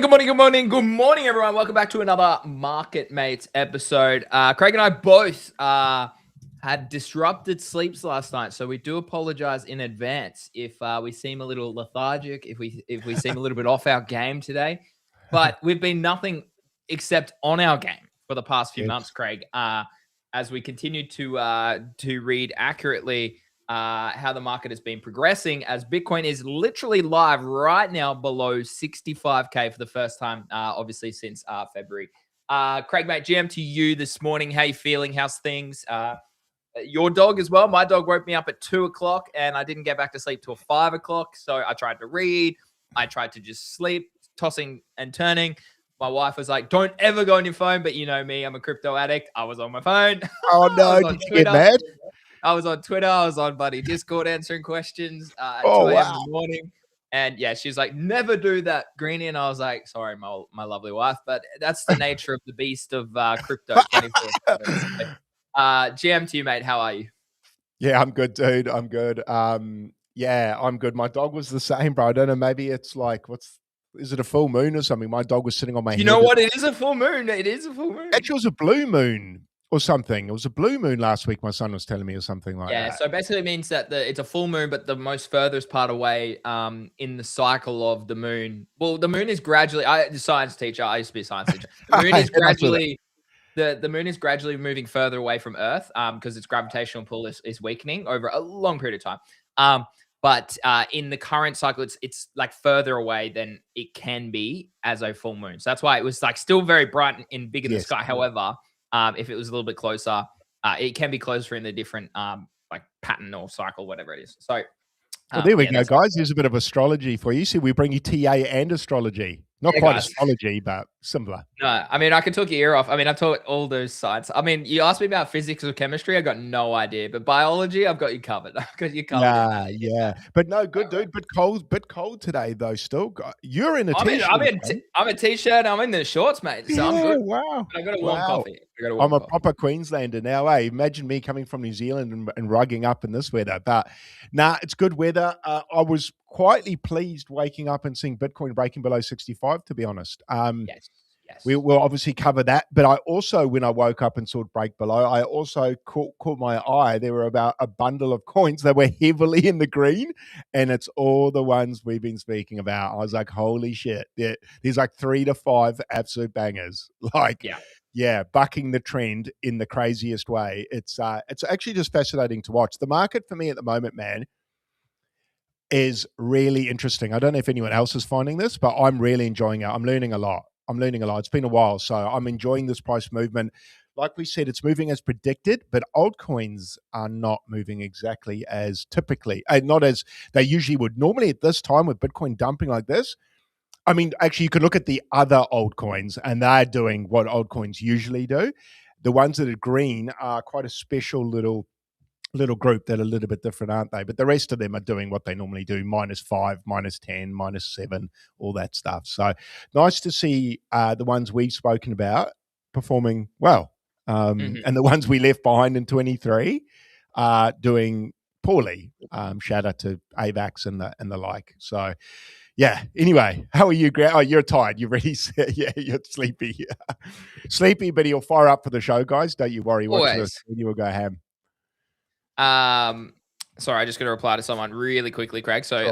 Good morning, everyone. Welcome back to another Market Mates episode. Craig and I both had disrupted sleeps last night, so we do apologize in advance if we seem a little lethargic, if we seem a little bit off our game today. But we've been nothing except on our game for the past few months, Craig, as we continue to read accurately how the market has been progressing, as Bitcoin is literally live right now below 65K for the first time, obviously since February. Craig, mate, GM to you this morning. How you feeling? How's things? Your dog as well. My dog woke me up at 2 o'clock and I didn't get back to sleep till 5 o'clock. So I tried to read. I tried to just sleep, tossing and turning. My wife was like, don't ever go on your phone. But you know me, I'm a crypto addict. I was on my phone. Oh, no. Did you get mad? I was on Twitter. I was on Buddy Discord answering questions at 2 a.m. in the morning. And yeah, she's like, never do that, Greenie. And I was like, sorry, my lovely wife. But that's the nature of the beast of crypto. GM to you, mate. How are you? Yeah, I'm good, dude. I'm good. Yeah, I'm good. My dog was the same, bro. I don't know. Maybe it's like, is it a full moon or something? My dog was sitting on my head. You know what? It is a full moon. It is a full moon. Actually, it was a blue moon or something. It was a blue moon last week, my son was telling me, or something like that. Yeah, so basically it means that it's a full moon, but the most furthest part away in the cycle of the moon. Well, the moon is gradually, the science teacher, I used to be a science teacher. The moon is gradually, the moon is gradually moving further away from Earth because its gravitational pull is weakening over a long period of time. But in the current cycle, it's like further away than it can be as a full moon. So that's why it was like still very bright and big in the sky. However, if it was a little bit closer, it can be closer in a different like pattern or cycle, whatever it is. So well, there we go, guys. There's a bit of astrology for you. See, we bring you TA and astrology. Not quite astrology, but similar. No, I mean, I can talk your ear off. I mean, I've taught all those sides. I mean, you asked me about physics or chemistry. I got no idea. But biology, I've got you covered. I've got you covered. Yeah. But no, good, dude. Bit cold today, though, still. You're in a t-shirt. I'm a t-shirt. I'm in the shorts, mate. So I'm good. Wow. I got a warm coffee. I'm a proper Queenslander now, eh? Imagine me coming from New Zealand and rugging up in this weather. But it's good weather. I was quietly pleased waking up and seeing Bitcoin breaking below 65, to be honest. Yes. We will obviously cover that. But I also, when I woke up and saw it break below, I also caught my eye. There were about a bundle of coins that were heavily in the green, and it's all the ones we've been speaking about. I was like, holy shit. There's like 3 to 5 absolute bangers. Yeah, bucking the trend in the craziest way. It's actually just fascinating to watch. The market for me at the moment, man, is really interesting. I don't know if anyone else is finding this, but I'm really enjoying it. I'm learning a lot. It's been a while, so I'm enjoying this price movement. Like we said, it's moving as predicted, but altcoins are not moving exactly as typically, not as they usually would. Normally at this time with Bitcoin dumping like this, I mean, actually, you can look at the other altcoins, and they're doing what altcoins usually do. The ones that are green are quite a special little group that are a little bit different, aren't they? But the rest of them are doing what they normally do, -5, -10, -7, all that stuff. So nice to see the ones we've spoken about performing well. And the ones we left behind in 23 are doing poorly. Shout out to AVAX and the like. So yeah. Anyway, how are you, Grant? Oh, you're tired. You've already said, yeah, you're sleepy. Sleepy, but he'll fire up for the show, guys. Don't you worry. Watch this. You will go ham. Sorry, I just got to reply to someone really quickly, Craig. So,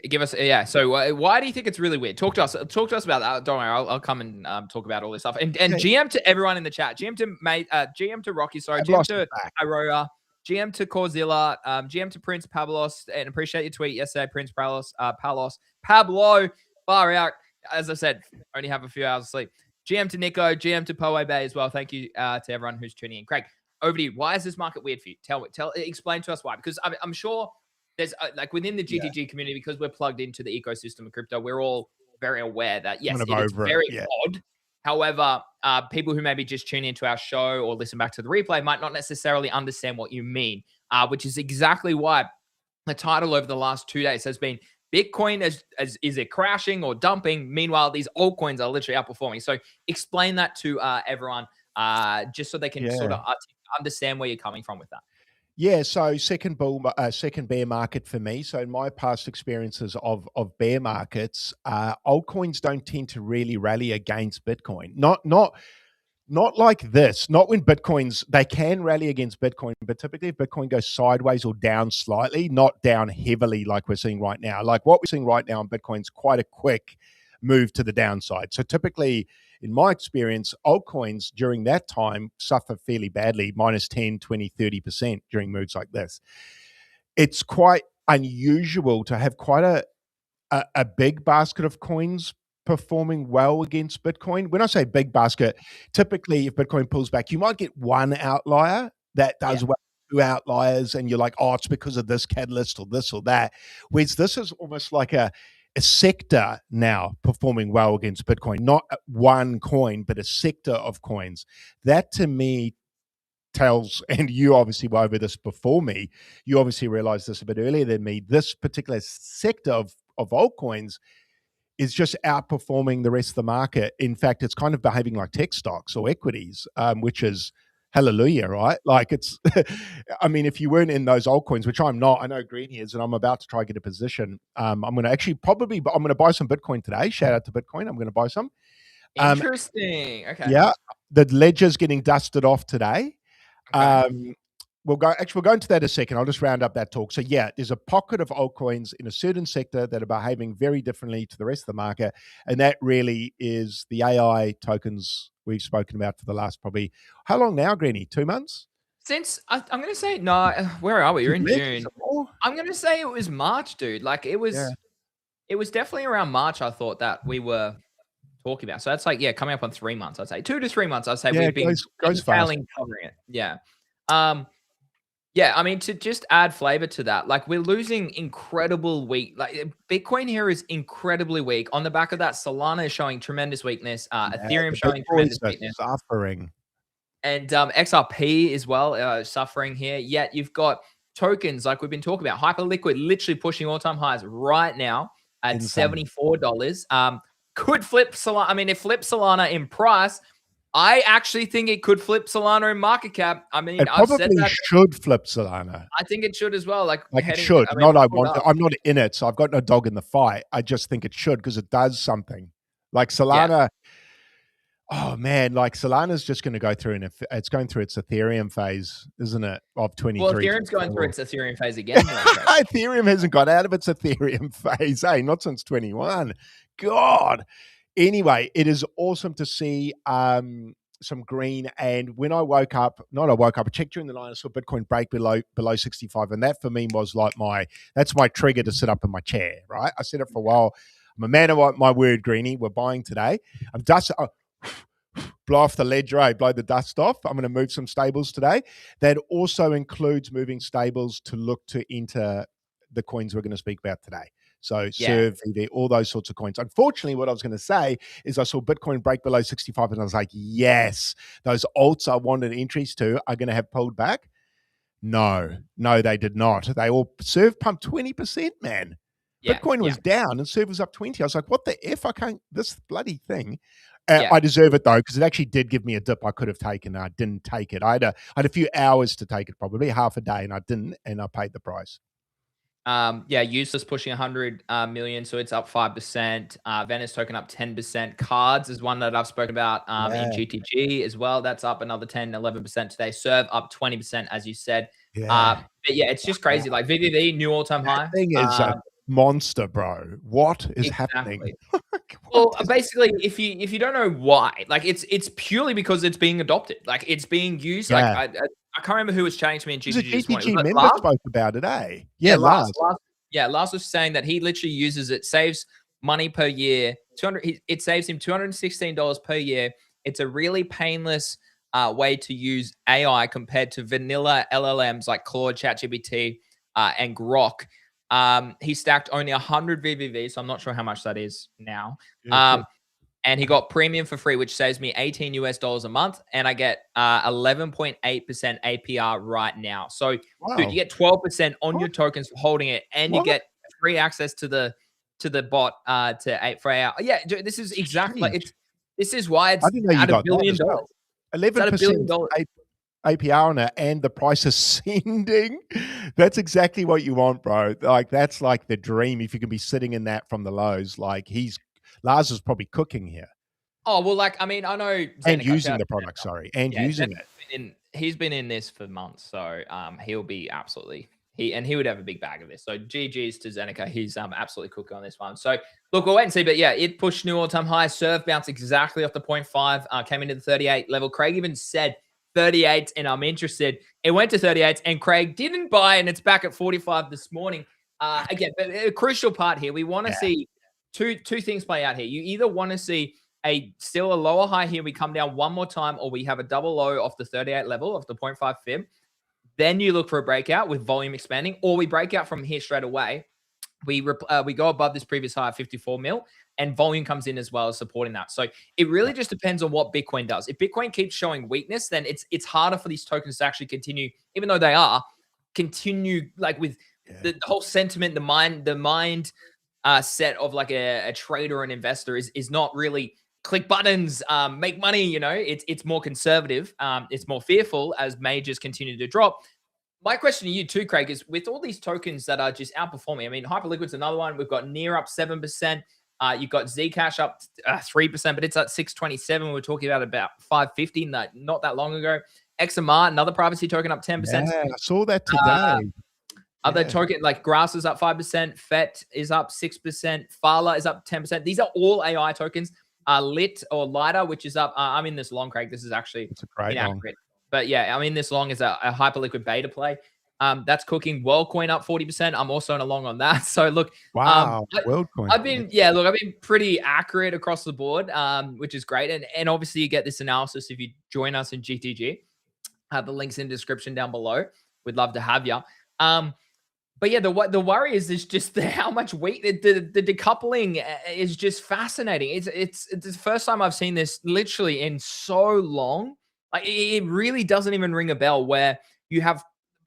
give us, So, why do you think it's really weird? Talk to us about that. Don't worry, I'll come and talk about all this stuff. And GM to everyone in the chat, GM to Rocky, GM to Aurora, GM to Corzilla, GM to Prince Pablos, and appreciate your tweet yesterday, Prince Pablo, far out. As I said, only have a few hours of sleep. GM to Nico, GM to Poe Bay as well. Thank you to everyone who's tuning in. Craig, over to you. Why is this market weird for you? Explain to us why. Because I'm sure there's like within the GTG community, because we're plugged into the ecosystem of crypto, we're all very aware that yes, it's very odd. However, people who maybe just tune into our show or listen back to the replay might not necessarily understand what you mean, which is exactly why the title over the last 2 days has been Bitcoin is it crashing or dumping? Meanwhile, these altcoins are literally outperforming. So explain that to everyone, just so they can sort of understand where you're coming from with that. Yeah, so second bear market for me. So in my past experiences of bear markets, altcoins don't tend to really rally against Bitcoin. Not like this. Not when Bitcoin's they can rally against Bitcoin, but typically if Bitcoin goes sideways or down slightly, not down heavily like we're seeing right now. Like what we're seeing right now on Bitcoin's quite a quick move to the downside. So typically, in my experience, altcoins during that time suffer fairly badly, minus 10, 20, 30% during moves like this. It's quite unusual to have quite a big basket of coins performing well against Bitcoin. When I say big basket, typically if Bitcoin pulls back, you might get one outlier that does Yeah. well, two outliers, and you're like, oh, it's because of this catalyst or this or that. Whereas this is almost like a sector now performing well against Bitcoin, not one coin, but a sector of coins. That to me tells, and you obviously were over this before me, you obviously realized this a bit earlier than me, this particular sector of altcoins is just outperforming the rest of the market. In fact, it's kind of behaving like tech stocks or equities, which is hallelujah, right? Like it's, I mean, if you weren't in those altcoins, which I'm not, I know Greeny is, and I'm about to try to get a position. I'm going to actually I'm going to buy some Bitcoin today. Shout out to Bitcoin. I'm going to buy some. Interesting. Okay. Yeah, the ledger's getting dusted off today. Okay. We'll go into that in a second. I'll just round up that talk. So yeah, there's a pocket of altcoins in a certain sector that are behaving very differently to the rest of the market. And that really is the AI tokens we've spoken about for the last probably, how long now, Greeny? 2 months? Since I'm gonna say no. Where are we? You're in Less? Is June. it more? I'm gonna say it was March, dude. Like it Yeah. was. It was definitely around March. I thought that we were talking about. So that's like, yeah, coming up on 3 months. I'd say 2 to 3 months. I'd say Yeah, we've it been goes fast. detailing covering it. Yeah. Um. Yeah, I mean, to just add flavor to that, like we're losing incredible weak. Like Bitcoin here is incredibly weak. On the back of that, Solana is showing tremendous weakness. Yeah, Ethereum the big showing boys tremendous are weakness, suffering. and XRP as well suffering here. Yet you've got tokens like we've been talking about, Hyperliquid, literally pushing all-time highs right now at Insane. $74. Could flip Solana. I mean, it flips Solana in price. I actually think it could flip Solana in market cap. I mean, It I've said probably that. should flip Solana. I think it should as well. Like Like it heading, should. I mean, Not I pulled want. up. I'm not in it, so I've got no dog in the fight. I just think it should because it does something. Like Yeah. Solana. Oh man, like Solana's just going to go through it's going through its Ethereum phase, isn't it? Of 23. Well, Ethereum's going through its Ethereum phase again. Ethereum hasn't got out of its Ethereum phase, hey, not since 21. God. Anyway, it is awesome to see some green. And when I woke up, I checked during the night, I saw Bitcoin break below 65. And that for me was like that's my trigger to sit up in my chair, right? I said it for a while. I'm a man of my word, Greeny. We're buying today. Blow off the ledger, blow the dust off. I'm going to move some stables today. That also includes moving stables to look to enter the coins we're going to speak about today. So SERV, VV, all those sorts of coins. Unfortunately, what I was going to say is I saw Bitcoin break below 65 and I was like, yes, those alts I wanted entries to are going to have pulled back. No, they did not. They all SERV pumped 20%, man. Yeah, Bitcoin was down and SERV was up 20. I was like, what the F? I can't, this bloody thing. Yeah. I deserve it though, because it actually did give me a dip I could have taken. I didn't take it. I had a few hours to take it, probably half a day, and I didn't, and I paid the price. Useless pushing 100 million, so it's up 5%. Venice token up 10%. Cards is one that I've spoken about in GTG as well. That's up another 10, 11% today. SERV up 20%, as you said. But yeah, it's just crazy. Like VVV, new all-time high. Thing is a monster, bro. What is happening? Well, basically, if you don't know why, like it's purely because it's being adopted. Like it's being used. Yeah. Like I can't remember who was chatting to me in GTG. The this morning. GTG member spoke about it, eh? Yeah, Lars was saying that he literally uses it, saves money per year. It saves him $216 per year. It's a really painless way to use AI compared to vanilla LLMs like Claude, ChatGPT, and Grok. He stacked only 100 VVV, so I'm not sure how much that is now. And he got premium for free, which saves me $18 a month, and I get 11.8% APR right now. So, dude, you get 12% on your tokens for holding it, and you get free access to the bot for AI. Yeah, dude, this is exactly like this is why it's I didn't know you at got $1 billion. that as well. 11%. APR on it and the price ascending, that's exactly what you want, bro. Like that's like the dream. If you can be sitting in that from the lows, like Lars is probably cooking here. Oh, well, like, I mean, I know And Zeneca, using shout out the to product, Zeneca. sorry, and Yeah, using Zeneca's it. he's been in this for months, so he'll be absolutely he would have a big bag of this. So GG's to Zeneca. He's absolutely cooking on this one. So look, we'll wait and see. But yeah, it pushed new all-time high. SERV bounced exactly off the 0.5, came into the 38 level. Craig even said 38, and I'm interested. It went to 38, and Craig didn't buy, and it's back at 45 this morning. Again, but a crucial part here. We want to see two things play out here. You either want to see still a lower high here. We come down one more time, or we have a double low off the 38 level of the 0.5 fib. Then you look for a breakout with volume expanding, or we break out from here straight away. We go above this previous high of 54 mil, and volume comes in as well as supporting that. So it really just depends on what Bitcoin does. If Bitcoin keeps showing weakness, then it's harder for these tokens to actually continue, even though they continue like with the whole sentiment, the mind set of like a trader or an investor is not really click buttons, make money. You know, it's more conservative. It's more fearful as majors continue to drop. My question to you too, Craig, is with all these tokens that are just outperforming. I mean, Hyperliquid's another one. We've got Near up 7%. You've got Zcash up 3%, but it's at 627. We were talking about 550 not that long ago. XMR, another privacy token, up 10%. Yeah, I saw that today. Other token like Grass is up 5%, FET is up 6%, Fala is up 10%. These are all AI tokens. Lit or Lighter, which is up. I'm in this long, Craig. This is actually inaccurate. But yeah, I'm in this long as a Hyperliquid beta play. That's cooking. WorldCoin up 40%. I'm also in a long on that. So look, wow, WorldCoin. I've been pretty accurate across the board, which is great. And obviously you get this analysis if you join us in GTG. The link's in the description down below. We'd love to have you. But yeah, the worry is just how much weight the decoupling is just fascinating. It's the first time I've seen this literally in so long. Like it really doesn't even ring a bell where you have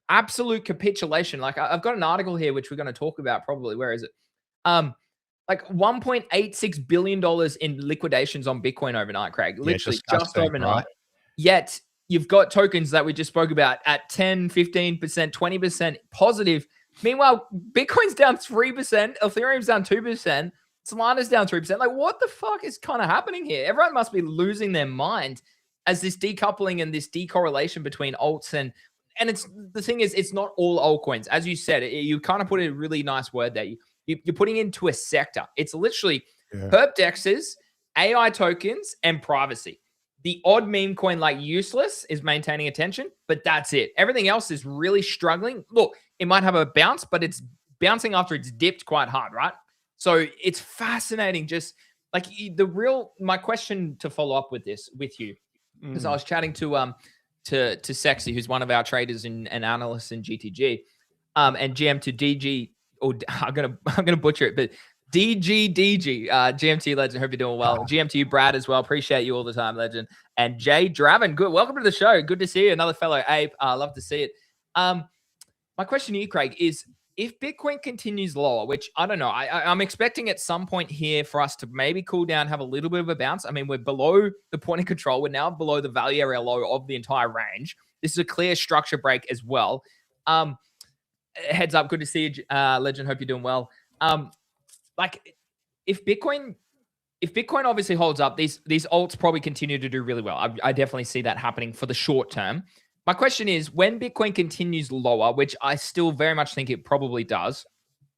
absolute capitulation. Like I've got an article here which we're going to talk about probably. Where is it? Like $1.86 billion in liquidations on Bitcoin overnight, Craig. Literally just overnight. Right? Yet you've got tokens that we just spoke about at 10, 15%, 20% positive. Meanwhile, Bitcoin's down 3%, Ethereum's down 2%, Solana's down 3%. Like, what the fuck is kind of happening here? Everyone must be losing their mind as this decoupling and this decorrelation between alts and it's the thing is, it's not all altcoins. As you said, you kind of put a really nice word there. You're putting into a sector. It's literally perp dexes, AI tokens, and privacy. The odd meme coin like Useless is maintaining attention, but that's it. Everything else is really struggling. Look, it might have a bounce, but it's bouncing after it's dipped quite hard, right? So it's fascinating. Just like my question to follow up with this with you, because I was chatting to Sexy, who's one of our traders and analysts in GTG, and GM to DG, or I'm gonna butcher it, but DG, GMT legend. Hope you're doing well. GM to you, Brad, as well. Appreciate you all the time, legend. And Jay Draven, good. Welcome to the show. Good to see you. Another fellow ape. Love to see it. My question to you, Craig, is if Bitcoin continues lower, which I don't know, I'm expecting at some point here for us to maybe cool down, have a little bit of a bounce. I mean, we're below the point of control. We're now below the value area low of the entire range. This is a clear structure break as well. Heads up. Good to see you, legend. Hope you're doing well. Like if Bitcoin obviously holds up, these alts probably continue to do really well. I definitely see that happening for the short term. My question is, when Bitcoin continues lower, which I still very much think it probably does,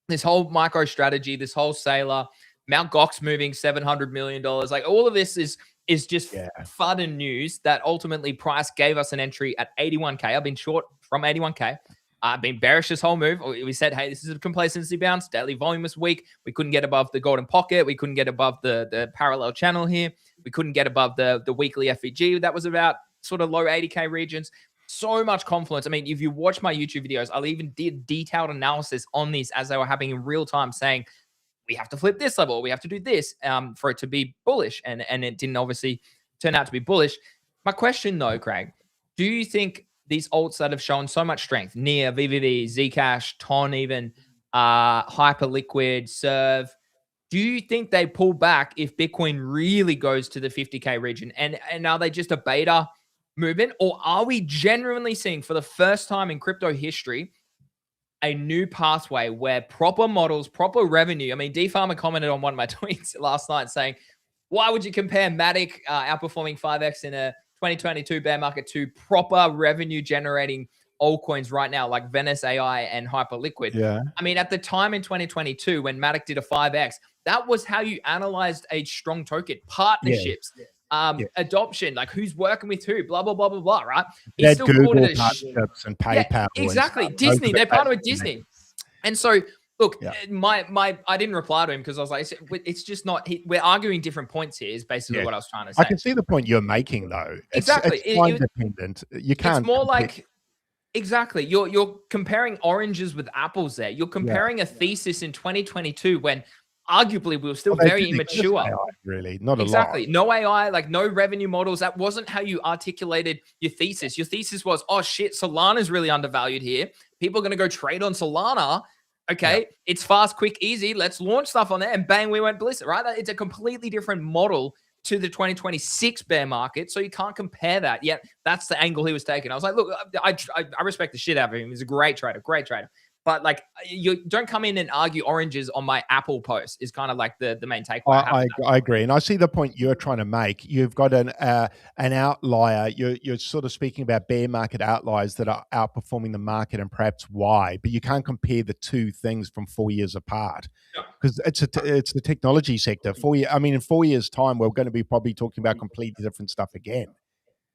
this whole micro strategy, this whole Sailor, Mt. Gox moving $700 million, like all of this is just fun and news that ultimately price gave us an entry at 81K. I've been short from 81K. I've been bearish this whole move. We said, hey, this is a complacency bounce. Daily volume was weak. We couldn't get above the golden pocket. We couldn't get above the parallel channel here. We couldn't get above the weekly FEG. That was about sort of low 80K regions. So much confluence. I mean, if you watch my YouTube videos, I even did detailed analysis on these as they were happening in real time, saying we have to flip this level. We have to do this for it to be bullish. And it didn't obviously turn out to be bullish. My question though, Craig, do you think these alts that have shown so much strength, Near, VVV, Zcash, TON even, Hyperliquid, SERV, do you think they pull back if Bitcoin really goes to the 50K region? And are they just a beta movement, or are we genuinely seeing for the first time in crypto history a new pathway where proper models, proper revenue? I mean, D Farmer commented on one of my tweets last night saying, why would you compare Matic outperforming 5x in a 2022 bear market to proper revenue generating altcoins right now, like Venice AI and Hyperliquid? Yeah. I mean, at the time in 2022, when Matic did a 5x, that was how you analyzed a strong token, partnerships, adoption, like who's working with who, blah, blah, blah, blah, blah, right? They He had still called Google it partnerships and PayPal. Yeah, exactly. And Disney, they partnered with Disney. And so, look, I didn't reply to him because I was like, it's just not, we're arguing different points here is basically what I was trying to say. I can see the point you're making though. Exactly. It's time dependent. You can't. It's more like, exactly. You're comparing oranges with apples there. You're comparing a thesis in 2022 when arguably we were still very immature. AI, really, not exactly. a lot. No AI, like no revenue models. That wasn't how you articulated your thesis. Your thesis was, oh shit, Solana's really undervalued here. People are going to go trade on Solana. Okay, it's fast, quick, easy. Let's launch stuff on there, and bang, we went ballistic, right? It's a completely different model to the 2026 bear market, so you can't compare that. Yet that's the angle he was taking. I was like, look, I respect the shit out of him. He's a great trader, but like, you don't come in and argue oranges on my Apple post is kind of like the main takeaway. I agree, and I see the point you're trying to make. You've got an outlier. You're sort of speaking about bear market outliers that are outperforming the market, and perhaps why. But you can't compare the two things from 4 years apart because it's the technology sector. In 4 years' time, we're going to be probably talking about completely different stuff again.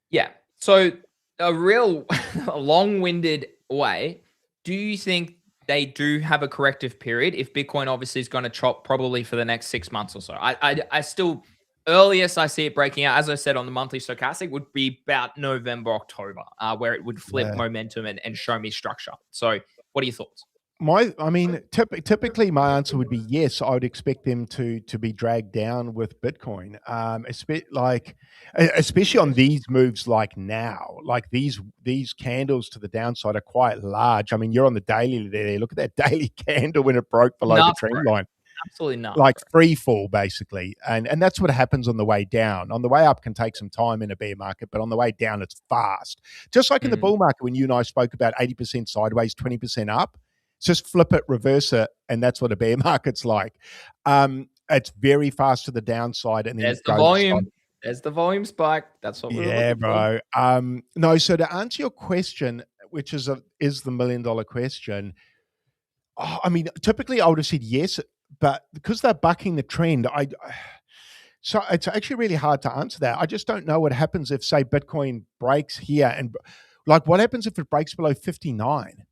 Yeah. So a real long-winded way. Do you think they do have a corrective period if Bitcoin obviously is going to chop probably for the next 6 months or so? I still, earliest I see it breaking out, as I said on the monthly stochastic, would be about November, October, where it would flip momentum and show me structure. So what are your thoughts? Typically my answer would be yes. I would expect them to be dragged down with Bitcoin, especially on these moves like now. Like these candles to the downside are quite large. I mean, you're on the daily there. Look at that daily candle when it broke below the trend line. Absolutely not. Like free fall, basically. And that's what happens on the way down. On the way up can take some time in a bear market, but on the way down, it's fast. Just like in the bull market when you and I spoke about 80% sideways, 20% up. Just flip it, reverse it, and that's what a bear market's like. It's very fast to the downside, and then there's the volume. There's the volume spike. That's what we're looking bro. For. No. So to answer your question, which is the $1 million question, typically I would have said yes, but because they're bucking the trend, so it's actually really hard to answer that. I just don't know what happens if, say, Bitcoin breaks here, and like what happens if it breaks below 59.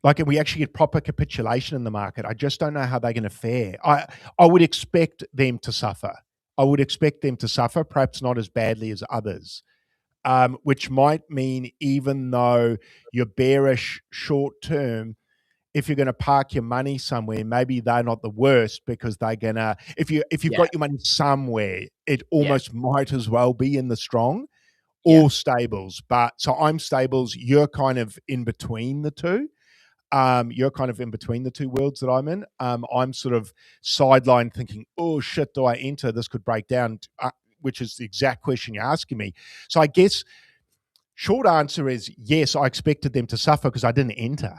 Like, and we actually get proper capitulation in the market. I just don't know how they're going to fare. I would expect them to suffer. Perhaps not as badly as others, which might mean even though you're bearish short term, if you're going to park your money somewhere, maybe they're not the worst because they're going to, if you've got your money somewhere, it almost might as well be in the strong or stables. But so I'm stables, you're kind of in between the two. You're kind of in between the two worlds that I'm in. I'm sort of sidelined thinking, oh shit, do I enter? This could break down, which is the exact question you're asking me. So I guess short answer is yes, I expected them to suffer because I didn't enter.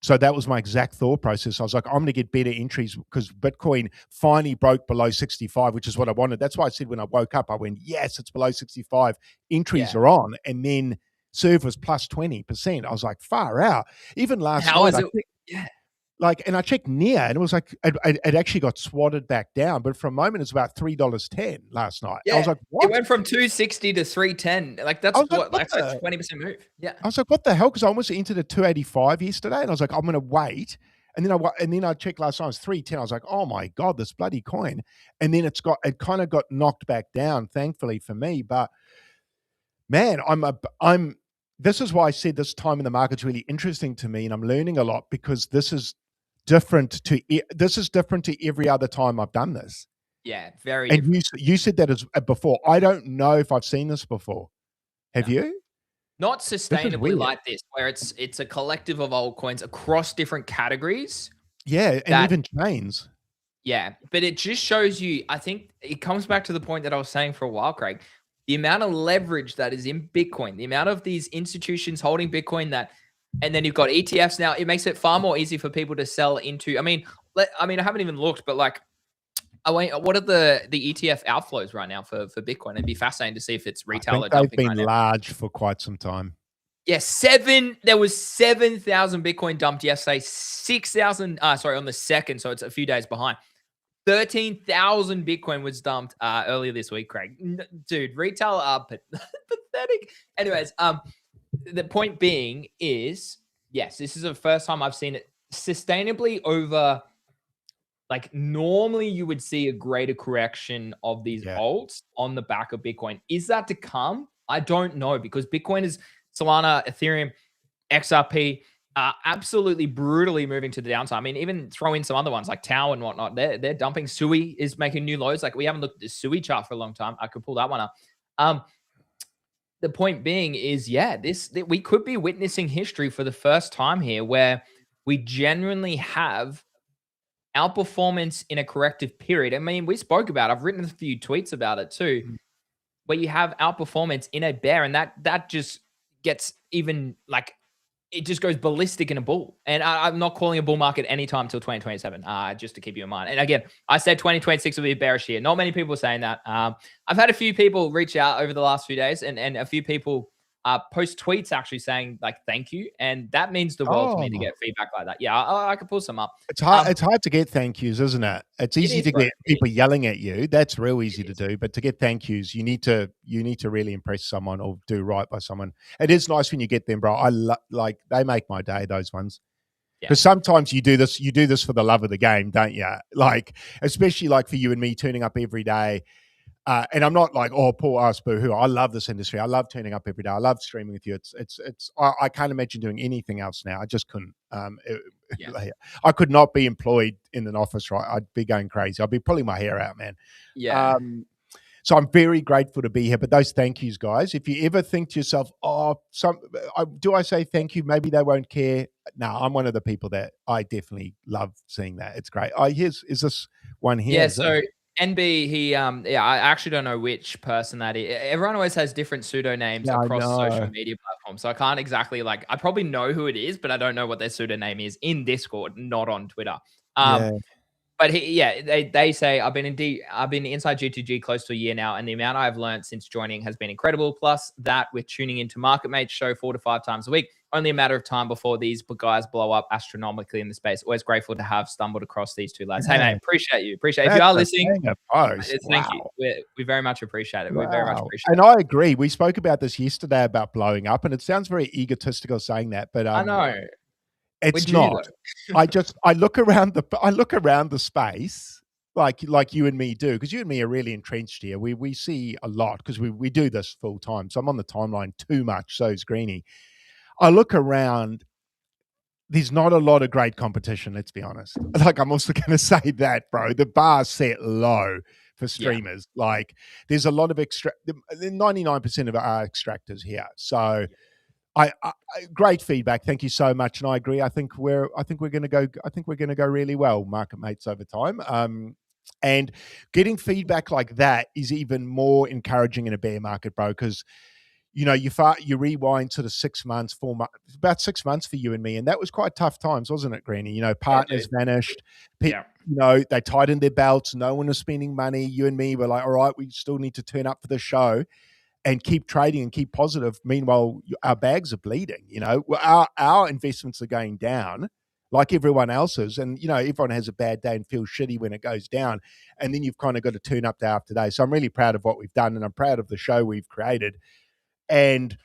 So that was my exact thought process. I was like, I'm going to get better entries because Bitcoin finally broke below 65, which is what I wanted. That's why I said when I woke up, I went, yes, it's below 65. Entries are on. And then SERV was plus 20%. I was like, far out. Even last night, and I checked near, and it was like it actually got swatted back down. But for a moment, it's about $3.10 last night. Yeah, I was like, what? It went from 260 to 310. Like that's that's a 20% move. Yeah, I was like, what the hell? Because I almost entered at 285 yesterday, and I was like, I'm going to wait. And then I checked last night, it was 310. I was like, oh my god, this bloody coin. And then it kind of got knocked back down, thankfully for me. But man, this is why I said this time in the market's really interesting to me, and I'm learning a lot because this is different to every other time I've done this. Yeah, very. And you said that as before. I don't know if I've seen this before. Have you? Not sustainably like this, where it's a collective of altcoins across different categories. Yeah, and even chains. Yeah, but it just shows you. I think it comes back to the point that I was saying for a while, Craig. the amount of leverage that is in Bitcoin, the amount of these institutions holding Bitcoin and then you've got ETFs now, it makes it far more easy for people to sell into. I mean, I haven't even looked, but like, what are the ETF outflows right now for Bitcoin? It'd be fascinating to see if it's retail or dumping. They've been large for quite some time. Yeah, there was 7,000 Bitcoin dumped yesterday, 6,000, on the second, so it's a few days behind. 13,000 Bitcoin was dumped earlier this week, Craig. Dude, retail are pathetic. Anyways, the point being is, yes, this is the first time I've seen it sustainably over, like, normally you would see a greater correction of these alts on the back of Bitcoin. Is that to come? I don't know, because Bitcoin is Solana, Ethereum, XRP, absolutely brutally moving to the downside. I mean, even throw in some other ones like Tau and whatnot. They're dumping. Sui is making new lows. Like, we haven't looked at the Sui chart for a long time. I could pull that one up. The point being is, we could be witnessing history for the first time here, where we genuinely have outperformance in a corrective period. I mean, we spoke about it. I've written a few tweets about it too, where you have outperformance in a bear, and that just gets even, like, it just goes ballistic in a bull. And I'm not calling a bull market anytime till 2027, just to keep you in mind. And again, I said 2026 will be a bearish year. Not many people are saying that. I've had a few people reach out over the last few days, and a few people post tweets actually saying, like, thank you. And that means the world to me to get feedback like that. Yeah, I could pull some up. It's hard to get thank yous, isn't it? It's easy to get people yelling at you. That's real easy to do. But to get thank yous, you need to really impress someone or do right by someone. It is nice when you get them, bro. Like, they make my day, those ones. Because sometimes you do this for the love of the game, don't you? Like, especially like for you and me turning up every day. And I'm not like, oh, poor us, boo-hoo. I love this industry. I love turning up every day. I love streaming with you. I can't imagine doing anything else now. I just couldn't. I could not be employed in an office, right? I'd be going crazy. I'd be pulling my hair out, man. Yeah. So I'm very grateful to be here. But those thank yous, guys, if you ever think to yourself, do I say thank you? Maybe they won't care. No, I'm one of the people that I definitely love seeing that. It's great. Is this one here? Yeah, so NB, I actually don't know which person that is. Everyone always has different pseudonames across social media platforms. So I can't exactly, like, I probably know who it is, but I don't know what their pseudonym is in Discord, not on Twitter. But they say, I've been inside GTG close to a year now, and the amount I've learned since joining has been incredible. Plus that with tuning into Market Mates show 4 to 5 times a week, only a matter of time before these guys blow up astronomically in the space. Always grateful to have stumbled across these two lads. Hey, mate, appreciate you. If you are listening, thank you. We very much appreciate it. We very much appreciate it. And I agree. We spoke about this yesterday about blowing up, and it sounds very egotistical saying that, but I know. It's not. I look around the space like you and me do, because you and me are really entrenched here. We see a lot because we do this full time. So I'm on the timeline too much. So is Greeny. I look around. There's not a lot of great competition. Let's be honest. Like, I'm also going to say that, bro. The bar's set low for streamers. Like, there's a lot of 99% of our extractors here. So. I great feedback. Thank you so much, and I agree. I think we're going to go really well, Market Mates, over time. And getting feedback like that is even more encouraging in a bear market, bro. Because you rewind sort of 6 months, 4 months, about 6 months for you and me, and that was quite tough times, wasn't it, Greeny? Partners vanished. They tightened their belts. No one was spending money. You and me were like, all right, we still need to turn up for the show and keep trading and keep positive. Meanwhile, our bags are bleeding. Our investments are going down like everyone else's. And, everyone has a bad day and feels shitty when it goes down. And then you've kind of got to turn up day after day. So I'm really proud of what we've done, and I'm proud of the show we've created. And,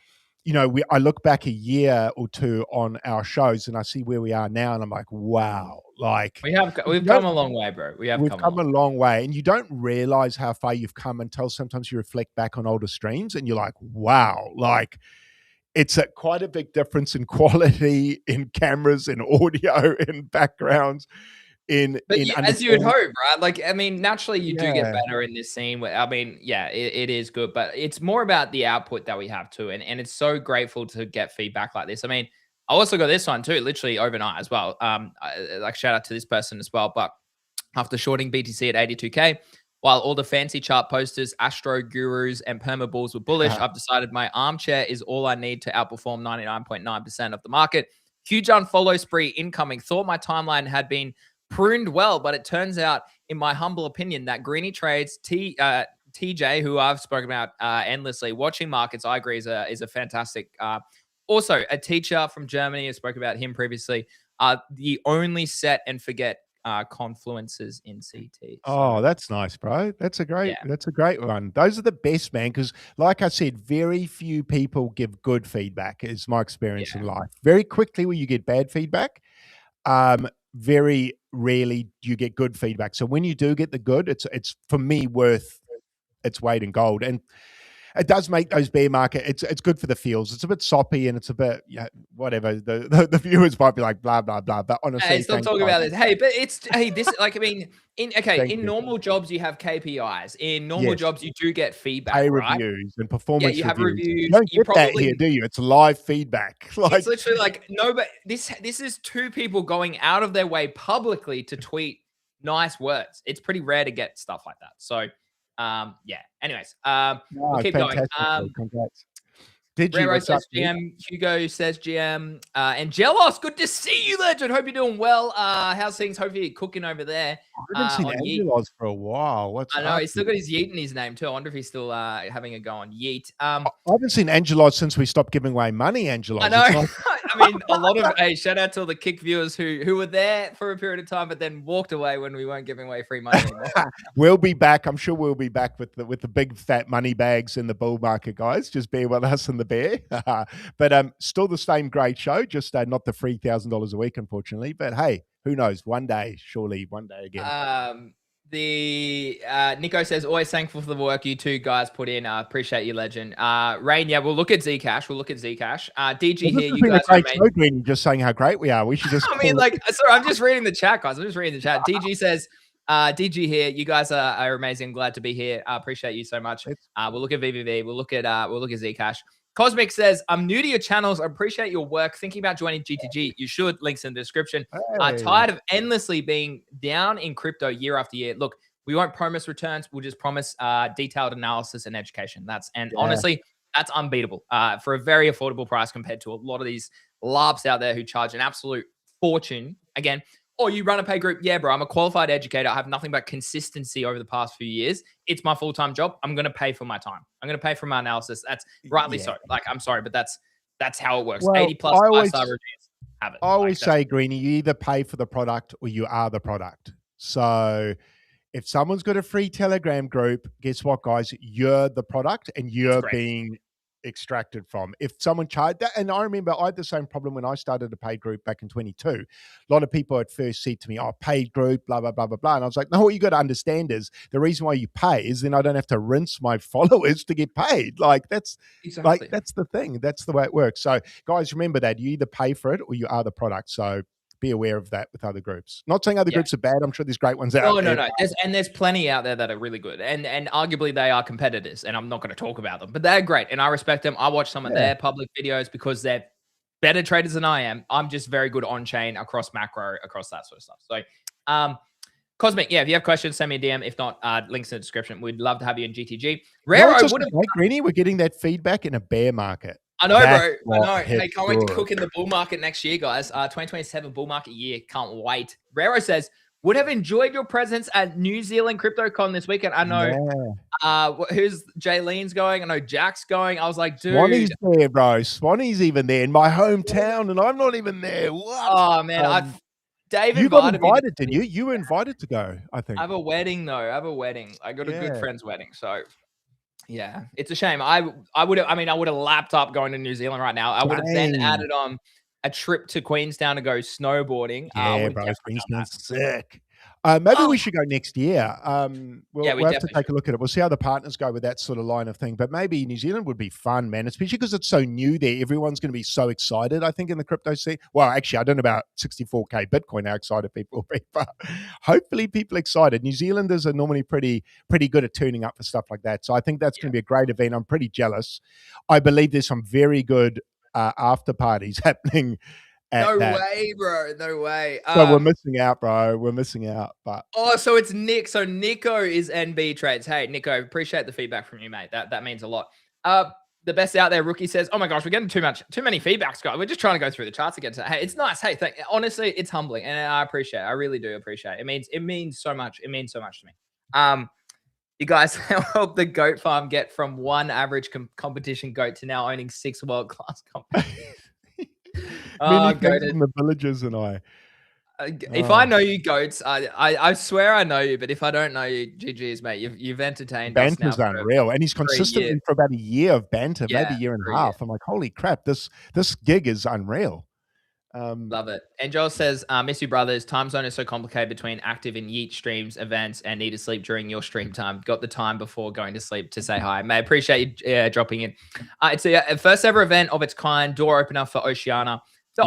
I look back a year or two on our shows and I see where we are now, and I'm like, wow. Like, we've come a long way, bro. We've come a long way, and you don't realize how far you've come until sometimes you reflect back on older streams and you're like, wow, like, it's quite a big difference in quality, in cameras, in audio, in backgrounds. As you would hope, right? Like, I mean, naturally you do get better in this scene. It is good, but it's more about the output that we have too. And it's so grateful to get feedback like this. I mean, I also got this one too, literally overnight as well. Like, shout out to this person as well. But after shorting BTC at 82K, While all the fancy chart posters, astro gurus, and perma bulls were bullish, I've decided my armchair is all I need to outperform 99.9% of the market. Huge unfollow spree incoming. Thought my timeline had been pruned well, but it turns out, in my humble opinion, that Greeny Trades, TJ, who I've spoken about endlessly, watching markets, I agree, is a fantastic. Also, a teacher from Germany, I spoke about him previously. The only set and forget confluences in CT. Oh, that's nice, bro. That's a great one. Those are the best, man, because like I said, very few people give good feedback, is my experience in life. Very quickly will you get bad feedback. Very rarely do you get good feedback. So when you do get the good, it's for me worth its weight in gold. And it does make those bear market. It's good for the feels. It's a bit soppy and it's a bit whatever. The viewers might be like blah blah blah. But honestly, hey, stop talking about this. Hey, but it's this like I mean, in normal jobs you have KPIs. In normal jobs you do get feedback, pay right? reviews and performance you have reviews. You don't get that here, do you? It's live feedback. It's literally like no, but this is two people going out of their way publicly to tweet nice words. It's pretty rare to get stuff like that. So. Yeah. Anyways, we'll keep going. Congrats. Rero says GM. Hugo says GM. And Jealous, good to see you, legend. Hope you're doing well. How's things? Hope you're cooking over there. I haven't seen Angelos for a while. I know he's still got his Yeet in his name too. I wonder if he's still having a go on Yeet. I haven't seen Angelos since we stopped giving away money. Angelos. I know. I mean, a lot of shout out to all the Kick viewers who were there for a period of time, but then walked away when we weren't giving away free money anymore. We'll be back. I'm sure we'll be back with the big fat money bags in the bull market, guys. Just bear with us in the bear. But still the same great show. Just not the $3,000 a week, unfortunately. But hey, who knows? One day, surely one day again. Nico says, always thankful for the work you two guys put in. Appreciate you, legend. Rain, yeah, we'll look at Zcash. DG here, you guys are amazing. Just saying how great we are. We should just. I mean, sorry, I'm just reading the chat, guys. I'm just reading the chat. DG says, DG here, you guys are amazing. Glad to be here. I appreciate you so much. We'll look at VVV. We'll look at Zcash. Cosmic says, I'm new to your channels. I appreciate your work. Thinking about joining GTG. You should. Links in the description. Hey. Tired of endlessly being down in crypto year after year. Look, we won't promise returns. We'll just promise detailed analysis and education. Honestly, that's unbeatable for a very affordable price compared to a lot of these LARPs out there who charge an absolute fortune. Again, you run a pay group. Yeah, bro, I'm a qualified educator. I have nothing but consistency over the past few years. It's my full-time job. I'm going to pay for my time. I'm going to pay for my analysis. That's rightly so. Like, I'm sorry, but that's how it works. Well, 80 plus 5-star reviews. Have it. I always say, Greeny, you either pay for the product or you are the product. So if someone's got a free Telegram group, guess what, guys? You're the product and you're being extracted from. If someone charged that, and I remember I had the same problem when I started a paid group back in 22. A lot of people at first said to me, paid group, blah, blah, blah, blah, blah. And I was like, no, what you got to understand is the reason why you pay is then I don't have to rinse my followers to get paid. Like that's that's the thing. That's the way it works. So guys, remember that you either pay for it or you are the product. So be aware of that with other groups. Not saying other groups are bad. I'm sure there's great ones out there. No. There's plenty out there that are really good. And arguably they are competitors. And I'm not going to talk about them. But they're great. And I respect them. I watch some of their public videos because they're better traders than I am. I'm just very good on-chain, across macro, across that sort of stuff. So Cosmic, if you have questions, send me a DM. If not, links in the description. We'd love to have you in GTG. Greeny, we're getting that feedback in a bear market. I know, bro. I know. Hey, can't wait to cook in the bull market next year, guys. 2027 bull market year. Can't wait. Rero says, would have enjoyed your presence at New Zealand CryptoCon this weekend. I know. Who's Jaylene's going? I know Jack's going. I was like, dude. Swanee's there, bro. Swanee's even there in my hometown, and I'm not even there. What? Oh, man. Dave you got invited, didn't you? You were invited to go, I think. I have a wedding, though. I got a good friend's wedding, so... Yeah, it's a shame. I would have lapped up going to New Zealand right now. I would have then added on a trip to Queenstown to go snowboarding. Yeah, bro, Queenstown's sick. Maybe we should go next year. We'll have to take a look at it. We'll see how the partners go with that sort of line of thing. But maybe New Zealand would be fun, man, especially because it's so new there. Everyone's going to be so excited, I think, in the crypto scene. Well, actually, I don't know about 64K Bitcoin, how excited people will be, but hopefully people are excited. New Zealanders are normally pretty good at turning up for stuff like that. So I think that's going to be a great event. I'm pretty jealous. I believe there's some very good after parties happening at No that. way, bro. No way. So we're missing out, bro. We're missing out. But so it's Nick. So Nico is NB Trades. Hey, Nico, appreciate the feedback from you, mate. That means a lot. The best out there, Rookie says, "Oh my gosh, we're getting too many feedbacks, guys. We're just trying to go through the charts again today." Hey, it's nice. Hey, honestly, it's humbling, and I appreciate it. I really do appreciate it. It means so much. It means so much to me. You guys help the goat farm get from one average competition goat to now owning 6 world-class companies. many things from the villagers and I. If I know you, goats, I swear I know you. But if I don't know you, GG's, mate. You've entertained us now. Banter's unreal, and he's consistently for about a year of banter, maybe a year and a half. I'm like, holy crap, this gig is unreal. Love it. And Joel says, miss you, brothers. Time zone is so complicated between active and yeet streams, events, and need to sleep during your stream time. Got the time before going to sleep to say hi. May appreciate you dropping in. It's a first ever event of its kind, door opener for Oceania. So,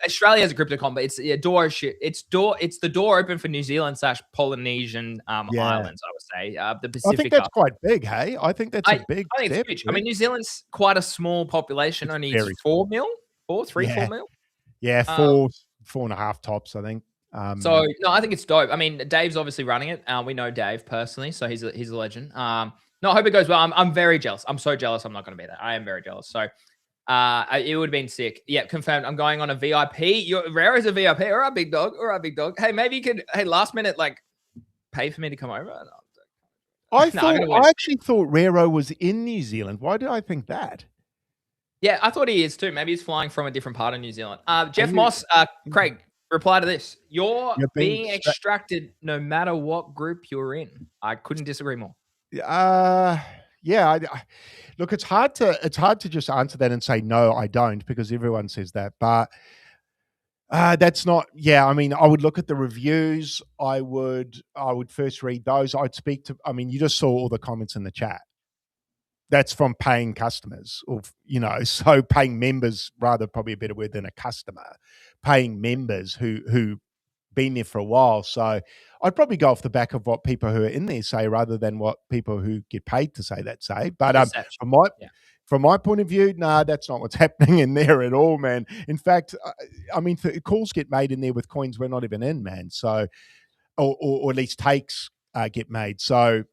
Australia has a CryptoCon, but it's the door open for New Zealand / Polynesian islands, I would say. The Pacific. I think that's quite big, hey? I think that's a big I think step. it's huge. I mean, New Zealand's quite a small population, only 4 mil, 4 mil. Yeah, 4.5 tops, I think. So no, I think it's dope. I mean, Dave's obviously running it. We know Dave personally, so he's a legend. No, I hope it goes well. I'm very jealous. I'm so jealous. I'm not going to be there. I am very jealous. So it would have been sick. Yeah, confirmed. I'm going on a VIP. Rare is a VIP. All right, big dog. All right, big dog. Hey, maybe you could. Hey, last minute, like, pay for me to come over. I actually thought Rero was in New Zealand. Why did I think that? Yeah, I thought he is too. Maybe he's flying from a different part of New Zealand. Jeff Moss, Craig, reply to this. You're being extracted no matter what group you're in. I couldn't disagree more. Look, it's hard to just answer that and say no, I don't, because everyone says that. But that's not. Yeah, I mean, I would look at the reviews. I would first read those. I'd speak to. I mean, you just saw all the comments in the chat. That's from paying customers, or so paying members, rather probably a better word than a customer, paying members who been there for a while. So I'd probably go off the back of what people who are in there say, rather than what people who get paid to say that say. But from my point of view, that's not what's happening in there at all, man. In fact, I mean, calls get made in there with coins we're not even in, man. So, or at least takes get made. So.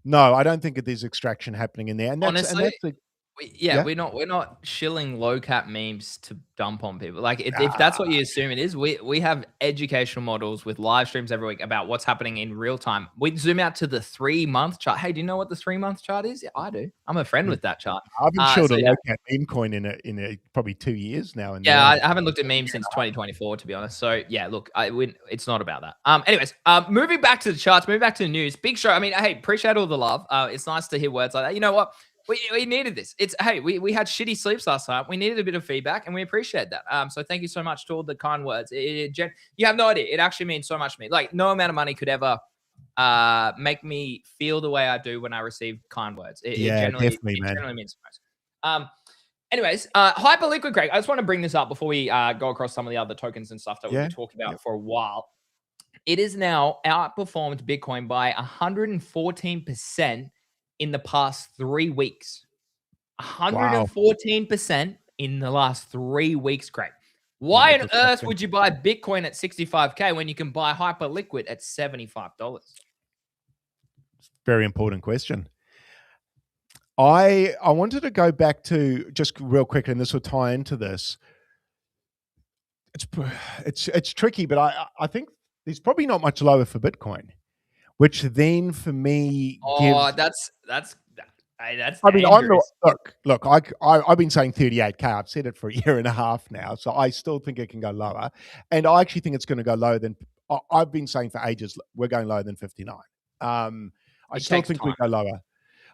No, I don't think that there's extraction happening in there. And honestly, we're not shilling low cap memes to dump on people. Like if that's what you assume it is, we have educational models with live streams every week about what's happening in real time. We zoom out to the 3-month chart. Hey, do you know what the 3-month chart is? Yeah, I do. I'm a friend with that chart. I've been short a low cap meme coin in probably 2 years now. I haven't looked at memes since 2024, to be honest. So yeah, look, it's not about that. Anyways, moving back to the charts, moving back to the news. Big show. I mean, hey, appreciate all the love. It's nice to hear words like that. You know what? We needed this. We had shitty sleeps last night. We needed a bit of feedback, and we appreciate that. So thank you so much to all the kind words. You have no idea. It actually means so much to me. Like, no amount of money could ever make me feel the way I do when I receive kind words. It generally means so much. Anyways, Hyperliquid, Greg, I just want to bring this up before we go across some of the other tokens and stuff that we've been talking about for a while. It is now outperformed Bitcoin by 114% in the past 3 weeks. 114% in the last 3 weeks, Craig. Why on earth would you buy Bitcoin at 65K when you can buy Hyperliquid at $75? Very important question. I wanted to go back to just real quick, and this will tie into this. It's tricky, but I think there's probably not much lower for Bitcoin, which then for me that's I mean, I'm not, look, I've been saying 38K. I've said it for a year and a half now, so I still think it can go lower, and I actually think it's going to go lower than I've been saying for ages. We're going lower than 59. I still think we go lower.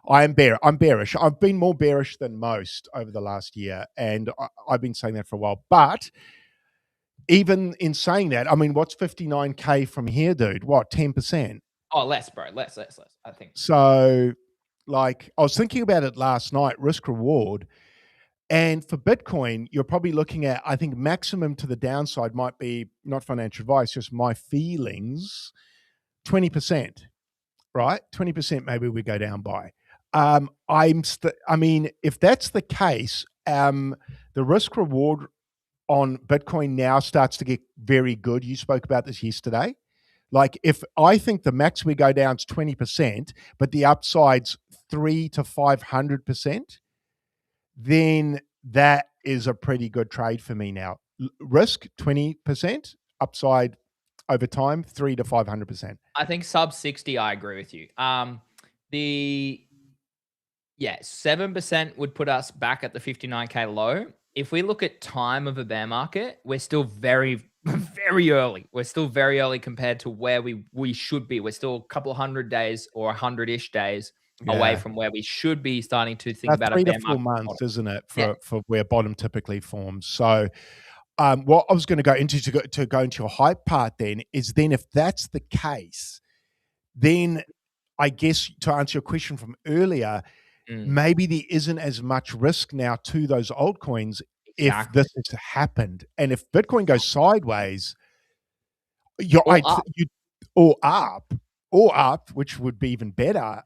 I'm bearish. I've been more bearish than most over the last year, and I've been saying that for a while. But even in saying that, I mean, what's 59K from here, dude? What, 10%? Oh, less, bro. Less, I think. So, like, I was thinking about it last night, risk reward. And for Bitcoin, you're probably looking at, I think, maximum to the downside might be, not financial advice, just my feelings, 20%, right? 20% maybe we go down by. I mean, if that's the case, the risk reward on Bitcoin now starts to get very good. You spoke about this yesterday. Like, if I think the max we go down is 20%, but the upside's 300 to 500%, then that is a pretty good trade for me now. Risk 20%, upside over time 300 to 500%. I think sub 60. I agree with you. 7% would put us back at the 59K low. If we look at time of a bear market, we're still very, very early. We're still very early compared to where we should be. We're still a couple of 100 days or 100-ish days away from where we should be starting to think about 3 a bear to 4 market months, isn't it, for where bottom typically forms? So what I was going to go into to go into your hype part then is, then if that's the case, then I guess to answer your question from earlier, maybe there isn't as much risk now to those altcoins if this has happened. And if Bitcoin goes sideways, or up, which would be even better,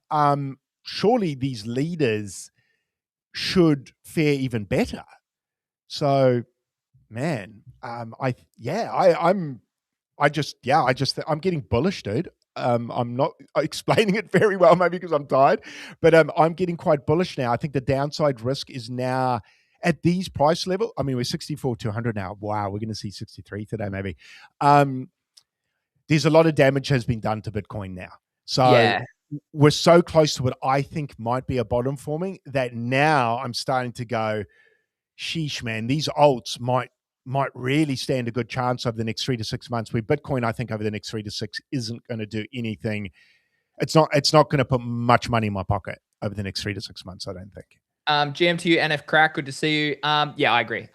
surely these leaders should fare even better. So, man, I'm getting bullish, dude. I'm not explaining it very well, maybe because I'm tired, but I'm getting quite bullish now. I think the downside risk is now at these price level. I mean, we're 64 to 100 now. Wow, we're going to see 63 today, maybe. There's a lot of damage has been done to Bitcoin now. So we're so close to what I think might be a bottom forming that now I'm starting to go, sheesh, man, these alts might really stand a good chance over the next 3 to 6 months, where Bitcoin, I think over the next 3 to 6 isn't going to do anything. It's not going to put much money in my pocket over the next 3 to 6 months, I don't think. GM to you, NF Crack, good to see you. Yeah, I agree.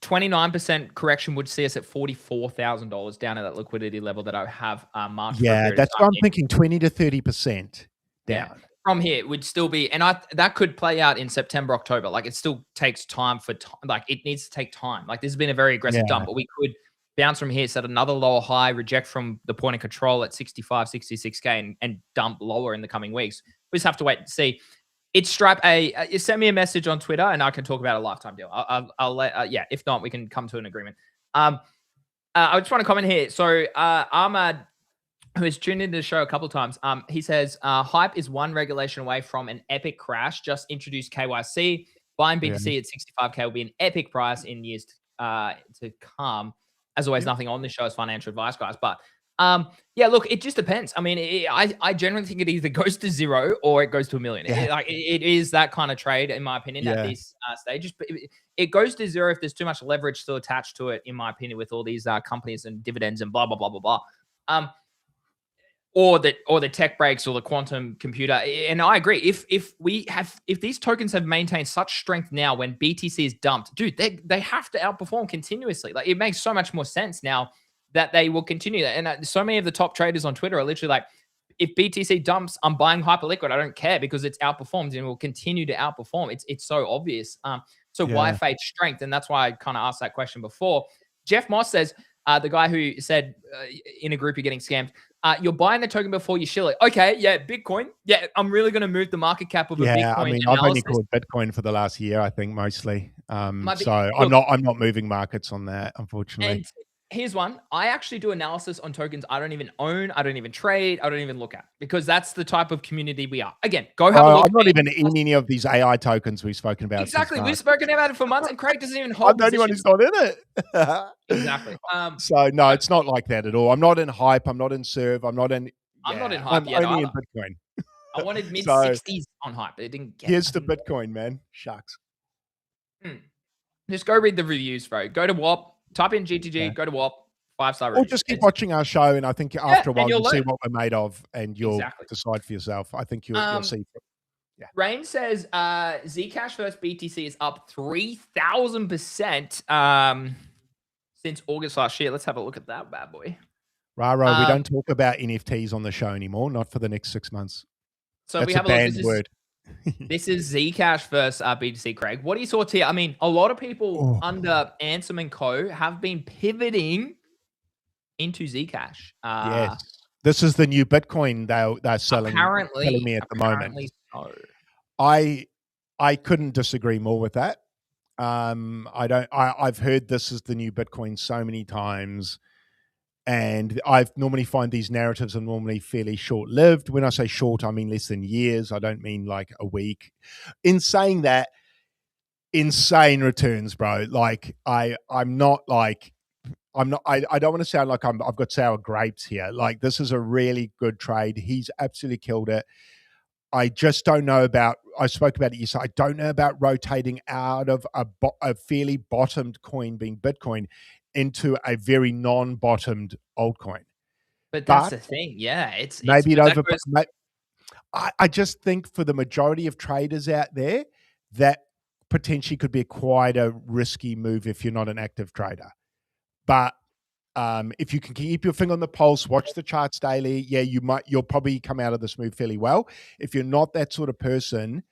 29% correction would see us at $44,000 down at that liquidity level that I have marked. Yeah, that's what I'm thinking, 20 to 30% down. Yeah. From here, it would still be, and that could play out in September, October. Like, it still takes time like, it needs to take time. Like, this has been a very aggressive dump, but we could bounce from here, set another lower high, reject from the point of control at 65, 66K and dump lower in the coming weeks. We just have to wait and see. It's Stripe. Send me a message on Twitter and I can talk about a lifetime deal. I'll let, if not, we can come to an agreement. I just want to comment here. So Ahmad, who has tuned into the show a couple of times, he says, hype is one regulation away from an epic crash. Just introduce KYC. Buying BTC at 65K will be an epic price in years to come. As always, nothing on this show is financial advice, guys. But look, it just depends. I mean, I generally think it either goes to zero or it goes to $1 million. It is that kind of trade, in my opinion, at these stages. But it goes to zero if there's too much leverage still attached to it, in my opinion, with all these companies and dividends and blah, blah, blah, blah, blah. Or the tech breaks or the quantum computer. And I agree. If these tokens have maintained such strength now when BTC is dumped, dude, they have to outperform continuously. Like, it makes so much more sense now that they will continue that. And so many of the top traders on Twitter are literally like, if BTC dumps, I'm buying Hyperliquid. I don't care because it's outperformed and will continue to outperform. It's so obvious. Why fade strength? And that's why I kind of asked that question before. Jeff Moss says, the guy who said in a group you're getting scammed, you're buying the token before you shill it. Okay, yeah, Bitcoin. Yeah, I'm really going to move the market cap of a Bitcoin. I mean, I've only called Bitcoin for the last year, I think, mostly. I'm not moving markets on that, unfortunately. And here's one. I actually do analysis on tokens I don't even own, I don't even trade, I don't even look at, because that's the type of community we are. Again, go have a look. I'm not even in any of these AI tokens we've spoken about. Exactly. We've spoken about it for months, and Craig doesn't even hold. I'm the only one who's not in it. Exactly. So no, it's not like that at all. I'm not in hype. I'm not in SERV. I'm not in hype yet. I'm only in Bitcoin. I wanted mid-60s on hype, but it didn't get. Here's the Bitcoin, man. Shucks. Just go read the reviews, bro. Go to WAP. Type in GTG, go to WAP, 5-star review. Or just keep watching our show, and I think after a while you'll see what we're made of, and you'll decide for yourself. I think you'll see. Yeah. Rain says Zcash versus BTC is up 3,000% since August last year. Let's have a look at that bad boy. We don't talk about NFTs on the show anymore, not for the next 6 months. So that's we have a banned word. This is Zcash versus BTC, Craig. What are your thoughts here? I mean, a lot of people under Ansem and Co. have been pivoting into Zcash. Yes. This is the new Bitcoin they're selling, telling me at the moment. So. I couldn't disagree more with that. I've heard this is the new Bitcoin so many times, and I normally find these narratives are normally fairly short-lived. When I say short, I mean less than years. I don't mean like a week. In saying that, insane returns, bro. Like I'm not like I'm not. I don't want to sound like I've got sour grapes here. Like this is a really good trade. He's absolutely killed it. I just don't know about. I spoke about it yesterday. I don't know about rotating out of a fairly bottomed coin, being Bitcoin, into a very non-bottomed altcoin. But that's the thing. Yeah, it's maybe it over. goes, I just think for the majority of traders out there, that potentially could be quite a risky move if you're not an active trader. But if you can keep your finger on the pulse, watch the charts daily, yeah, you'll probably come out of this move fairly well. If you're not that sort of person,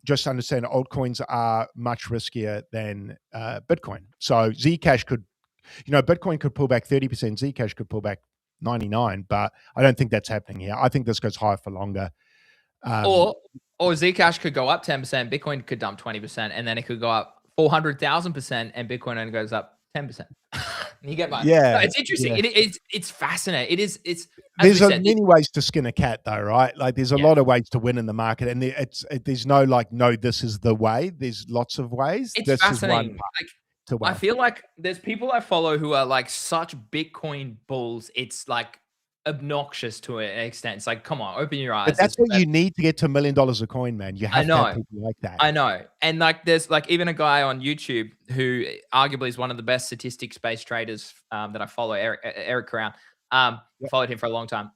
just understand altcoins are much riskier than Bitcoin. So Zcash could, Bitcoin could pull back 30%, Zcash could pull back 99, but I don't think that's happening here. I think this goes higher for longer. Or Zcash could go up 10%, Bitcoin could dump 20%, and then it could go up 400,000%, and Bitcoin only goes up 10%. You get my yeah. No, it's interesting. Yeah. It's fascinating. It's there's many ways to skin a cat, though, right? Like there's a lot of ways to win in the market, and there's no like, no, this is the way. There's lots of ways. It's this fascinating. Is one I feel like there's people I follow who are like such Bitcoin bulls. It's like obnoxious to an extent. It's like, come on, open your eyes. But that's what you need to get to $1 million a coin, man. You have to have people like that. I know. And like there's like even a guy on YouTube who arguably is one of the best statistics-based traders that I follow, Eric Crown. Followed him for a long time.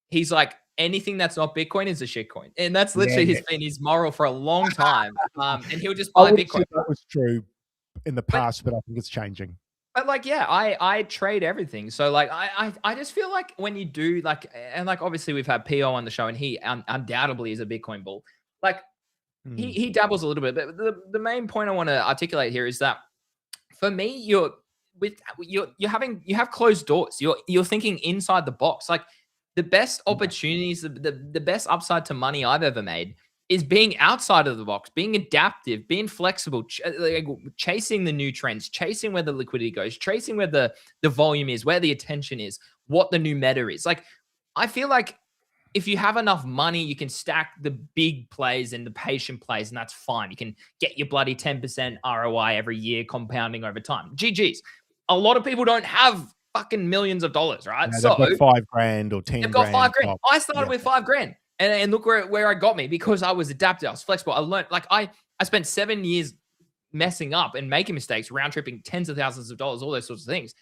He's like, anything that's not Bitcoin is a shitcoin. And that's literally been his moral for a long time. And he'll just buy Bitcoin. That was true in the past, but I think it's changing. But like, yeah, I trade everything. So like, I just feel like when you do like, and like, obviously we've had PO on the show and he undoubtedly is a Bitcoin bull. Like he dabbles a little bit, but the main point I want to articulate here is that for me, you have closed doors. You're thinking inside the box. Like the best opportunities, the best upside to money I've ever made is being outside of the box, being adaptive, being flexible, chasing the new trends, chasing where the liquidity goes, chasing where the volume is, where the attention is, what the new meta is. Like, I feel like if you have enough money, you can stack the big plays and the patient plays, and that's fine. You can get your bloody 10% ROI every year, compounding over time. GG's. A lot of people don't have fucking millions of dollars, right? So they've got $5,000 or 10. They've got $5,000. I started with $5,000. And look where I got me, because I was adaptive. I was flexible. I learned, like I spent 7 years messing up and making mistakes, round tripping tens of thousands of dollars, all those sorts of things.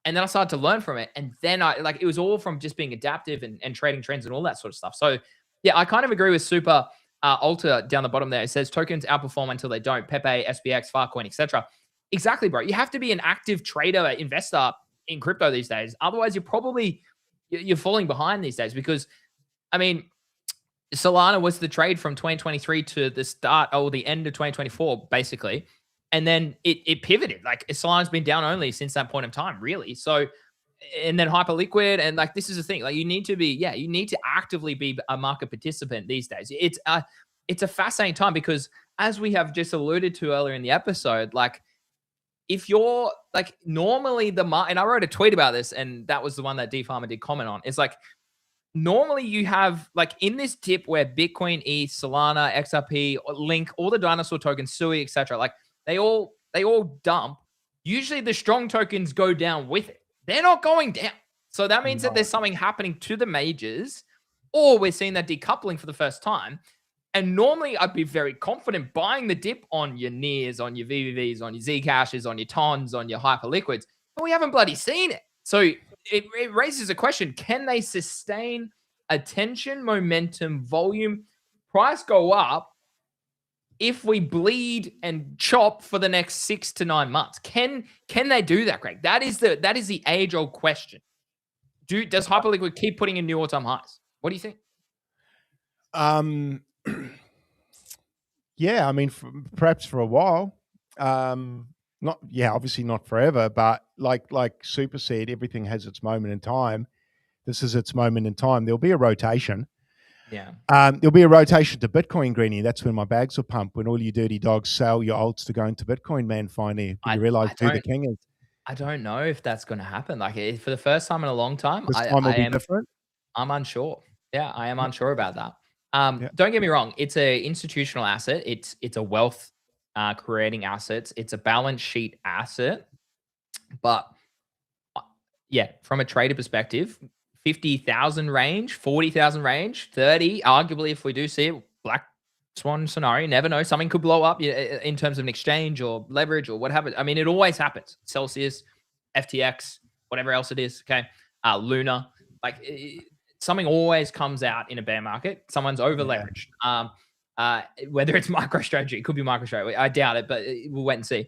And then I started to learn from it. And then it was all from just being adaptive and trading trends and all that sort of stuff. So yeah, I kind of agree with Super Alta down the bottom there. It says tokens outperform until they don't. Pepe, SPX, Filecoin, etc. Exactly, bro. You have to be an active trader, investor in crypto these days. Otherwise, you're falling behind these days, because I mean, Solana was the trade from 2023 to the start or the end of 2024, basically. And then it pivoted. Like Solana's been down only since that point in time, really. So, and then Hyperliquid, and like, this is the thing, like you need to actively be a market participant these days. It's a fascinating time, because as we have just alluded to earlier in the episode, like if you're like normally and I wrote a tweet about this, and that was the one that D Farmer did comment on. It's like, normally you have like in this dip where Bitcoin, ETH, Solana, XRP, Link, all the dinosaur tokens, SUI, etc., like they all dump. Usually the strong tokens go down with it. They're not going down. So that means that there's something happening to the majors, or we're seeing that decoupling for the first time. And normally I'd be very confident buying the dip on your NEARs, on your VVVs, on your Zcashes, on your TONs, on your Hyperliquids, but we haven't bloody seen it. So it raises a question. Can they sustain attention, momentum, volume, price go up if we bleed and chop for the next 6 to 9 months? Can they do that, Greg? That is the age-old question. Does Hyperliquid keep putting in new all-time highs? What do you think? Yeah, I mean, perhaps for a while. Obviously not forever, but like Super said, everything has its moment in time. This is its moment in time. There'll be a rotation. Yeah. There'll be a rotation to Bitcoin, Greenie. That's when my bags will pump, when all you dirty dogs sell your alts to go into Bitcoin, man, finally, when you realize who the king is. I don't know if that's going to happen. Like for the first time in a long time, This time will be different. I'm unsure. Yeah, I am unsure about that. Yeah. Don't get me wrong. It's a institutional asset. It's a wealth creating asset. It's a balance sheet asset. But yeah, from a trader perspective, 50,000 range, 40,000 range, 30, arguably, if we do see it, black swan scenario, never know. Something could blow up in terms of an exchange or leverage or what happens. I mean, it always happens. Celsius, FTX, whatever else it is. Okay. Luna, like something always comes out in a bear market. Someone's over leveraged. Whether it's MicroStrategy, it could be MicroStrategy. I doubt it, but we'll wait and see.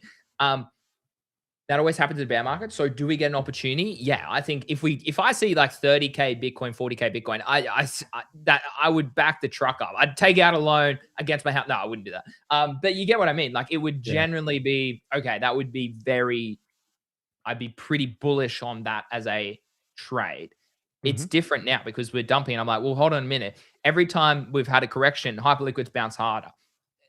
That always happens in bear market. So do we get an opportunity? Yeah, I think if I see like 30K Bitcoin, 40K Bitcoin, I would back the truck up. I'd take out a loan against my house. No, I wouldn't do that. But you get what I mean. Like it would generally be okay. That would be I'd be pretty bullish on that as a trade. It's different now because we're dumping. I'm like, well, hold on a minute. Every time we've had a correction, Hyperliquids bounce harder.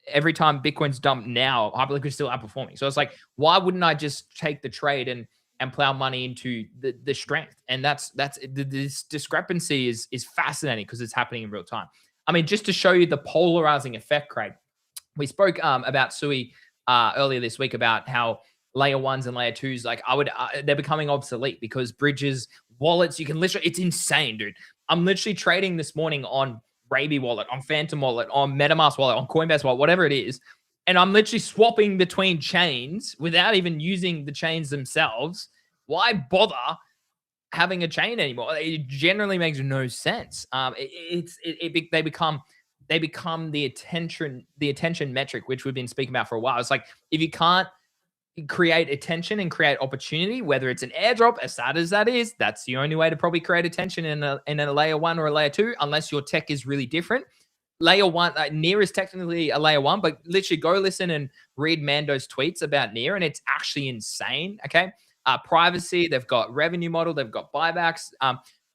Every time Bitcoin's dumped now, Hyperliquid's still outperforming. So it's like, why wouldn't I just take the trade and plow money into the strength? And this discrepancy is fascinating because it's happening in real time. I mean, just to show you the polarizing effect, Craig, we spoke about Sui earlier this week about how layer ones and layer twos, like they're becoming obsolete because bridges, wallets, you can literally, it's insane, dude. I'm literally trading this morning on Raby wallet, on Phantom wallet, on MetaMask wallet, on Coinbase wallet, whatever it is. And I'm literally swapping between chains without even using the chains themselves. Why bother having a chain anymore? It generally makes no sense. They become the attention metric, which we've been speaking about for a while. It's like, if you can't create attention and create opportunity, whether it's an airdrop, as sad as that is, that's the only way to probably create attention in a layer one or a layer two, unless your tech is really different. Layer one, Near is technically a layer one, but literally go listen and read Mando's tweets about Near, and it's actually insane. Okay. Privacy, they've got revenue model, they've got buybacks.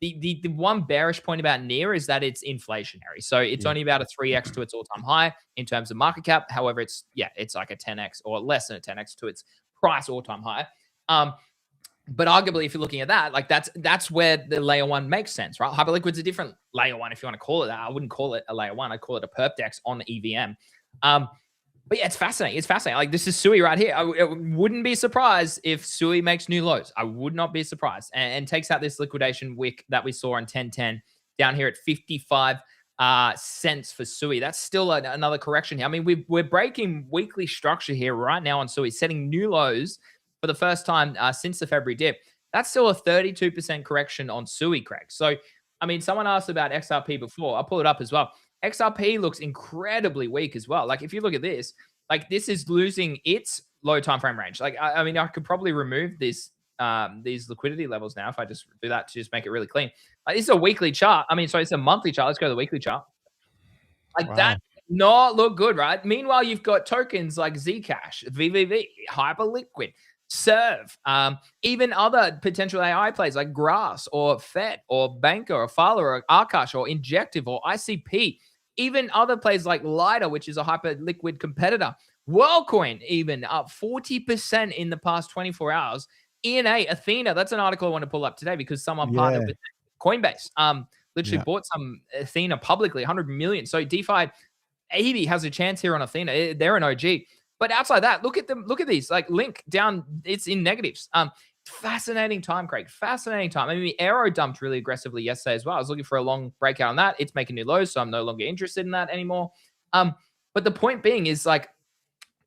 The one bearish point about Near is that it's inflationary. So it's only about a 3x to its all-time high in terms of market cap. However, it's like a 10x or less than a 10x to its price all-time high. But arguably, if you're looking at that, like that's where the layer one makes sense, right? Hyperliquid's a different layer one, if you want to call it that. I wouldn't call it a layer one. I'd call it a perp dex on the EVM. But yeah, it's fascinating. It's fascinating. Like this is Sui right here. I wouldn't be surprised if Sui makes new lows. I would not be surprised and takes out this liquidation wick that we saw on 1010 down here at 55 cents for Sui. That's still another correction here. I mean, we're breaking weekly structure here right now on Sui, setting new lows for the first time since the February dip. That's still a 32% correction on Sui, Craig. So, I mean, someone asked about XRP before. I'll pull it up as well. XRP looks incredibly weak as well. Like if you look at this, like this is losing its low time frame range. Like I mean, I could probably remove these liquidity levels now if I just do that to just make it really clean. Like this is a weekly chart. I mean, sorry, it's a monthly chart. Let's go to the weekly chart. Like that not look good, right? Meanwhile, you've got tokens like Zcash, VVV, Hyperliquid, SERV, even other potential AI plays like Grass or FET or Banker or Fala or Arcash or Injective or ICP. Even other plays like Lighter, which is a Hyperliquid competitor. WorldCoin even up 40% in the past 24 hours. ENA, Athena, that's an article I want to pull up today because someone partnered with Coinbase. Literally bought some Athena publicly, 100 million. So DeFi 80 has a chance here on Athena. They're an OG. But outside that, look at them. Look at these. Like Link down, it's in negatives. Fascinating time, Craig. Fascinating time. I mean, Aero dumped really aggressively yesterday as well. I was looking for a long breakout on that. It's making new lows, so I'm no longer interested in that anymore. But the point being is like,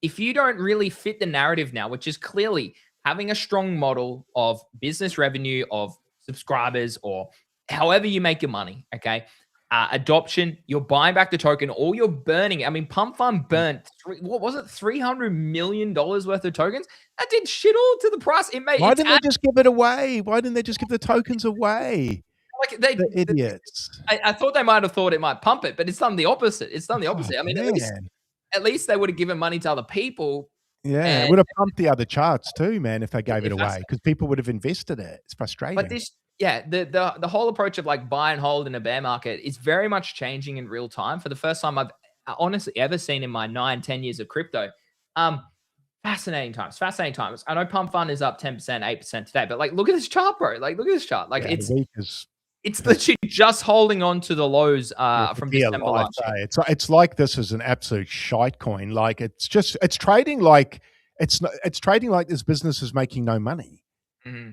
if you don't really fit the narrative now, which is clearly having a strong model of business revenue, of subscribers, or however you make your money, okay? Adoption, you're buying back the token, or you're burning it. I mean, Pump Fund burnt, what was it, $300 million worth of tokens? That did shit all to the price. Why didn't they just give it away? Why didn't they just give the tokens away? Like the idiots. I thought they might have thought it might pump it, but it's done the opposite. It's done the opposite. I mean, at least they would have given money to other people. Yeah, it would have pumped the other charts too, man, if they gave it away, because people would have invested it. It's frustrating. But the whole approach of like buy and hold in a bear market is very much changing in real time. For the first time I've honestly ever seen in my 9-10 years of crypto. Fascinating times. Fascinating times. I know Pump Fund is up 10%, 8% today, but like, look at this chart, bro. Like, look at this chart. Like, it's literally just holding on to the lows from December last year. It's like this is an absolute shite coin. Like, it's trading like it's trading like this business is making no money. Mm-hmm.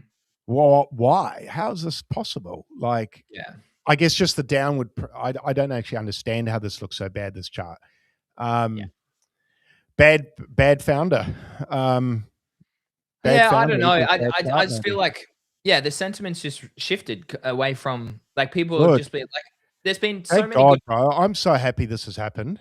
Well, why? How is this possible? Like, yeah, I guess just the downward. I don't actually understand how this looks so bad. This chart. Bad founder. I don't know. I just feel like, the sentiment's just shifted away from like people have just been like, there's been so many. God, bro, I'm so happy this has happened.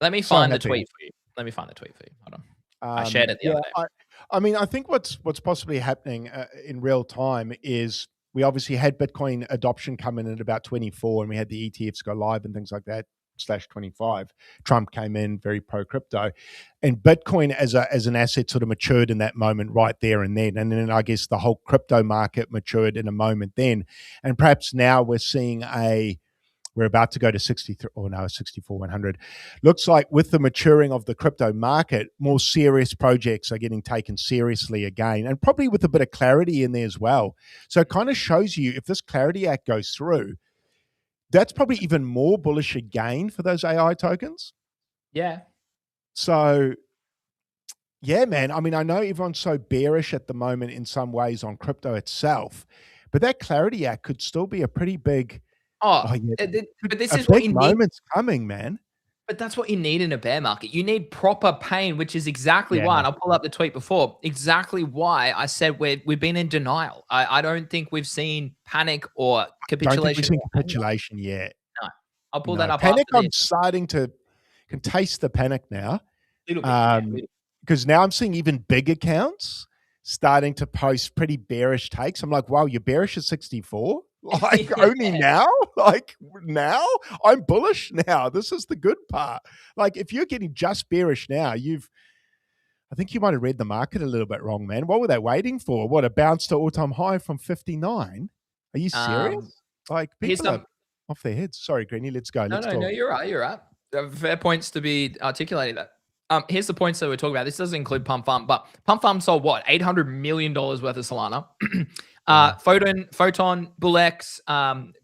Let me find the tweet for you. Hold on. I shared it the other day. I mean, I think what's possibly happening in real time is we obviously had Bitcoin adoption come in at about 24, and we had the ETFs go live and things like that. /25. Trump came in very pro crypto, and Bitcoin as an asset sort of matured in that moment right there and then. And then I guess the whole crypto market matured in a moment then. And perhaps now we're seeing we're about to go to 64,100. Looks like with the maturing of the crypto market, more serious projects are getting taken seriously again, and probably with a bit of clarity in there as well. So it kind of shows you if this Clarity Act goes through, that's probably even more bullish again for those AI tokens. Yeah. So, yeah, man. I mean, I know everyone's so bearish at the moment in some ways on crypto itself, but that Clarity Act could still be a pretty big. But this is what you need. Moment's coming, man. But that's what you need in a bear market. You need proper pain, which is exactly why, and I'll pull up the tweet before, exactly why I said we've been in denial. I don't think we've seen panic or capitulation. Don't think we've seen capitulation yet. No. I'll pull that up. Panic, I'm starting to can taste the panic now. Because now I'm seeing even big accounts starting to post pretty bearish takes. I'm like, wow, you're bearish at 64? Like only now? Like now? I'm bullish now. This is the good part. Like if you're getting just bearish now, I think you might have read the market a little bit wrong, man. What were they waiting for? What, a bounce to all-time high from 59? Are you serious? Like people are off their heads. Sorry, Greeny, let's go. No, you're right. You're right. Fair points to be articulated that. Here's the points that we're talking about. This doesn't include Pump Fund, but Pump Fund sold what? $800 million worth of Solana. Photon, Bullex,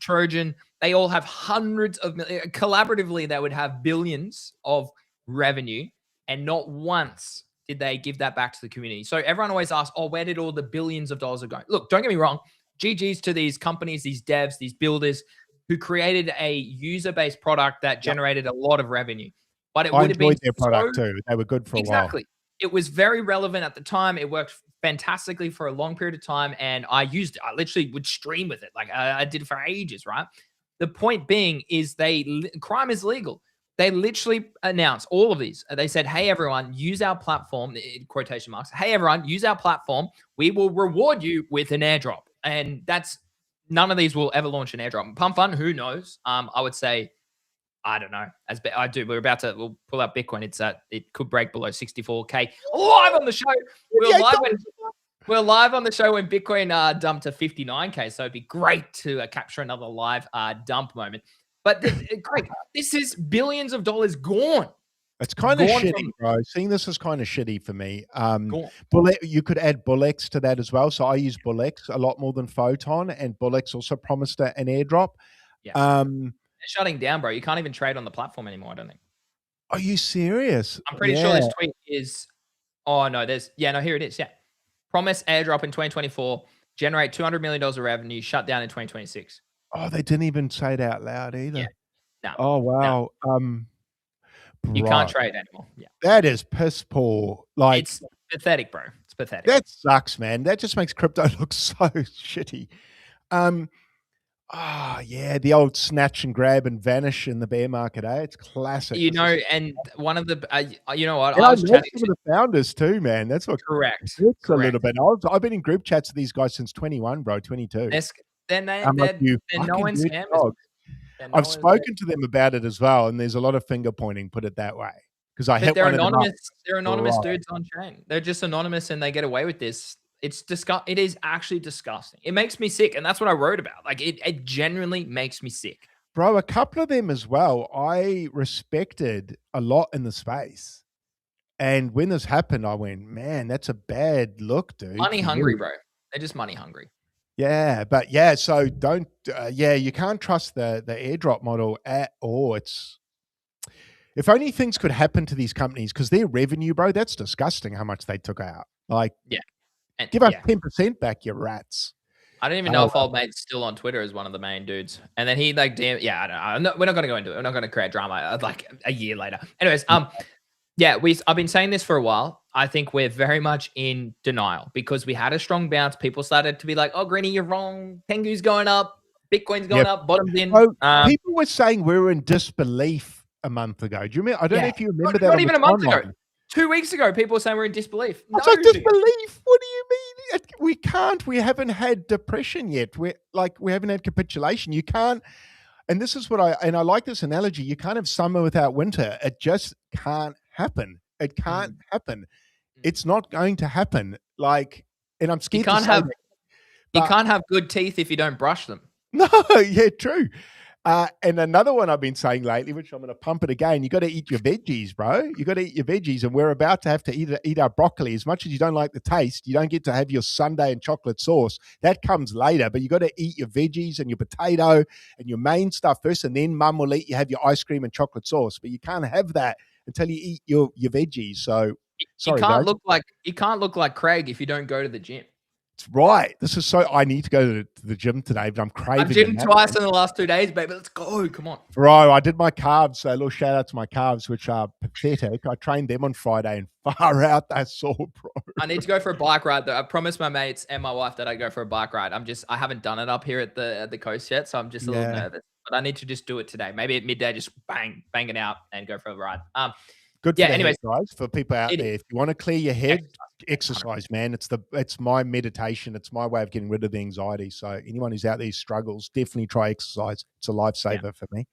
Trojan, they all have hundreds of millions. Collaboratively, they would have billions of revenue, and not once did they give that back to the community. So everyone always asks, where did all the billions of dollars go? Look, don't get me wrong. GG's to these companies, these devs, these builders who created a user-based product that generated a lot of revenue. But it would have been their product too. They were good for a while. Exactly. It was very relevant at the time. It worked fantastically for a long period of time, and I used it. I literally would stream with it. Like I did it for ages, right? The point being is crime is legal. They literally announced all of these. They said, hey, everyone, use our platform, in quotation marks. Hey, everyone, use our platform. We will reward you with an airdrop. And none of these will ever launch an airdrop. Pump Fund, who knows? I would say, I don't know. We'll pull up Bitcoin. It could break below 64K. Live on the show. We're live on the show when Bitcoin dumped to 59K. So it'd be great to capture another live dump moment. But Greg, this is billions of dollars gone. It's kind of shitty, bro. Seeing this is kind of shitty for me. You could add Bullex to that as well. So I use Bullex a lot more than Photon, and Bullex also promised an airdrop. Yeah. They're shutting down, bro. You can't even trade on the platform anymore, I don't think. Are you serious? I'm pretty sure this tweet is... Oh, no. Here it is. Yeah. Promise airdrop in 2024. Generate $200 million of revenue. Shut down in 2026. Oh, they didn't even say it out loud either. Yeah. No. Oh, wow. No. You can't trade anymore. Yeah. That is piss poor. Like, it's pathetic, bro. It's pathetic. That sucks, man. That just makes crypto look so shitty. The old snatch and grab and vanish in the bear market, eh? It's classic. And one of the, you know what? I was chatting to the founders too, man. That's what correct. It's a little bit. I've been in group chats with these guys since 21, bro, 22. They're no one's scammers. I've spoken to them about it as well, and there's a lot of finger pointing, put it that way. Because they're anonymous. They're anonymous dudes on chain. They're just anonymous, and they get away with this. It's It is actually disgusting. It makes me sick, and that's what I wrote about. Like it genuinely makes me sick. Bro, a couple of them as well, I respected a lot in the space. And when this happened, I went, man, that's a bad look, dude. Money hungry, bro. They're just money hungry. Yeah, but yeah, so don't, you can't trust the airdrop model at all. If only things could happen to these companies, because their revenue, bro, that's disgusting how much they took out. Like, yeah, and, give us 10% back, you rats. I don't even know if old mate's still on Twitter as one of the main dudes. And then he like, damn, yeah, I don't know. We're not going to go into it. We're not going to create drama like a year later. Anyways, yeah, I've been saying this for a while. I think we're very much in denial because we had a strong bounce. People started to be like, oh, Greeny, you're wrong. Tengu's going up. Bitcoin's going up. Bottom's in. People were saying we were in disbelief a month ago. Do you remember? I don't know if you remember that. Not even a month ago. 2 weeks ago, people were saying we're in disbelief. No, disbelief? What do you mean? We can't. We haven't had depression yet. We haven't had capitulation. You can't. And this is what I like this analogy. You can't have summer without winter. It just can't happen. It can't happen. It's not going to happen. And I'm scared. You can't have good teeth if you don't brush them. No, yeah, true. And another one I've been saying lately, which I'm going to pump it again, you got to eat your veggies, bro. You got to eat your veggies, and we're about to have to eat our broccoli. As much as you don't like the taste, you don't get to have your sundae and chocolate sauce. That comes later, but you got to eat your veggies and your potato and your main stuff first, and then mum will let you have your ice cream and chocolate sauce. But you can't have that until you eat your veggies. So sorry, you can't look like Craig if you don't go to the gym. Right. This is so. I need to go to the gym today, but I'm craving. I've gymmed twice in the last 2 days, baby. Let's go. Come on, bro. I did my calves. So a little shout out to my calves, which are pathetic. I trained them on Friday, and far out, they're sore, bro. I need to go for a bike ride though. I promised my mates and my wife that I'd go for a bike ride. I haven't done it up here at the coast yet, so I'm just a little nervous. But I need to just do it today. Maybe at midday, just bang it out and go for a ride. Good for anyways, guys, for people out there. If you want to clear your head, exercise, man. It's my meditation. It's my way of getting rid of the anxiety. So anyone who's out there struggles, definitely try exercise. It's a lifesaver for me.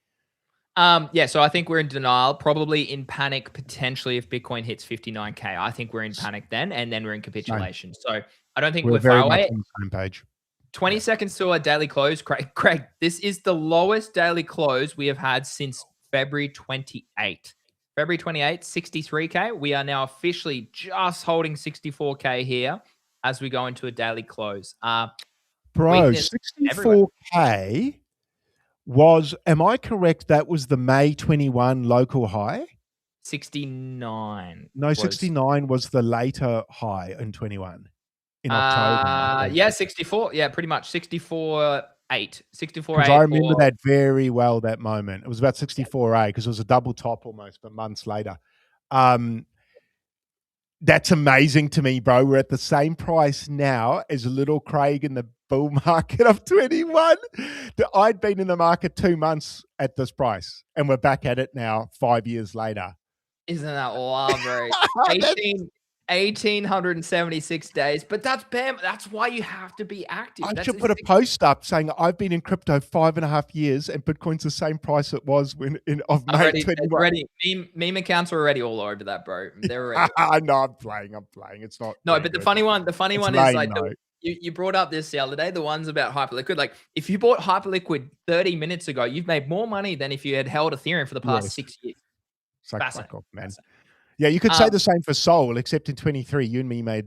So I think we're in denial, probably in panic, potentially if Bitcoin hits 59K. I think we're in panic then, and then we're in capitulation. So I don't think we're far away. On the same page. 20 seconds to our daily close. Craig, this is the lowest daily close we have had since February 28th. February 28th, 63K. We are now officially just holding 64K here as we go into a daily close. Bro, 64K was, am I correct, that was the May 21 local high? 69. No, 69 was the later high in 21 in October. Yeah, 64. Yeah, pretty much 64.8. 64.8. I remember that very well, that moment. It was about 64.8 because it was a double top almost, but months later. That's amazing to me, bro. We're at the same price now as little Craig in the bull market of 21. I'd been in the market 2 months at this price, and we're back at it now 5 years later. Isn't that wild, bro? 1,876 days, but that's bam. That's why you have to be active. I should put a post up saying I've been in crypto 5.5 years and Bitcoin's the same price it was when of May 21. Meme accounts are already all over that, bro. They're already. No, I'm playing. It's not. No, but the funny one is like you brought up this the other day. The ones about Hyperliquid. Like if you bought Hyperliquid 30 minutes ago, you've made more money than if you had held Ethereum for the past 6 years. Fascinating, man. Yeah, you could say the same for Sol, except in 23, you and me made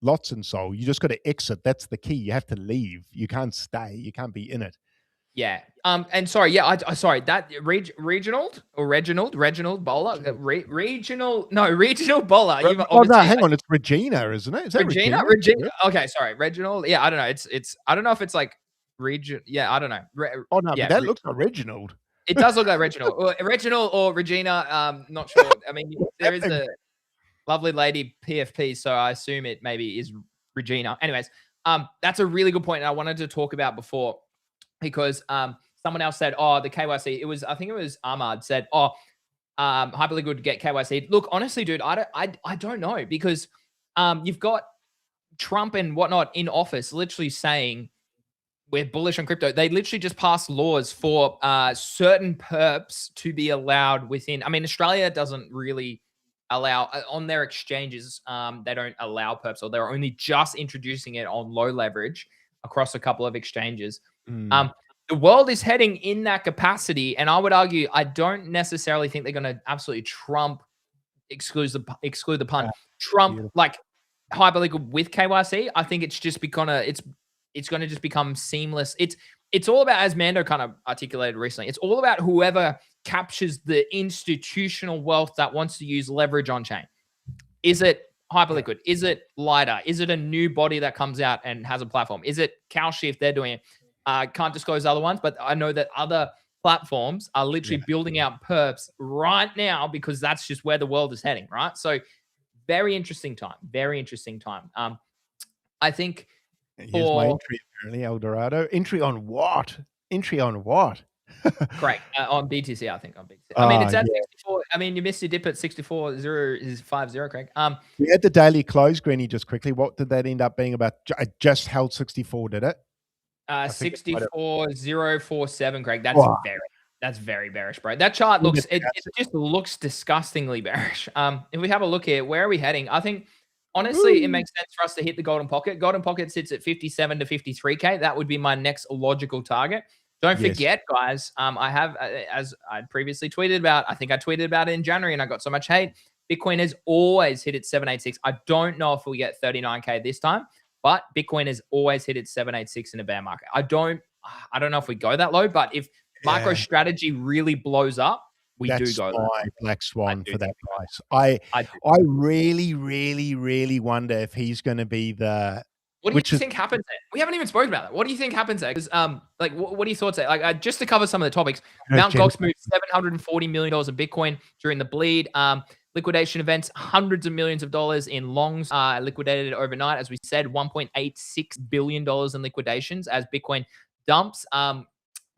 lots in Sol. You just got to exit. That's the key. You have to leave. You can't stay. You can't be in it. Yeah. And sorry. Yeah. Sorry. That Reginald Bowler. Regional Bowler. Hang on. It's Regina, isn't it? Is that Regina? Okay. Sorry. Reginald. Yeah. I don't know. It's. I don't know if it's like region. Yeah. I don't know. But that looks like Reginald. It does look like Reginald or Regina. Not sure. I mean, there is a lovely lady PFP, so I assume it maybe is Regina. Anyways, that's a really good point, and I wanted to talk about before because someone else said, "Oh, the KYC." I think it was Ahmad said, "Oh, Hyperliquid would get KYC." Look, honestly, dude, I don't know because you've got Trump and whatnot in office, literally saying we're bullish on crypto. They literally just passed laws for certain perps to be allowed within. I mean, Australia doesn't really allow on their exchanges. They don't allow perps, or they're only just introducing it on low leverage across a couple of exchanges. The world is heading in that capacity, and I would argue I don't necessarily think they're going to absolutely trump exclude the pun trump Beautiful. like Hyperliquid with KYC. I think it's just it's going to just become seamless. It's all about, as Mando kind of articulated recently, it's all about whoever captures the institutional wealth that wants to use leverage on chain. Is it Hyperliquid? Is it Lighter? Is it a new body that comes out and has a platform? Is it Cowshift? They're doing it. Can't disclose other ones, but I know that other platforms are literally building out perps right now because that's just where the world is heading, right? So very interesting time. Very interesting time. I think here's my entry, apparently, Eldorado. Entry on what? Entry on what? Correct. On BTC, I think on BTC. I mean, it's at 64. I mean, you missed your dip at 64.050, Craig. We had the daily close, Granny, just quickly. What did that end up being about? I just held 64, did it? 64.047, Craig. That's very bearish, bro. That chart looks, it just looks disgustingly bearish. If we have a look here, where are we heading? I think, honestly, it makes sense for us to hit the golden pocket. Golden pocket sits at 57 to 53K. That would be my next logical target. Don't forget, guys, I have, as I previously tweeted about, I think I tweeted about it in January and I got so much hate. Bitcoin has always hit its 786. I don't know if we get 39K this time, but Bitcoin has always hit its 786 in a bear market. I don't know if we go that low, but if MicroStrategy really blows up, we do go there. Black swan for that price. I really, really, really wonder if he's going to be the. What do you think happens there? We haven't even spoken about that. What do you think happens there? Because, like, what are your thoughts there? Like, just to cover some of the topics, Mt. Gox moved $740 million of Bitcoin during the bleed. Liquidation events, hundreds of millions of dollars in longs liquidated overnight. As we said, $1.86 billion in liquidations as Bitcoin dumps.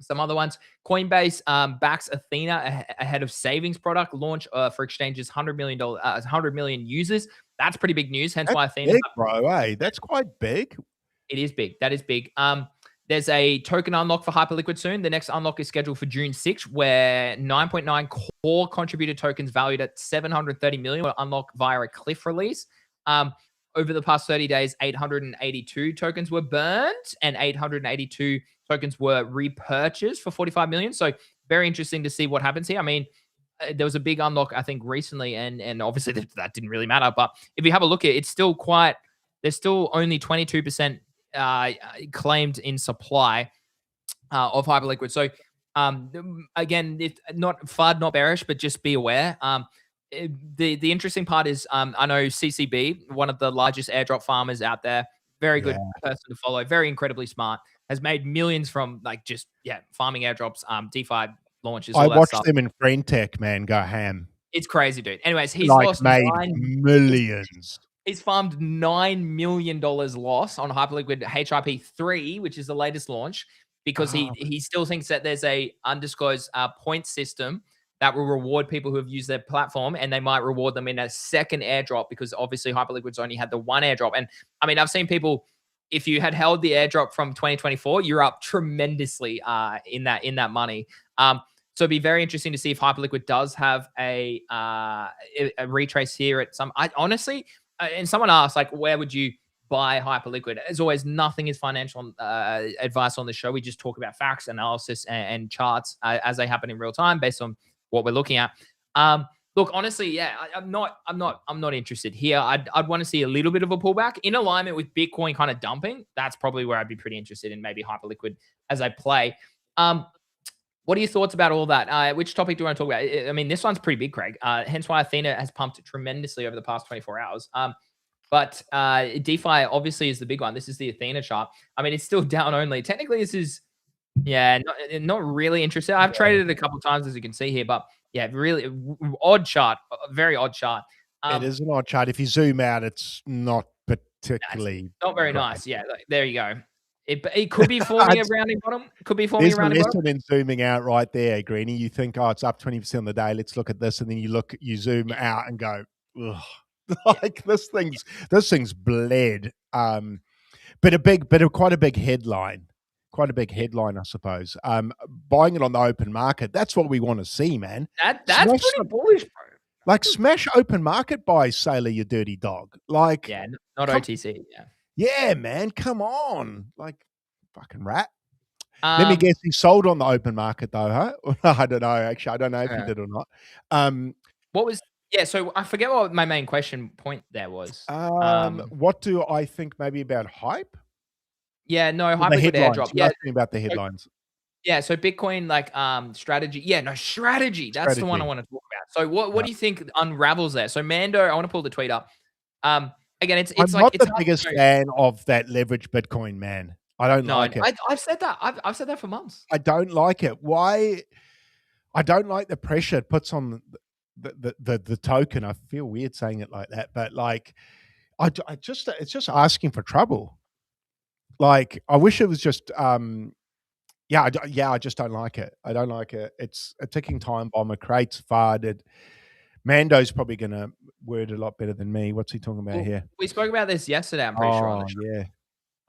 Some other ones, Coinbase backs Athena ahead of savings product launch for exchanges, $100 million users. That's pretty big news. Hence why Athena, big, bro. Hey, that's quite big. It is big. That is big. There's a token unlock for Hyperliquid soon. The next unlock is scheduled for June 6th, where 9.9 core contributed tokens valued at $730 million will unlock via a cliff release. Over the past 30 days, 882 tokens were burned and 882 tokens were repurchased for 45 million. So very interesting to see what happens here. I mean, there was a big unlock, I think, recently, and obviously that didn't really matter. But if you have a look at it, it's still there's still only 22% claimed in supply of Hyperliquid. So again, it's not FUD, not bearish, but just be aware. The interesting part is I know CCB, one of the largest airdrop farmers out there, very good person to follow, very incredibly smart, has made millions from just farming airdrops, DeFi launches. I watched them in Friend Tech, man, go ham. It's crazy, dude. Anyways, he's lost millions. He's farmed $9 million loss on Hyperliquid HIP3, which is the latest launch, because he still thinks that there's a undisclosed point system that will reward people who have used their platform, and they might reward them in a second airdrop, because obviously Hyperliquid's only had the one airdrop. And I mean, I've seen people, if you had held the airdrop from 2024, you're up tremendously in that money. So it'd be very interesting to see if Hyperliquid does have a retrace here at some. I honestly, and someone asked, like, where would you buy Hyperliquid? As always, nothing is financial advice on the show. We just talk about facts, analysis, and charts as they happen in real time based on what we're looking at. Look, honestly, I'm not interested here. I'd want to see a little bit of a pullback in alignment with Bitcoin kind of dumping. That's probably where I'd be pretty interested in maybe Hyperliquid as I play. What are your thoughts about all that? Which topic do you want to talk about? I mean, this one's pretty big, Craig. Hence why Athena has pumped tremendously over the past 24 hours. But DeFi obviously is the big one. This is the Athena chart. I mean, it's still down only. Technically, this is, not really interested. I've traded it a couple of times, as you can see here. But yeah, really odd chart. Very odd chart. It is an odd chart. If you zoom out, it's not particularly. Not very nice. Yeah, there you go. It could be forming a rounding bottom. Could be forming a rounding bottom. There's an zooming out right there, Greeny. You think, it's up 20% on the day. Let's look at this, and then you zoom out and go, ugh. Like this thing's bled. But quite a big headline. Quite a big headline, I suppose. Buying it on the open market. That's what we want to see, man. That's pretty bullish, bro. Like, smash open market buys, Sailor, you dirty dog. Like, Yeah, not come, OTC. Yeah. yeah, man, come on. Like, fucking rat. Let me Um, guess, he sold on the open market though, huh? I don't know. Actually, I don't know if he uh, did or not. Um, what was? Yeah. So I forget what my main question point there was. Um, what do I think maybe about hype? yeah, no, Well, the Hyperliquid headlines. airdrop. You Yeah. asked me about the So, headlines. yeah. So Bitcoin, like, strategy. Yeah, no, strategy. That's the one I Strategy. want to talk about. So what Yeah. do you think unravels there? So Mando, I want to pull the tweet up. Um, again, it's I'm like not it's the hard biggest to know. fan of that leveraged Bitcoin, man. I don't No, like it. I've said that. I've said that for months. I don't like it. Why? I don't like the pressure it puts on the token. I feel weird saying it like that, but like, I just it's just asking for trouble. Like, I wish it was just yeah, I just don't like it. I don't like it. It's a ticking time bomb. It creates FUD. Mando's probably going to word a lot better than me. What's he talking about Well, here? we spoke about this yesterday, I'm pretty sure, on the Oh, show. yeah.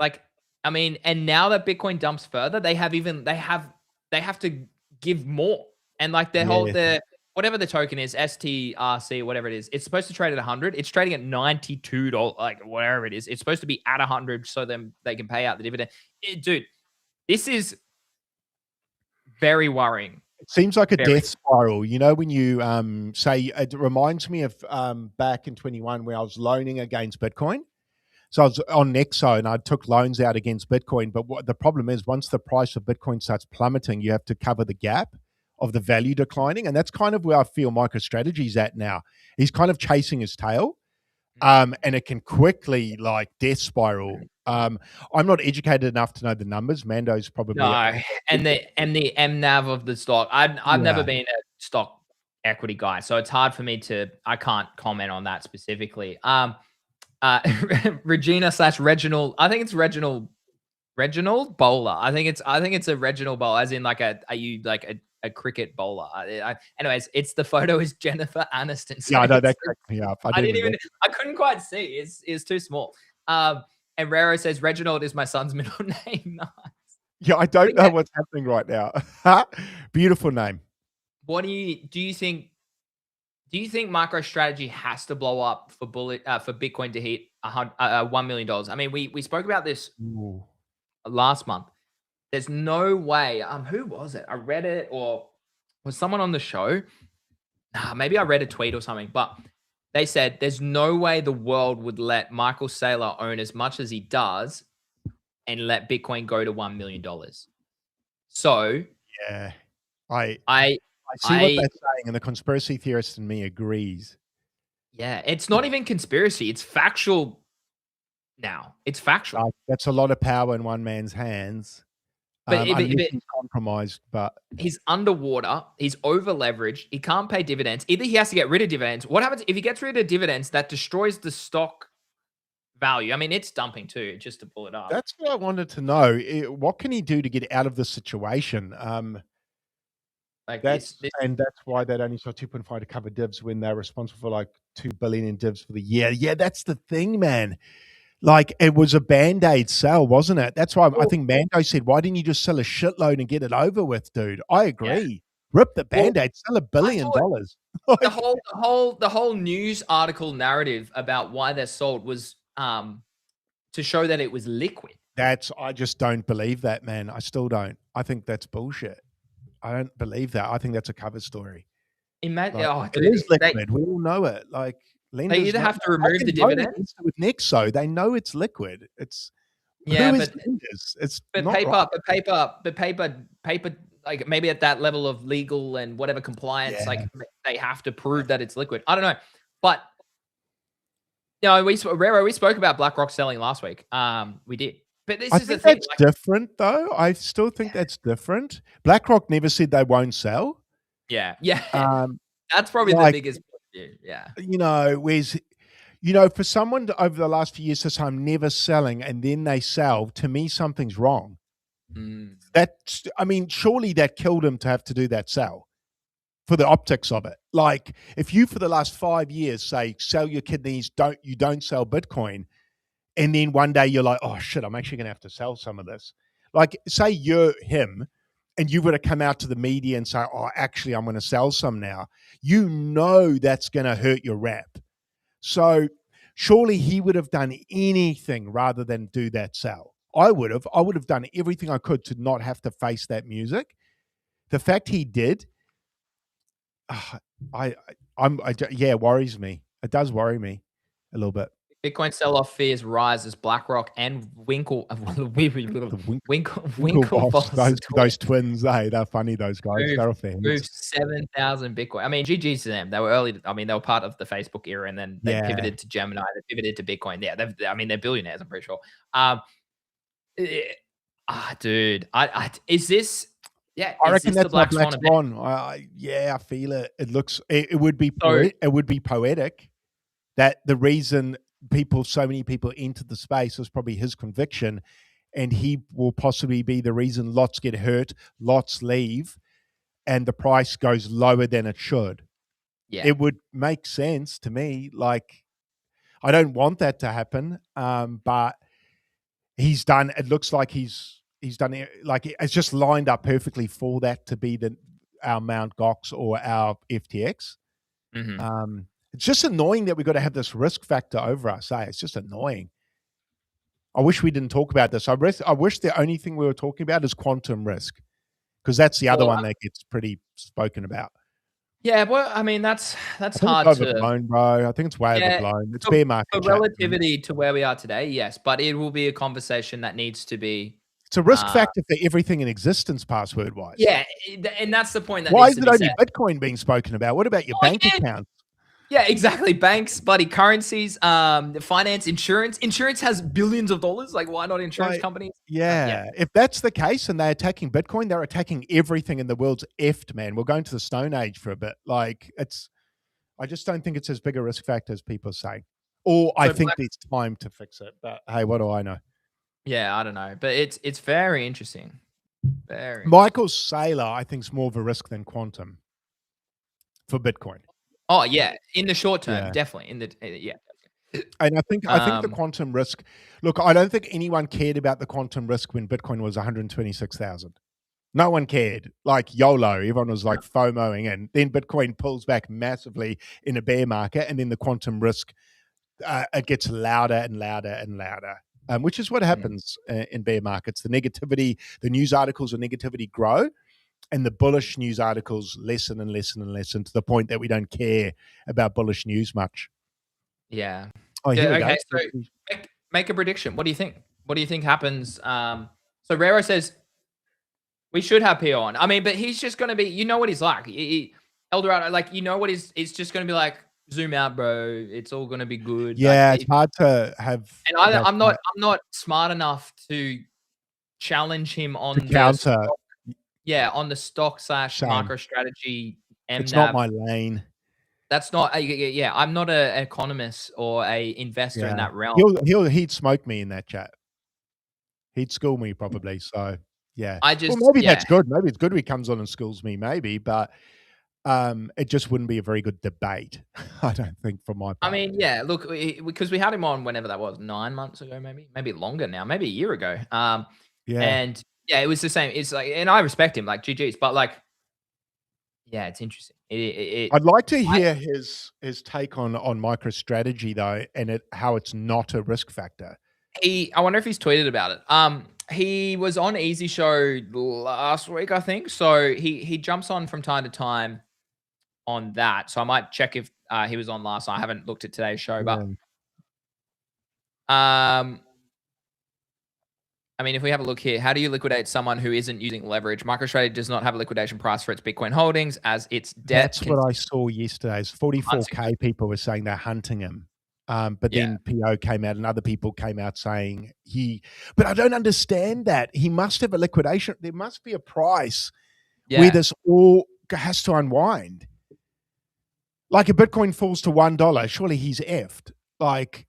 Like, I mean, and now that Bitcoin dumps further, they have to give more. And like Yeah. their whatever the token is, STRC, whatever it is, it's supposed to trade at 100. It's trading at $92, like whatever it is. It's supposed to be at 100 so then they can pay out the dividend. Dude, this is very worrying. It seems like a Very. death spiral. You know, when you say, it reminds me of back in 21 where I was loaning against Bitcoin. So I was on Nexo and I took loans out against Bitcoin. But what the problem is, once the price of Bitcoin starts plummeting, you have to cover the gap of the value declining. And that's kind of where I feel MicroStrategy's at now. He's kind of chasing his tail. And it can quickly like death spiral. I'm not educated enough to know the numbers. Mando's probably No, and the MNAV of the stock. I've never yeah. been a stock equity guy, so it's hard for me to. I can't comment on that specifically. Regina slash Reginald. I think it's Reginald bowler. I think it's a Reginald bowler, as in like are you like a cricket bowler? Anyways, it's the photo is Jennifer Aniston. So Yeah, I know that cracked me up. I I didn't didn't even even. I couldn't quite see. It's too small. And Rero says Reginald is my son's middle name. yeah, I don't But know yeah, what's happening right now. Beautiful name. what do you think? Do you think MicroStrategy has to blow up for Bitcoin to hit $1 million? I mean, we spoke about this Ooh. last month. There's no way. Who was it? I read it, or was someone on the show? Maybe I read a tweet or something, but they said there's no way the world would let Michael Saylor own as much as he does and let Bitcoin go to $1 million. So Yeah. I I see what I they're saying, and the conspiracy theorist in me agrees. yeah, it's not even conspiracy. It's factual now. It's factual. That's a lot of power in one man's hands. But Unless he's compromised, but he's underwater, he's over leveraged, he can't pay dividends. Either he has to get rid of dividends. What happens if he gets rid of dividends? That destroys the stock value. I mean, it's dumping too, just to pull it up. that's what I wanted to know. What can he do to get out of the situation? Like That's this and that's why they'd only saw 2.5 to cover divs when they're responsible for like 2 billion in divs for the year. Yeah, that's the thing, man. Like, it was a band-aid sell, wasn't it? That's why I think Mando said, "Why didn't you just sell a shitload and get it over with, dude?" I yeah. agree. Rip the Well, band-aid, sell $1 I billion. thought the Like, whole news article narrative about why they're sold was to show that it was liquid. I just don't believe that, man. I still don't. I think that's bullshit. I don't believe that. I think that's a cover story. Imagine, Like, oh, it dude, is liquid. We all know it. Like, they lenders either know. have to They've remove the been loaning dividend. against it with Nexo. They know it's liquid. It's Yeah, who is lenders? It's but not right. paper, like maybe at that level of legal and whatever compliance, Yeah. like they have to prove that it's liquid. I don't know, but we spoke about BlackRock selling last week. We did, but this I is the think thing. that's Like, different, though. I still think that's different. BlackRock never said they won't sell. yeah, Um, that's probably the like, biggest. Yeah, for someone over the last few years to say I'm never selling and then they sell, to me, something's wrong. Surely that killed him to have to do that sell for the optics of it. Like, if you for the last 5 years say sell your kidneys, don't sell Bitcoin, and then one day you're like, oh shit, I'm actually gonna have to sell some of this. Like, say you're him and you were to come out to the media and say, oh, actually, I'm going to sell some now, you know that's going to hurt your rep. So surely he would have done anything rather than do that sell. I would have done everything I could to not have to face that music. The fact he did, yeah, worries me. It does worry me a little bit. Bitcoin sell-off fears rise as BlackRock and Winklevoss, those twins, they're funny, those guys. They're off their heads. Moved 7,000 Bitcoin. I mean, GG's to them. They were early. I mean, they were part of the Facebook era, and then they pivoted to Gemini. They pivoted to Bitcoin. Yeah, they're billionaires, I'm pretty sure. Dude, is this? Yeah, I reckon that's the Black Swan. I feel it. It would be poetic that the reason so many people into the space was probably his conviction, and he will possibly be the reason lots get hurt, lots leave, and the price goes lower than it should. Yeah, it would make sense to me. Like, I don't want that to happen, but he's done. It looks like he's done it. Like, it's just lined up perfectly for that to be our Mount Gox or our FTX. Mm-hmm. It's just annoying that we've got to have this risk factor over us. It's just annoying. I wish we didn't talk about this. I wish the only thing we were talking about is quantum risk, because that's the other one that gets pretty spoken about. Yeah, well, I mean, that's hard to overblown, bro. I think it's way overblown. It's bear market. For relativity to where we are today, yes, but it will be a conversation that needs to be. It's a risk factor for everything in existence, password-wise. Yeah, and that's the point. Why is it only Bitcoin being spoken about? What about your bank account? Yeah, exactly. Banks, bloody currencies, finance, insurance. Insurance has billions of dollars. Like, why not insurance companies? Yeah. If that's the case and they're attacking Bitcoin, they're attacking everything in the world's effed, man. We're going to the Stone Age for a bit. Like, I just don't think it's as big a risk factor as people say. Or I think it's time to fix it. But hey, what do I know? Yeah, I don't know. But it's very interesting. Michael Saylor, I think, is more of a risk than quantum for Bitcoin. Oh yeah, in the short term, definitely. And I think the quantum risk. Look, I don't think anyone cared about the quantum risk when Bitcoin was 126,000. No one cared. Like YOLO, everyone was like FOMOing, and then Bitcoin pulls back massively in a bear market, and then the quantum risk it gets louder and louder and louder, which is what happens in bear markets. The negativity, the news articles of negativity grow, and the bullish news articles lessen and lessen and lessen to the point that we don't care about bullish news much. Yeah. Oh, here we go. So make a prediction. What do you think? What do you think happens? So Rero says we should have PO on. I mean, but he's just going to be, you know what he's like. Eldorado, like, you know what it's just going to be like, zoom out, bro. It's all going to be good. Yeah, like, it's hard to have. And I'm not smart enough to challenge him on the counter. On the stock / MicroStrategy. It's not my lane. That's not. I'm not an economist or a investor in that realm. He'd smoke me in that chat. He'd school me probably. So yeah. That's good. Maybe it's good he comes on and schools me. Maybe, but it just wouldn't be a very good debate. I don't think, from my part. I mean, yeah. Look, because we had him on whenever that was, 9 months ago, maybe longer now, maybe a year ago. And. Yeah, it was the same. It's like, and I respect him, like GG's, but like, yeah, it's interesting. I'd like to hear his take on MicroStrategy though, and how it's not a risk factor. I wonder if he's tweeted about it. He was on Easy Show last week, I think. So he jumps on from time to time on that. So I might check if he was on last night. I haven't looked at today's show, but I mean, if we have a look here, how do you liquidate someone who isn't using leverage? MicroStrategy does not have a liquidation price for its Bitcoin holdings as its debt. That's what I saw yesterday. 44K people were saying they're hunting him. But then PO came out and other people came out saying but I don't understand that. He must have a liquidation. There must be a price where this all has to unwind. Like, if Bitcoin falls to $1, surely he's effed. Like,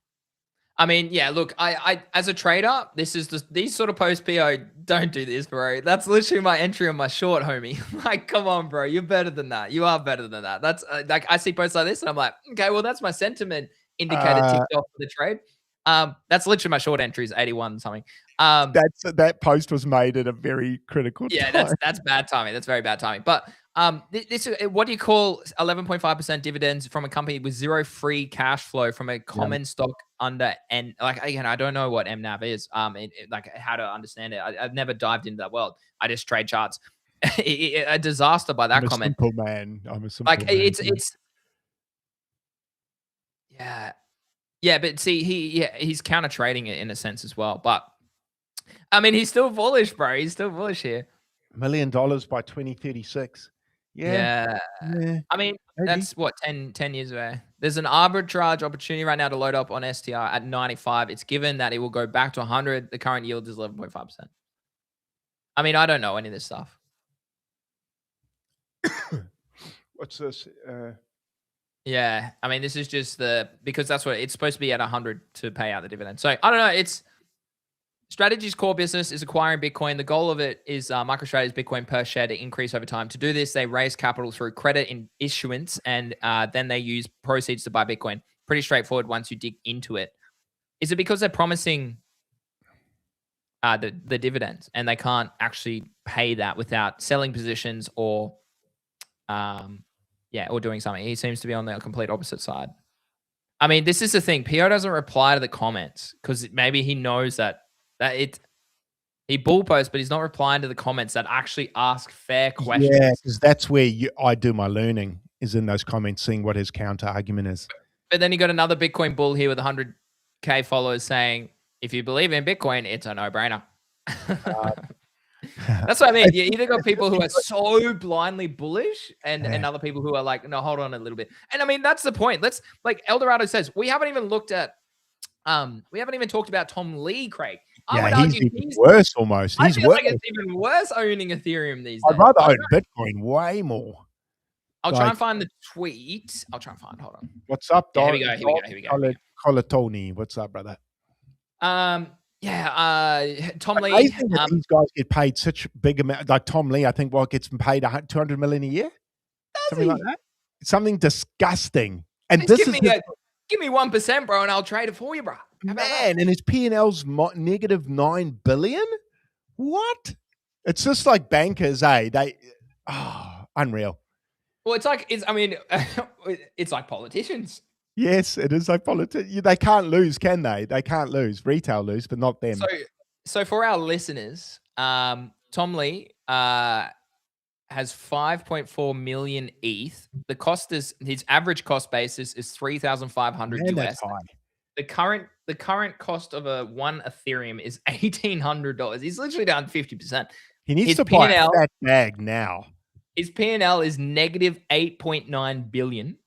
I mean, yeah, look, I as a trader, these sort of post PO, don't do this, bro. That's literally my entry on my short, homie. Like, come on, bro. You're better than that. You are better than that. That's like, I see posts like this and I'm like, okay, well, that's my sentiment indicator ticked off for the trade. That's literally my short entry is 81 something. That post was made at a very critical Yeah, time. that's bad timing. That's very bad timing. But this what do you call 11.5% dividends from a company with zero free cash flow from a common stock under like again, I don't know what MNAV is. Like how to understand it. I've never dived into that world. I just trade charts. A disaster by that comment. I'm a simple man. Like it's yeah, but see, he's counter trading it in a sense as well. But I mean, he's still bullish, bro. He's still bullish here. $1 million by 2036. Yeah. I mean, maybe. that's what 10 years away. There's an arbitrage opportunity right now to load up on STR at 95. It's given that it will go back to 100. The current yield is 11.5%. I mean, I don't know any of this stuff. What's this? Yeah, I mean, this is just because that's what it's supposed to be at 100 to pay out the dividend. So I don't know. It's Strategy's core business is acquiring Bitcoin. The goal of it is MicroStrategy's Bitcoin per share to increase over time. To do this, they raise capital through credit in issuance, and then they use proceeds to buy Bitcoin. Pretty straightforward once you dig into it. Is it because they're promising the dividends and they can't actually pay that without selling positions or doing something? He seems to be on the complete opposite side. I mean, this is the thing. PO doesn't reply to the comments because maybe he knows that he bull posts, but he's not replying to the comments that actually ask fair questions. Yeah, because that's where I do my learning, is in those comments, seeing what his counter argument is. But then you got another Bitcoin bull here with 100K followers saying, if you believe in Bitcoin, it's a no-brainer. That's what I mean. You either got people who are so blindly bullish and other people who are like, no, hold on a little bit. And I mean, that's the point. Let's, like Eldorado says, we haven't even talked about Tom Lee, Craig. I would argue he's worse almost. He's worse. like it's even worse owning Ethereum these days. I'd rather own Bitcoin way more. I'll try and find the tweet. Hold on. What's up, dog? Here we go. Colatoni. What's up, brother? Tom Lee. These guys get paid such big amount. Like Tom Lee, I think, gets paid $200 million a year? Something like that? Something disgusting. And this give me 1%, bro, and I'll trade it for you, bro. Man, and his P&L's negative $9 billion? What? It's just like bankers, eh? Unreal. Well, it's like politicians. Yes, it is like politics. They can't lose, can they? They can't lose. Retail lose, but not them. So for our listeners, Tom Lee has 5.4 million ETH. The cost is his average cost basis is 3,500 US. That's high. The current cost of one Ethereum is $1,800. He's literally down 50%. He needs to buy a fat bag now. His P&L is negative 8.9 billion.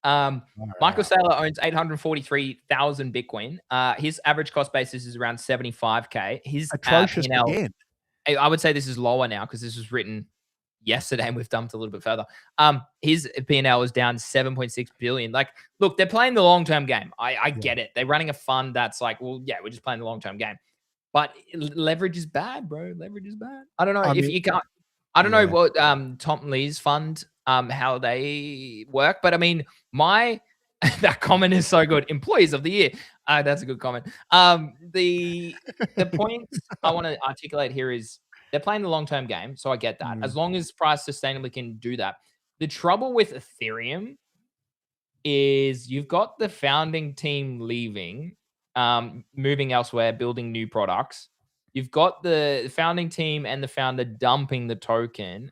Michael Saylor owns 843,000 Bitcoin. His average cost basis is around 75K. His atrocious P&L, again. I would say this is lower now because this was written yesterday and we've dumped a little bit further. His P&L is down 7.6 billion. Like, look, they're playing the long-term game. I get it. They're running a fund that's like, well, yeah, we're just playing the long-term game. But leverage is bad, bro. Leverage is bad. I don't know you can't. I don't know what Tom Lee's fund, how they work, but I mean, that comment is so good. Employees of the year. That's a good comment. The point I want to articulate here is they're playing the long-term game, so I get that. As long as price sustainably can do that. The trouble with Ethereum is you've got the founding team leaving, moving elsewhere, building new products. You've got the founding team and the founder dumping the token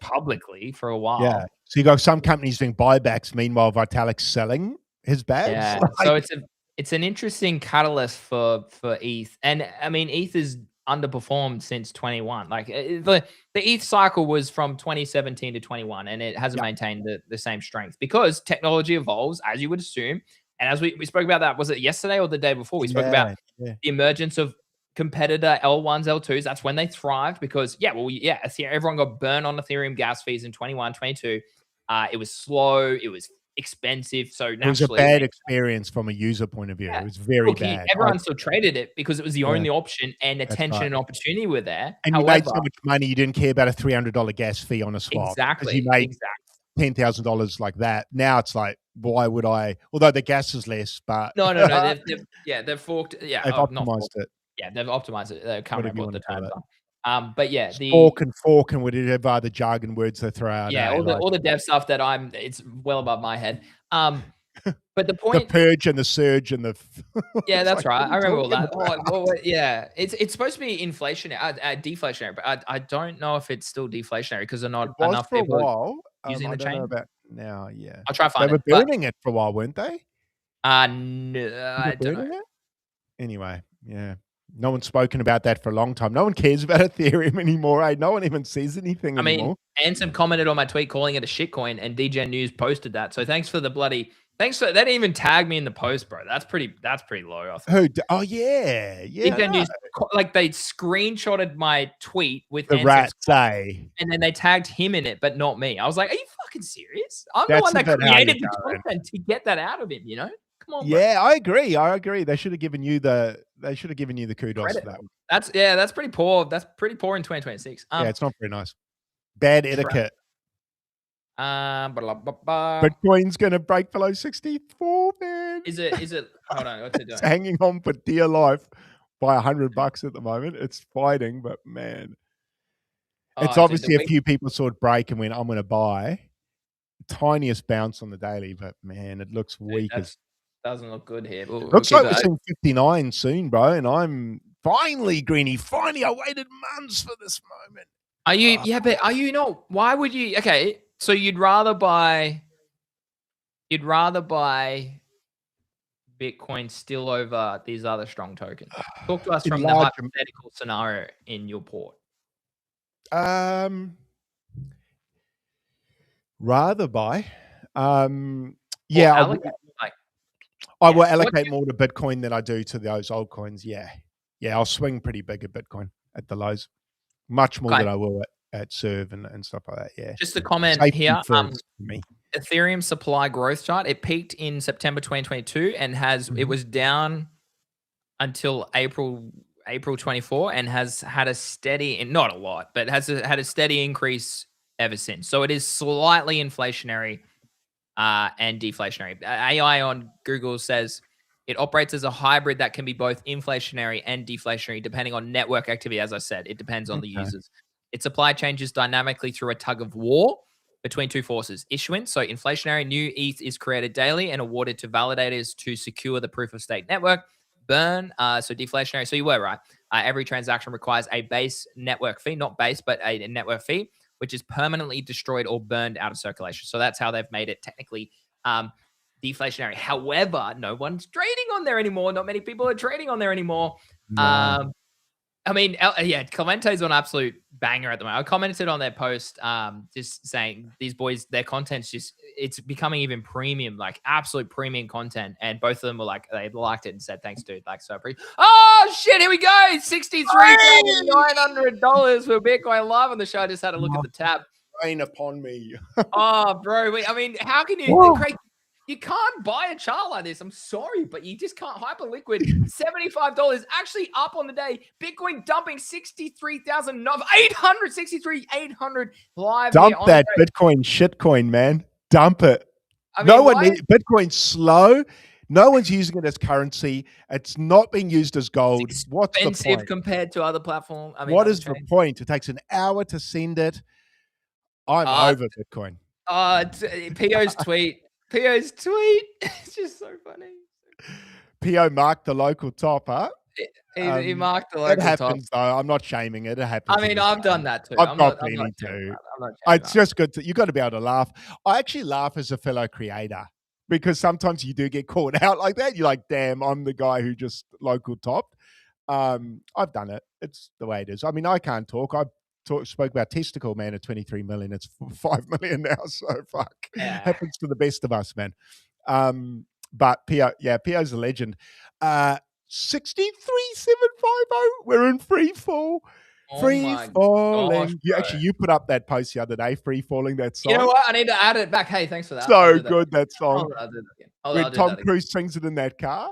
publicly for a while. Yeah. So you got some companies doing buybacks. Meanwhile, Vitalik's selling his bags. Yeah. So it's an interesting catalyst for ETH. And I mean, ETH is underperformed since 21. Like the ETH cycle was from 2017 to 21, and it hasn't maintained the same strength because technology evolves, as you would assume. And as we spoke about that, was it yesterday or the day before? We spoke about the emergence of competitor L1s, L2s. That's when they thrived because, everyone got burned on Ethereum gas fees in 21, 22. It was slow. It was expensive. So naturally, it was a bad experience from a user point of view. It was very bad. Everyone still traded it because it was the only option, and attention and opportunity were there. And you made so much money, you didn't care about a $300 gas fee on a swap. Exactly. You made $10,000 like that. Now it's like, why would I? Although the gas is less, but No. They've forked. Yeah, they've not optimized forked. it. Yeah, they've optimized it. I can't Whatever remember you what want the to call terms it. are. But yeah, Fork and whatever other jargon words they throw out. yeah, all the dev stuff that it's well above my head. But the The point, purge and the surge and the yeah, it's that's like, right. what I are you remember all that. talking Oh, about? well, yeah, it's supposed to be deflationary, but I don't know if it's still deflationary because It not was enough for a people are while. using I the don't know chain. about now. Yeah, I'll try to they find were it, but burning it for a while, weren't they? no, They were I don't know. burning it anyway. Yeah, no one's spoken about that for a long time. No one cares about Ethereum anymore. Eh? No one even says anything I mean, anymore. Ansem commented on my tweet calling it a shitcoin, and DGen News posted that. So thanks for the bloody. Thanks for they didn't even tag me in the post, bro. That's pretty low. I thought. Who? Oh yeah, yeah. I DGen know. News, like they screenshotted my tweet with The Ansem's rats, eh? and then they tagged him in it, but not me. I was like, "Are you fucking serious? I'm the That's one a that bit how you created the going. content to get that out of him. You know, come on, bro. Yeah, I agree. I agree. They should have given you the kudos Credit. for that one. That's pretty poor. That's pretty poor in 2026. Yeah, it's not very nice. Bad Right. etiquette. Blah, blah, blah. Bitcoin's going to break below 64, man. Is it? Hold on. What's it doing? It's hanging on for dear life by $100 at the moment. It's fighting, but man, it's obviously a few people sort of break and went, I'm going to buy. Tiniest bounce on the daily, but man, it looks weak. Doesn't look good here. Looks like we're seeing 59 soon, bro. And I'm finally, Greeny, I waited months for this moment. Are you? Yeah, but are you not? Why would you? Okay, so you'd rather buy Bitcoin still over these other strong tokens. Talk to us from the hypothetical scenario in your port. Rather buy. Yeah, I will allocate more to Bitcoin than I do to those altcoins. Yeah, I'll swing pretty big at Bitcoin at the lows, much more than I will at SERV and stuff like that. Yeah. Just a comment Safety here. first for me. Ethereum supply growth chart. It peaked in September 2022 and it was down until April 24 and has had a steady, not a lot, but has had a steady increase ever since. So it is slightly inflationary and deflationary. AI on Google says it operates as a hybrid that can be both inflationary and deflationary depending on network activity. As I said, it depends on the users. Its supply changes dynamically through a tug of war between two forces. Issuance, so inflationary, new ETH is created daily and awarded to validators to secure the proof of stake network. Burn, so deflationary. So you were right. Every transaction requires a base network fee, not base, but a network fee, which is permanently destroyed or burned out of circulation. So that's how they've made it technically deflationary. However, no one's trading on there anymore. Not many people are trading on there anymore. No. I mean, yeah, Clemente's on absolute banger at the moment. I commented on their post just saying these boys, their content's it's becoming even premium, like absolute premium content. And both of them were like, they liked it and said, thanks, dude. Like, so pretty. Oh, shit, here we go. $63,900 for Bitcoin live on the show. I just had to look at the tab. Rain upon me. Oh, bro. I mean, how can you, Craig? You can't buy a chart like this. I'm sorry, but you just can't. Hyperliquid, $75, actually up on the day. Bitcoin dumping 800 live. Dump that Bitcoin shitcoin, man. Dump it. I mean, Bitcoin's slow. No one's using it as currency. It's not being used as gold. What's the point? Compared to other platforms. I mean, what is the point? It takes an hour to send it. I'm over Bitcoin. PO's tweet. PO's tweet. It's just so funny. PO marked the local top, huh? He marked the local top. It happens, though. I'm not shaming it. It happens. I mean, I've done that too. I've got plenty too. It's just good. You got to be able to laugh. I actually laugh as a fellow creator because sometimes you do get caught out like that. You're like, damn, I'm the guy who just local topped. I've done it. It's the way it is. I mean, I can't talk. Spoke about testicle man at 23 million. It's 5 million now. So fuck. Happens to the best of us, man. But PO's a legend. 63,750. We're in free fall. Free falling. You put up that post the other day, free falling that song. You know what? I need to add it back. Hey, thanks for that. So good that song. I'll do that again. When Tom Cruise sings it in that car,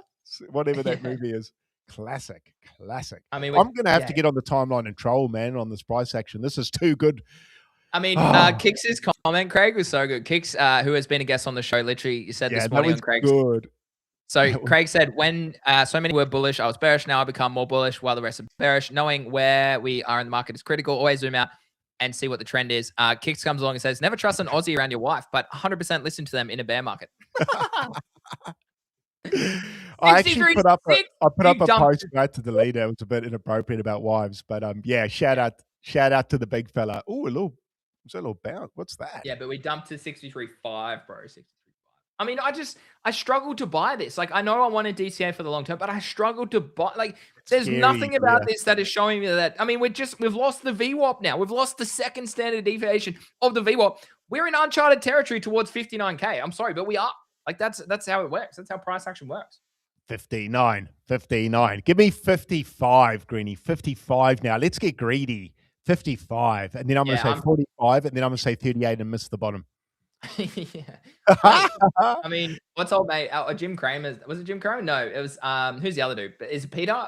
whatever that movie is. Classic. I mean, I'm going to have to get on the timeline and troll, man, on this price action. This is too good. I mean, Oh, Kix's comment, Craig, was so good. Kix, who has been a guest on the show, literally said yeah, this that morning was on Craig's. good. So That was Craig said, when so many were bullish, I was bearish. Now I become more bullish while the rest are bearish. Knowing where we are in the market is critical. Always zoom out and see what the trend is. Kix comes along and says, never trust an Aussie around your wife, but 100% listen to them in a bear market. I actually 63 put up a you dumped. post right to delete it. It was a bit inappropriate about wives, but yeah, shout out to the big fella. Oh, was that a little bounce? What's that? Yeah, but we dumped to 63.5, bro. 63.5. I mean, I struggled to buy this. Like, I know I wanted DCA for the long term, but I struggled to buy. Like, there's Scary, nothing about yeah. this that is showing me that. I mean, we've lost the VWAP now. We've lost the second standard deviation of the VWAP. We're in uncharted territory towards 59K. I'm sorry, but we are. Like, that's how it works. That's how price action works. 59. Give me 55, Greeny. 55 now. Let's get greedy. 55. And then I'm going to say 45, and then I'm going to say 38 and miss the bottom. Yeah. I mean, what's old mate? Jim Cramer. Was it Jim Cramer? No, it was who's the other dude? Is it Peter?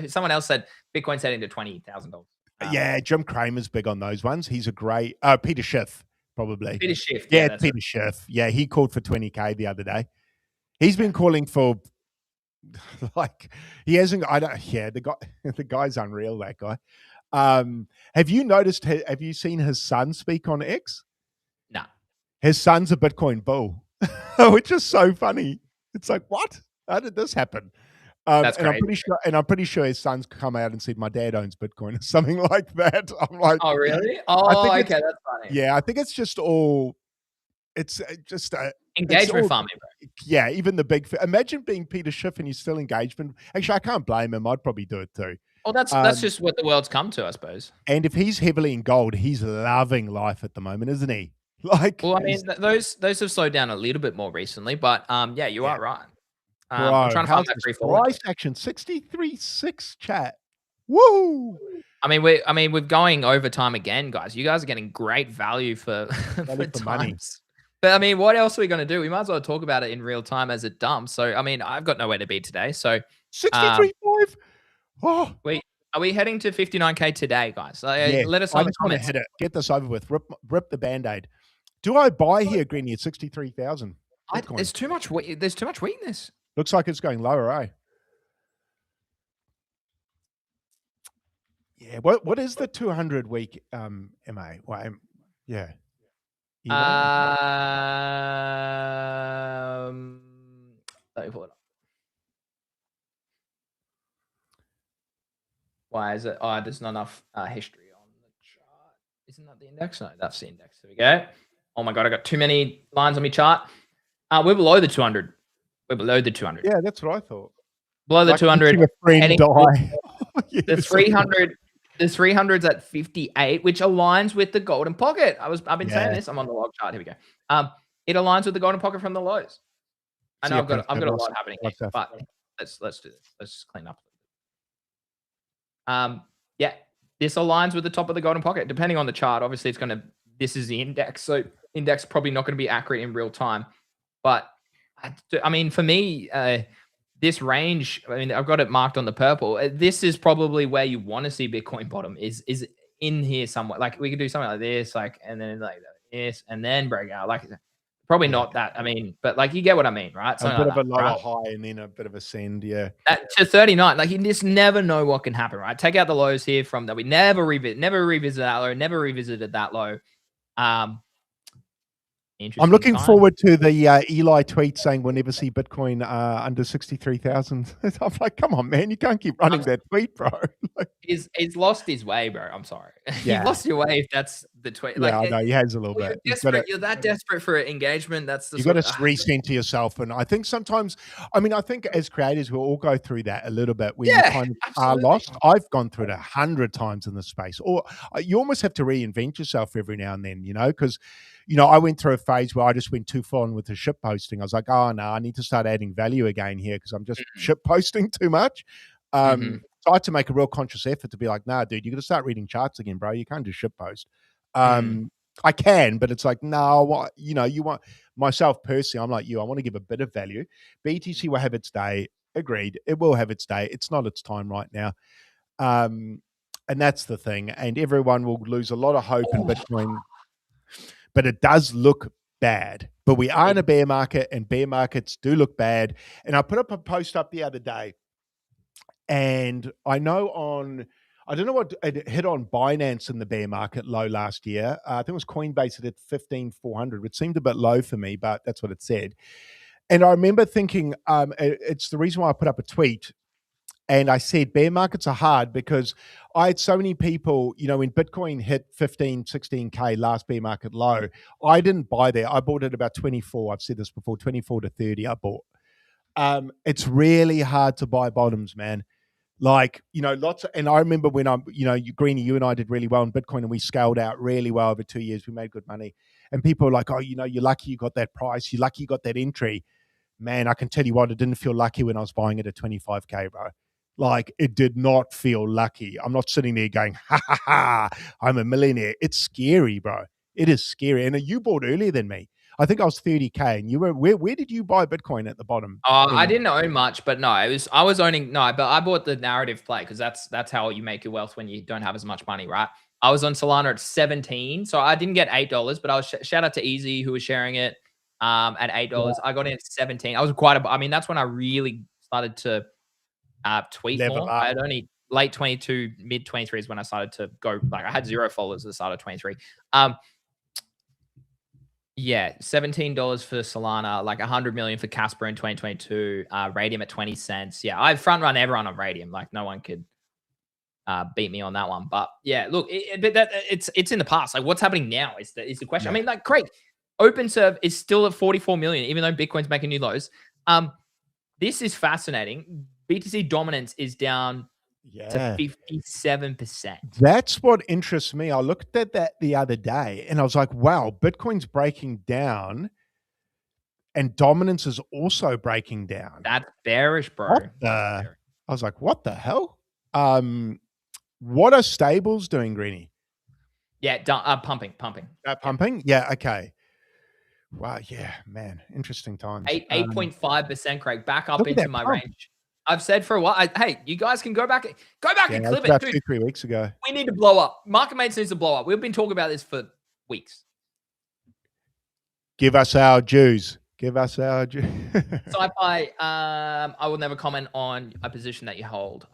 Someone else said Bitcoin setting to $20,000. Yeah, Jim Cramer's big on those ones. He's a great Peter Schiff, probably. Peter Schiff. Yeah, Peter Schiff. Yeah, he called for 20K the other day. He's been calling for like he hasn't. I don't. Yeah, the guy's unreal. That guy. Have you noticed? Have you seen his son speak on X? No. His son's a Bitcoin bull, which is so funny. It's like, what? How did this happen? That's and crazy. I'm pretty sure his son's come out and said, "My dad owns Bitcoin," or something like that. I'm like, oh really? Oh, okay, that's funny. Yeah, I think it's just all. It's just engagement farming, bro. Yeah, even the big. Imagine being Peter Schiff and you're still engagement. Actually, I can't blame him. I'd probably do it too. Well, that's just what the world's come to, I suppose. And if he's heavily in gold, he's loving life at the moment, isn't he? Like, well, I mean, those have slowed down a little bit more recently, but yeah, you are right. I'm trying to find that free fall price action 63.6 chat. Woo! I mean, we're going over time again, guys. You guys are getting great value for money. But I mean, what else are we going to do? We might as well talk about it in real time as it dumps. So I mean, I've got nowhere to be today. So 63.5. Oh, are we heading to 59K today, guys? Yeah, let us know in the comments. Hit it. Get this over with. Rip the band-aid. Do I buy here, Greeny, at 63,000? There's too much. There's too much weakness. Looks like it's going lower, eh? Yeah. What is the 200 week MA? Well, yeah. Let me pull it up. Why is it? Oh, there's not enough history on the chart. Isn't that the index? No, that's the index. There we go. Oh my god, I got too many lines on my chart. We're below the 200. We're below the 200. Yeah, that's what I thought. Below the 200. The 300. The 300's at 58, which aligns with the golden pocket. I've been saying this. I'm on the log chart. Here we go. It aligns with the golden pocket from the lows. I know I've got a lot happening here, but let's do this. Let's just clean up. Yeah, this aligns with the top of the golden pocket. Depending on the chart, obviously this is the index, so index probably not going to be accurate in real time. But I mean, for me, this range, I mean, I've got it marked on the purple. This is probably where you want to see Bitcoin bottom is in here somewhere. Like we could do something like this, like, and then like this, and then break out. Like probably not that. I mean, but like you get what I mean, right? Something a bit of a lower high and then a bit of a send. Yeah. To 39, like you just never know what can happen, right? Take out the lows here from that. We never revisit that low, never revisited that low. I'm looking forward to the Eli tweet saying we'll never see Bitcoin under 63,000. I'm like, come on, man, you can't keep running that tweet, bro. Like, he's lost his way, bro. I'm sorry. Yeah. You've lost your way if that's the tweet. Yeah, I know he has a little bit. You're that desperate for engagement. That's the you got to recenter yourself, and I think sometimes, I mean, I think as creators we'll all go through that a little bit when you kind of are lost. I've gone through it 100 times in this space, or you almost have to reinvent yourself every now and then, you know, because. You know, I went through a phase where I just went too far on with the ship posting. I was like, oh, no, I need to start adding value again here because I'm just ship posting too much. So I had to make a real conscious effort to be like, nah, dude, you got to start reading charts again, bro. You can't just ship post. I can, but it's like, no, you know, you want myself personally, I'm like you, I want to give a bit of value. BTC will have its day. Agreed. It will have its day. It's not its time right now. And that's the thing. And everyone will lose a lot of hope in Bitcoin, but it does look bad. But we are in a bear market, and bear markets do look bad. And I put up a post up the other day, and I know I don't know what it hit on Binance in the bear market low last year. I think it was Coinbase at 15,400, which seemed a bit low for me, but that's what it said. And I remember thinking, it's the reason why I put up a tweet. And I said, bear markets are hard because I had so many people, when Bitcoin hit 15, 16K last bear market low, I didn't buy there. I bought it about 24. I've said this before, 24 to 30 I bought. It's really hard to buy bottoms, man. Like, and I remember when Greenie, you and I did really well in Bitcoin, and we scaled out really well over 2 years. We made good money. And people are like, oh, you're lucky you got that price. You're lucky you got that entry. Man, I can tell you what, it didn't feel lucky when I was buying it at 25K, bro. Like, it did not feel lucky. I'm not sitting there going, ha, ha, ha, I'm a millionaire. It's scary, bro. It is scary. And you bought earlier than me. I think I was 30K, and you were, where did you buy Bitcoin at the bottom? I didn't own much, but no, I was owning, but I bought the narrative play because that's how you make your wealth when you don't have as much money, right? I was on Solana at 17, so I didn't get $8, but I was shout out to Easy who was sharing it at $8. Yeah. I got in at 17. I was that's when I really started to tweet Level more. up. I had only late 22, mid 23 is when I started to go, like I had 0 followers at the start of 23. Yeah, $17 for Solana, like 100 million for Casper in 2022, Radium at 20 cents. Yeah, I front run everyone on Radium. Like no one could beat me on that one. But yeah, look, it's in the past. Like what's happening now is the question. Yeah. I mean, like Craig, OpenServe is still at 44 million, even though Bitcoin's making new lows. This is fascinating. BTC dominance is down to 57%. That's what interests me. I looked at that the other day and I was like, wow, Bitcoin's breaking down and dominance is also breaking down. That's bearish, bro. I was like, what the hell? What are stables doing, Greenie? Yeah, pumping. Pumping? Yeah, okay. Wow, yeah, man, interesting times. 8.5%, Craig, back up into my range. I've said for a while, hey, you guys can go back and clip it. About 2-3 weeks ago. We need to blow up. Market mates needs to blow up. We've been talking about this for weeks. Give us our dues. Sci-Fi, I will never comment on a position that you hold.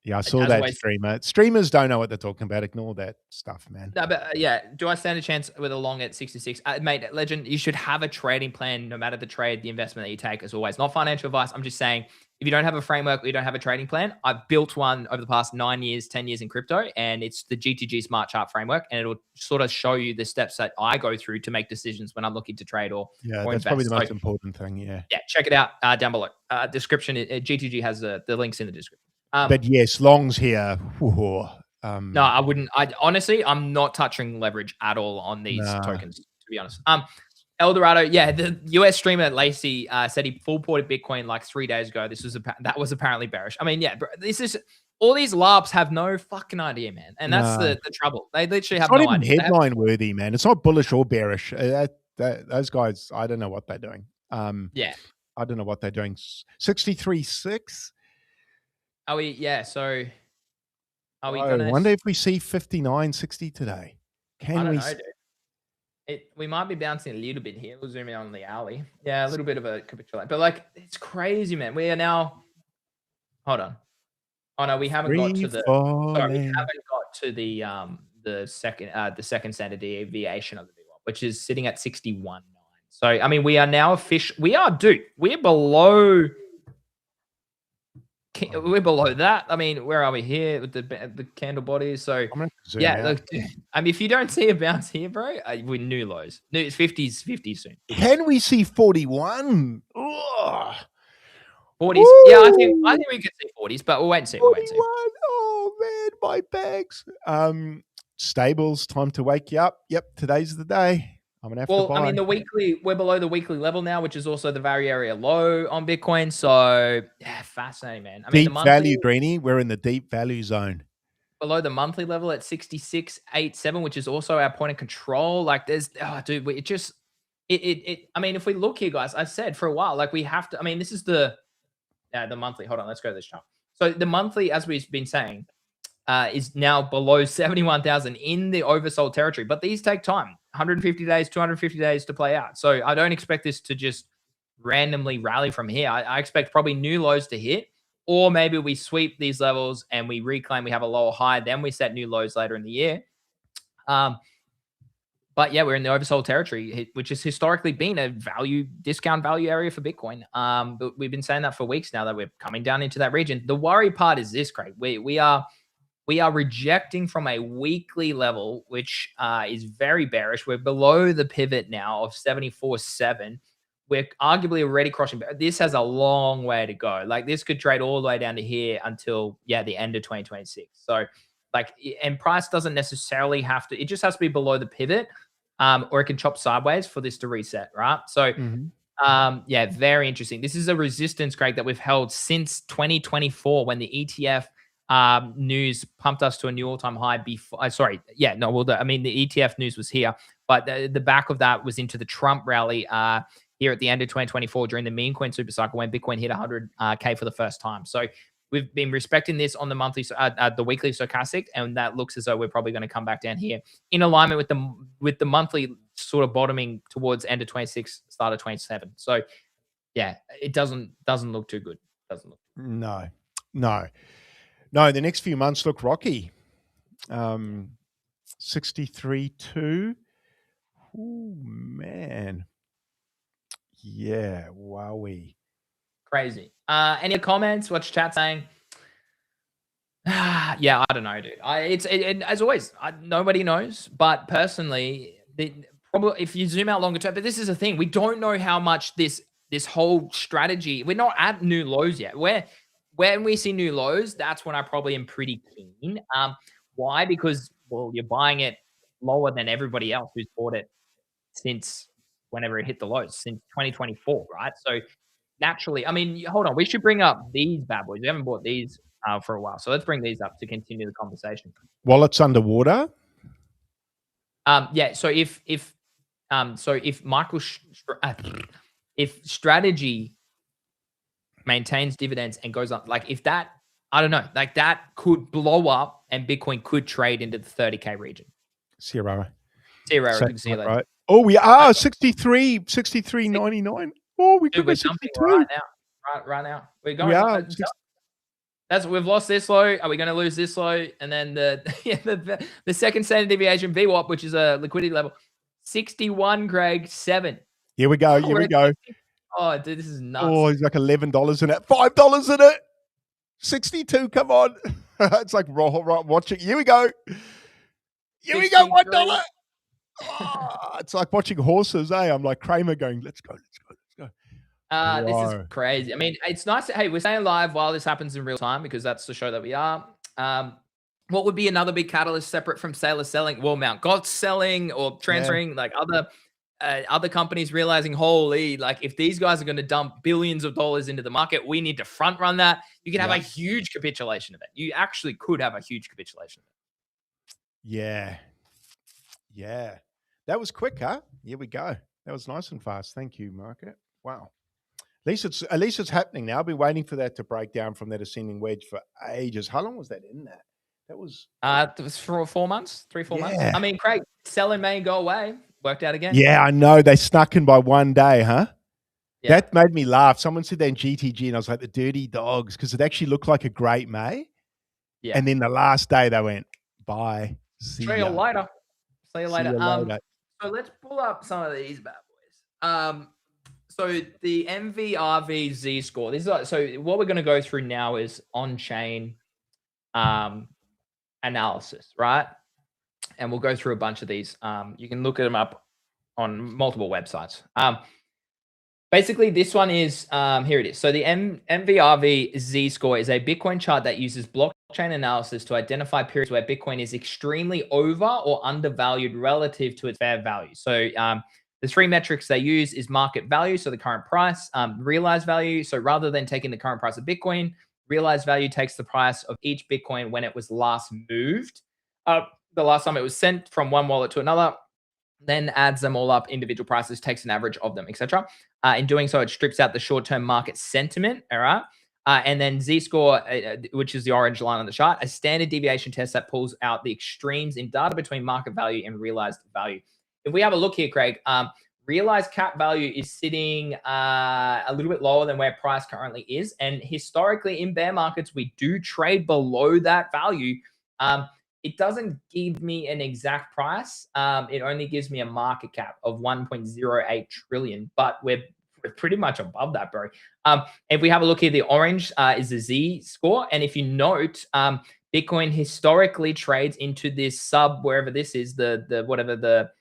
Yeah, I saw that streamer. Streamers don't know what they're talking about. Ignore that stuff, man. No, but yeah, do I stand a chance with a long at 66? Mate, Legend, you should have a trading plan no matter the trade, the investment that you take, as always. Not financial advice. I'm just saying, if you don't have a framework or you don't have a trading plan, I've built one over the past 9 years, 10 years in crypto, and it's the GTG Smart Chart framework, and it'll sort of show you the steps that I go through to make decisions when I'm looking to trade or that's invest. Probably the most important thing, yeah. Yeah, check it out down below. Description, GTG has the links in the description. But yes, longs here. No, I wouldn't. Honestly, I'm not touching leverage at all on these tokens, to be honest. Eldorado, yeah, the US streamer Lacey said he full ported Bitcoin like 3 days ago. That was apparently bearish. I mean, yeah, this is all these LARPs have no fucking idea, man, and that's the trouble. They literally have no idea. It's not even headline worthy, man. It's not bullish or bearish. Those guys, I don't know what they're doing. Yeah, I don't know what they're doing. 63.6. Are we? Yeah. So, are we gonna? I wonder if we see 59.60 today. I don't know, dude. We might be bouncing a little bit here. We'll zoom in on the alley. Yeah, a little bit of a capitulate, but like it's crazy, man. We are now. Hold on. Oh no, we haven't got to the. Sorry, we haven't got to the second standard deviation of the big one, which is sitting at 61.9. So I mean, we are now we're below. We're below that. I mean, where are we here with the candle bodies? So yeah, look, I mean, if you don't see a bounce here, bro, we new lows. New 50s soon. Can we see 41? Ugh. 40s. Ooh. Yeah, I think we could see 40s, but we'll wait and see. 41. Oh man, my bags. Stables, time to wake you up. Yep, today's the day. I'm gonna have to buy. I mean, we're below the weekly level now, which is also the value area low on Bitcoin. So yeah, fascinating, man. I mean, deep value, Greenie. We're in the deep value zone. Below the monthly level at 66.87, which is also our point of control. Like there's, dude, I mean, if we look here, guys, I've said for a while, like we have to, I mean, this is the monthly. Hold on, let's go to this chart. So the monthly, as we've been saying, is now below 71,000 in the oversold territory. But these take time, 150 days, 250 days to play out. So I don't expect this to just randomly rally from here. I expect probably new lows to hit, or maybe we sweep these levels and we reclaim, we have a lower high, then we set new lows later in the year. But yeah, we're in the oversold territory, which has historically been a discount value area for Bitcoin. But we've been saying that for weeks now that we're coming down into that region. The worry part is this, Craig. We are rejecting from a weekly level, which is very bearish. We're below the pivot now of 74.7. We're arguably already crossing. This has a long way to go. Like this could trade all the way down to here until the end of 2026. So and price doesn't necessarily have to. It just has to be below the pivot, or it can chop sideways for this to reset, right? So. Very interesting. This is a resistance, Craig, that we've held since 2024 when the ETF news pumped us to a new all-time high before. The ETF news was here, but the back of that was into the Trump rally here at the end of 2024 during the meme coin super cycle when Bitcoin hit 100K for the first time. So we've been respecting this on the monthly, the weekly stochastic, and that looks as though we're probably going to come back down here in alignment with the monthly sort of bottoming towards end of 26, start of 27. So yeah, it doesn't look too good. No. The next few months look rocky. 63.2. Oh man. Yeah. Wowie. Crazy. Any comments? What's chat saying? Yeah, I don't know, dude. As always, nobody knows. But personally, probably if you zoom out longer term, but this is the thing, we don't know how much this whole strategy. We're not at new lows yet. When we see new lows, that's when I probably am pretty keen. Why? Because you're buying it lower than everybody else who's bought it since whenever it hit the lows, since 2024, right? So naturally, I mean, hold on, we should bring up these bad boys. We haven't bought these for a while, so let's bring these up to continue the conversation. Wallets underwater. So if strategy maintains dividends and goes up, like if that, I don't know, like that could blow up and Bitcoin could trade into the 30K region. Zero. Right. Oh, we are 63.99. Oh, we could be 62 right now. We're going. We've lost this low. Are we going to lose this low? And then the second standard deviation VWAP, which is a liquidity level, 61, Greg, 7. Here we go. Here we go. Oh, dude, this is nuts. Oh, it's like $11 in it, $5 in it, 62. Come on, it's like raw watching. Here we go. Here we go. $1. Oh, it's like watching horses. I'm like Kramer going, let's go. This is crazy. I mean, it's nice. Hey, we're staying live while this happens in real time because that's the show that we are. What would be another big catalyst separate from Sailor selling? Well, Mt. Gox selling or transferring, like other companies realizing, holy, like if these guys are going to dump billions of dollars into the market, we need to front run that. You can have a huge capitulation event. You actually could have a huge capitulation event. Yeah. That was quick, huh? Here we go. That was nice and fast. Thank you, market. Wow. At least it's happening now. I've been waiting for that to break down from that ascending wedge for ages. How long was that in that? That was it was for 4 months, 3-4 months. I mean, Craig, sell in May, go away. Worked out again. Yeah, I know. They snuck in by one day, huh? Yeah. That made me laugh. Someone said that in GTG, and I was like, the dirty dogs, because it actually looked like a great May. Yeah. And then the last day they went, bye. See you later. See you later. So let's pull up some of these bad boys. So the MVRV Z score. So what we're going to go through now is on-chain analysis, right? And we'll go through a bunch of these. You can look at them up on multiple websites. Basically, this one is, here it is. So the MVRV Z score is a Bitcoin chart that uses blockchain analysis to identify periods where Bitcoin is extremely over or undervalued relative to its fair value. So the three metrics they use is market value, so the current price, realized value. So rather than taking the current price of Bitcoin, realized value takes the price of each Bitcoin when it was last moved. The last time it was sent from one wallet to another, then adds them all up, individual prices, takes an average of them, etc. In doing so, it strips out the short-term market sentiment, all right? And then Z-score, which is the orange line on the chart, a standard deviation test that pulls out the extremes in data between market value and realized value. If we have a look here, Craig, realized cap value is sitting a little bit lower than where price currently is. And historically in bear markets, we do trade below that value. It doesn't give me an exact price. It only gives me a market cap of 1.08 trillion, but we're pretty much above that, bro. If we have a look here, the orange is the Z score. And if you note, Bitcoin historically trades into this sub, wherever this is, the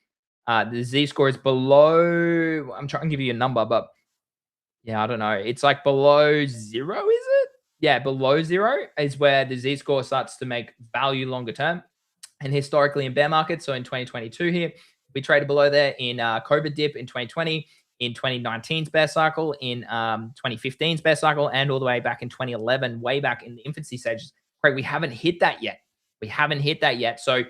Z score is below. I'm trying to give you a number, but yeah, I don't know. It's like below 0, is it? Yeah, below 0 is where the Z score starts to make value longer term. And historically in bear markets, so in 2022 here, we traded below there in COVID dip in 2020, in 2019's bear cycle, in 2015's bear cycle, and all the way back in 2011, way back in the infancy stages. Craig, we haven't hit that yet. We haven't hit that yet. So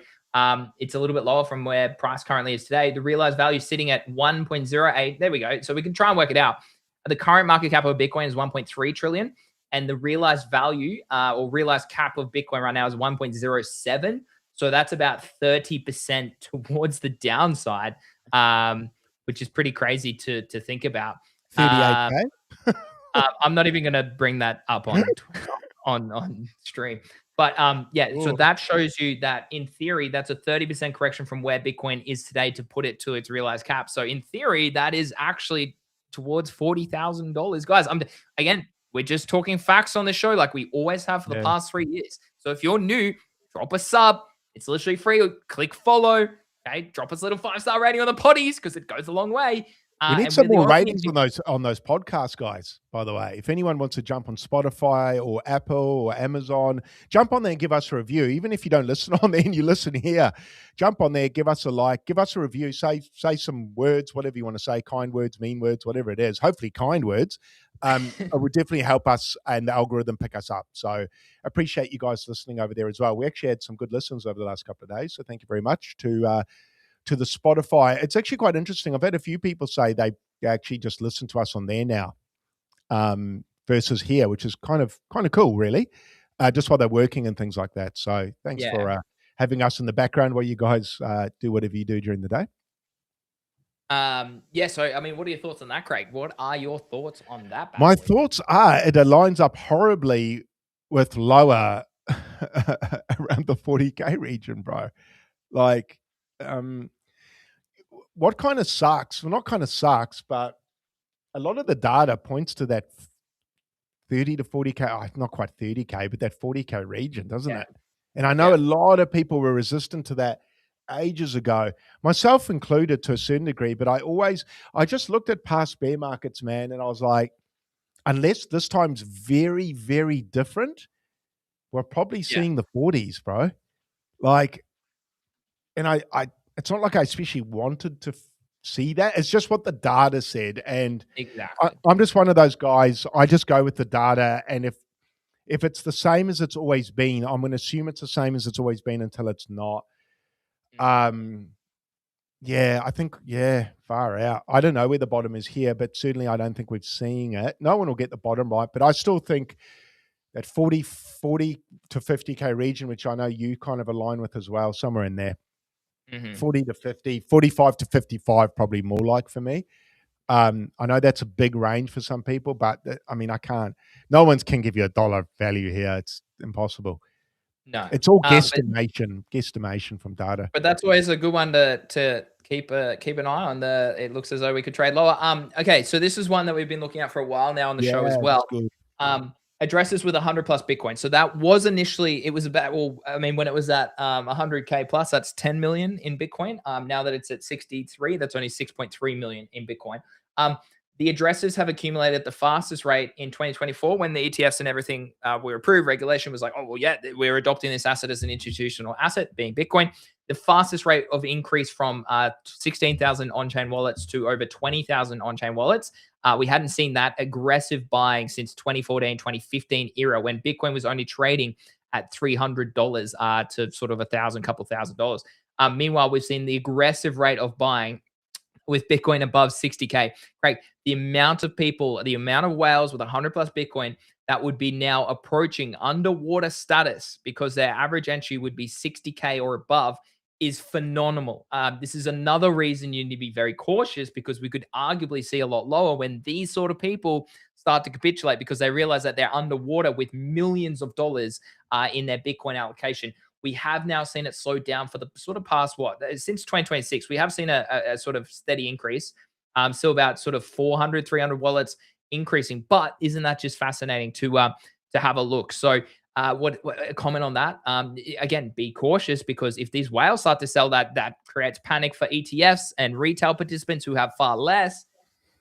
it's a little bit lower from where price currently is today. The realized value is sitting at 1.08. There we go. So we can try and work it out. The current market cap of Bitcoin is 1.3 trillion. And the realized value or realized cap of Bitcoin right now is 1.07. So that's about 30% towards the downside, which is pretty crazy to think about. 38K. I'm not even going to bring that up on stream. But yeah, so that shows you that in theory, that's a 30% correction from where Bitcoin is today to put it to its realized cap. So in theory, that is actually towards $40,000. Guys, again, we're just talking facts on the show like we always have for the past 3 years. So if you're new, drop a sub. It's literally free. Click follow. Okay, drop us a little 5-star rating on the potties because it goes a long way. We need some more ratings on those podcasts, guys, by the way. If anyone wants to jump on Spotify or Apple or Amazon, jump on there and give us a review. Even if you don't listen on there and you listen here, jump on there, give us a like, give us a review, say some words, whatever you want to say, kind words, mean words, whatever it is. Hopefully kind words. It would definitely help us and the algorithm pick us up. So appreciate you guys listening over there as well. We actually had some good listens over the last couple of days. So thank you very much to the Spotify. It's actually quite interesting. I've had a few people say they actually just listen to us on there now versus here, which is kind of cool, really, just while they're working and things like that. So thanks for having us in the background while you guys do whatever you do during the day. Yeah, so I mean, what are your thoughts on that, Craig? What are your thoughts on that? My thoughts are it aligns up horribly with lower around the 40K region, bro. Like, what kind of sucks? Well, not kind of sucks, but a lot of the data points to that 30 to 40K, not quite 30K, but that 40K region, doesn't it? And I know a lot of people were resistant to that ages ago, myself included to a certain degree, but I just looked at past bear markets, man, and I was like, unless this time's very, very different, we're probably seeing the 40s, bro. Like, and I it's not like I especially wanted to see that. It's just what the data said. And exactly, I'm just one of those guys. I just go with the data. And if it's the same as it's always been, I'm going to assume it's the same as it's always been until it's not. Yeah, I think, far out. I don't know where the bottom is here, but certainly I don't think we're seeing it. No one will get the bottom right, but I still think that 40 to 50K region, which I know you kind of align with as well, somewhere in there. 40 to 50, 45 to 55, probably more like for me. I know that's a big range for some people, but I mean, no one can give you a dollar value here. It's impossible. No, it's all guesstimation from data. But that's always a good one to keep an eye on. It looks as though we could trade lower. Okay, so this is one that we've been looking at for a while now on the show as well. Addresses with 100 plus Bitcoin. So that was initially, it was about, well, I mean, when it was at 100K plus, that's 10 million in Bitcoin. Now that it's at 63, that's only 6.3 million in Bitcoin. The addresses have accumulated at the fastest rate in 2024 when the ETFs and everything were approved. Regulation was like, oh, well, yeah, we're adopting this asset as an institutional asset, being Bitcoin. The fastest rate of increase from 16,000 on-chain wallets to over 20,000 on-chain wallets. We hadn't seen that aggressive buying since 2014, 2015 era when Bitcoin was only trading at $300 to sort of $1,000, couple $1,000. Meanwhile, we've seen the aggressive rate of buying with Bitcoin above 60K. Craig, the amount of people, the amount of whales with 100 plus Bitcoin that would be now approaching underwater status because their average entry would be 60K or above is phenomenal. This is another reason you need to be very cautious, because we could arguably see a lot lower when these sort of people start to capitulate because they realize that they're underwater with millions of dollars in their Bitcoin allocation. We have now seen it slow down for the sort of past, since 2026, we have seen a sort of steady increase. Still about sort of 400, 300 wallets increasing. But isn't that just fascinating to have a look? So what a comment on that? Again, be cautious, because if these whales start to sell, that creates panic for ETFs and retail participants who have far less.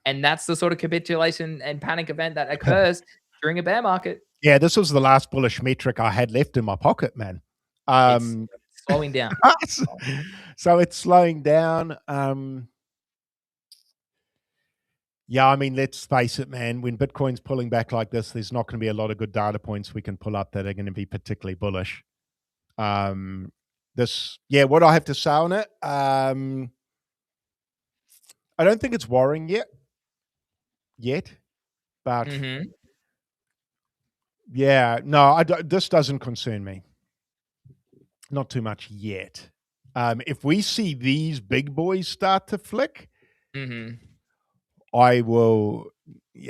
And that's the sort of capitulation and panic event that occurs during a bear market. Yeah, this was the last bullish metric I had left in my pocket, man. It's slowing down. So it's slowing down. Yeah, I mean, let's face it, man. When Bitcoin's pulling back like this, there's not going to be a lot of good data points we can pull up that are going to be particularly bullish. What I have to say on it, I don't think it's worrying yet, but yeah, no, this doesn't concern me. Not too much yet. If we see these big boys start to flick, I will,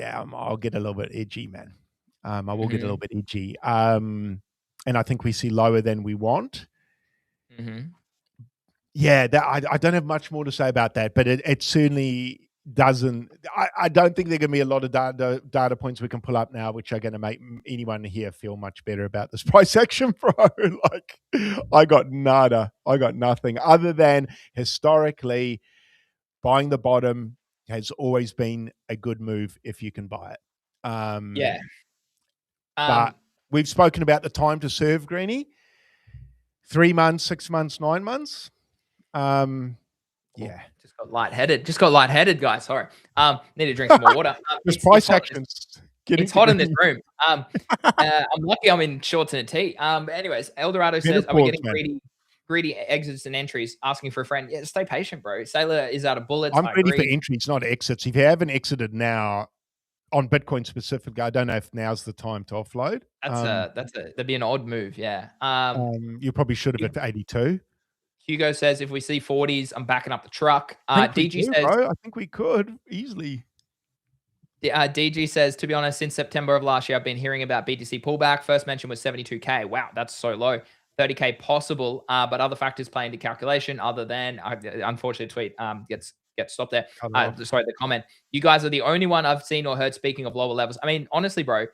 I'll get a little bit edgy, man. I will get a little bit edgy. And I think we see lower than we want. Yeah, I don't have much more to say about that, but it certainly doesn't. I don't think there are going to be a lot of data points we can pull up now, which are going to make anyone here feel much better about this price action, bro. Like, I got nada. I got nothing other than historically buying the bottom has always been a good move if you can buy it. But we've spoken about the time to serve, Greenie. 3 months, 6 months, 9 months. Just got lightheaded, guys. Sorry. Need to drink some more water. This price actions. It's hot in this room. I'm lucky I'm in shorts and a tee. Anyways, Eldorado says, are we getting greedy exits and entries? Asking for a friend. Yeah, stay patient, bro. Sailor is out of bullets. I'm ready for entries, not exits. If you haven't exited now on Bitcoin specifically, I don't know if now's the time to offload. That'd be an odd move. Yeah. You probably should have at 82. Hugo says, if we see 40s, I'm backing up the truck. DG says, bro, I think we could easily. DG says, to be honest, since September of last year, I've been hearing about BTC pullback. First mention was 72K. Wow, that's so low. 30K possible, but other factors play into calculation other than, unfortunately, tweet gets stopped there. Sorry, the comment. You guys are the only one I've seen or heard speaking of lower levels. I mean, honestly, bro,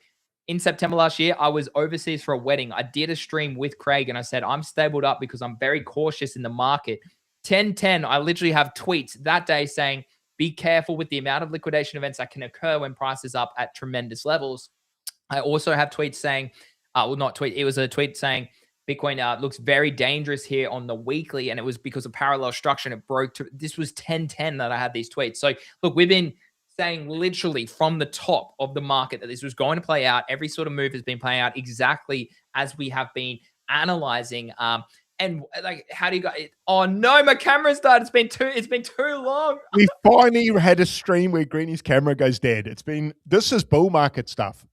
in September last year, I was overseas for a wedding. I did a stream with Craig and I said, I'm stabled up because I'm very cautious in the market. 10:10, I literally have tweets that day saying, be careful with the amount of liquidation events that can occur when price is up at tremendous levels. I also have tweets saying, it was a tweet saying, Bitcoin looks very dangerous here on the weekly, and it was because of parallel structure, and it broke to, this was 10:10 that I had these tweets. So look, we've been saying literally from the top of the market that this was going to play out. Every sort of move has been playing out exactly as we have been analyzing. And like, how do you go? Oh no, my camera's died. It's been too long. We finally had a stream where Greeny's camera goes dead. This is bull market stuff.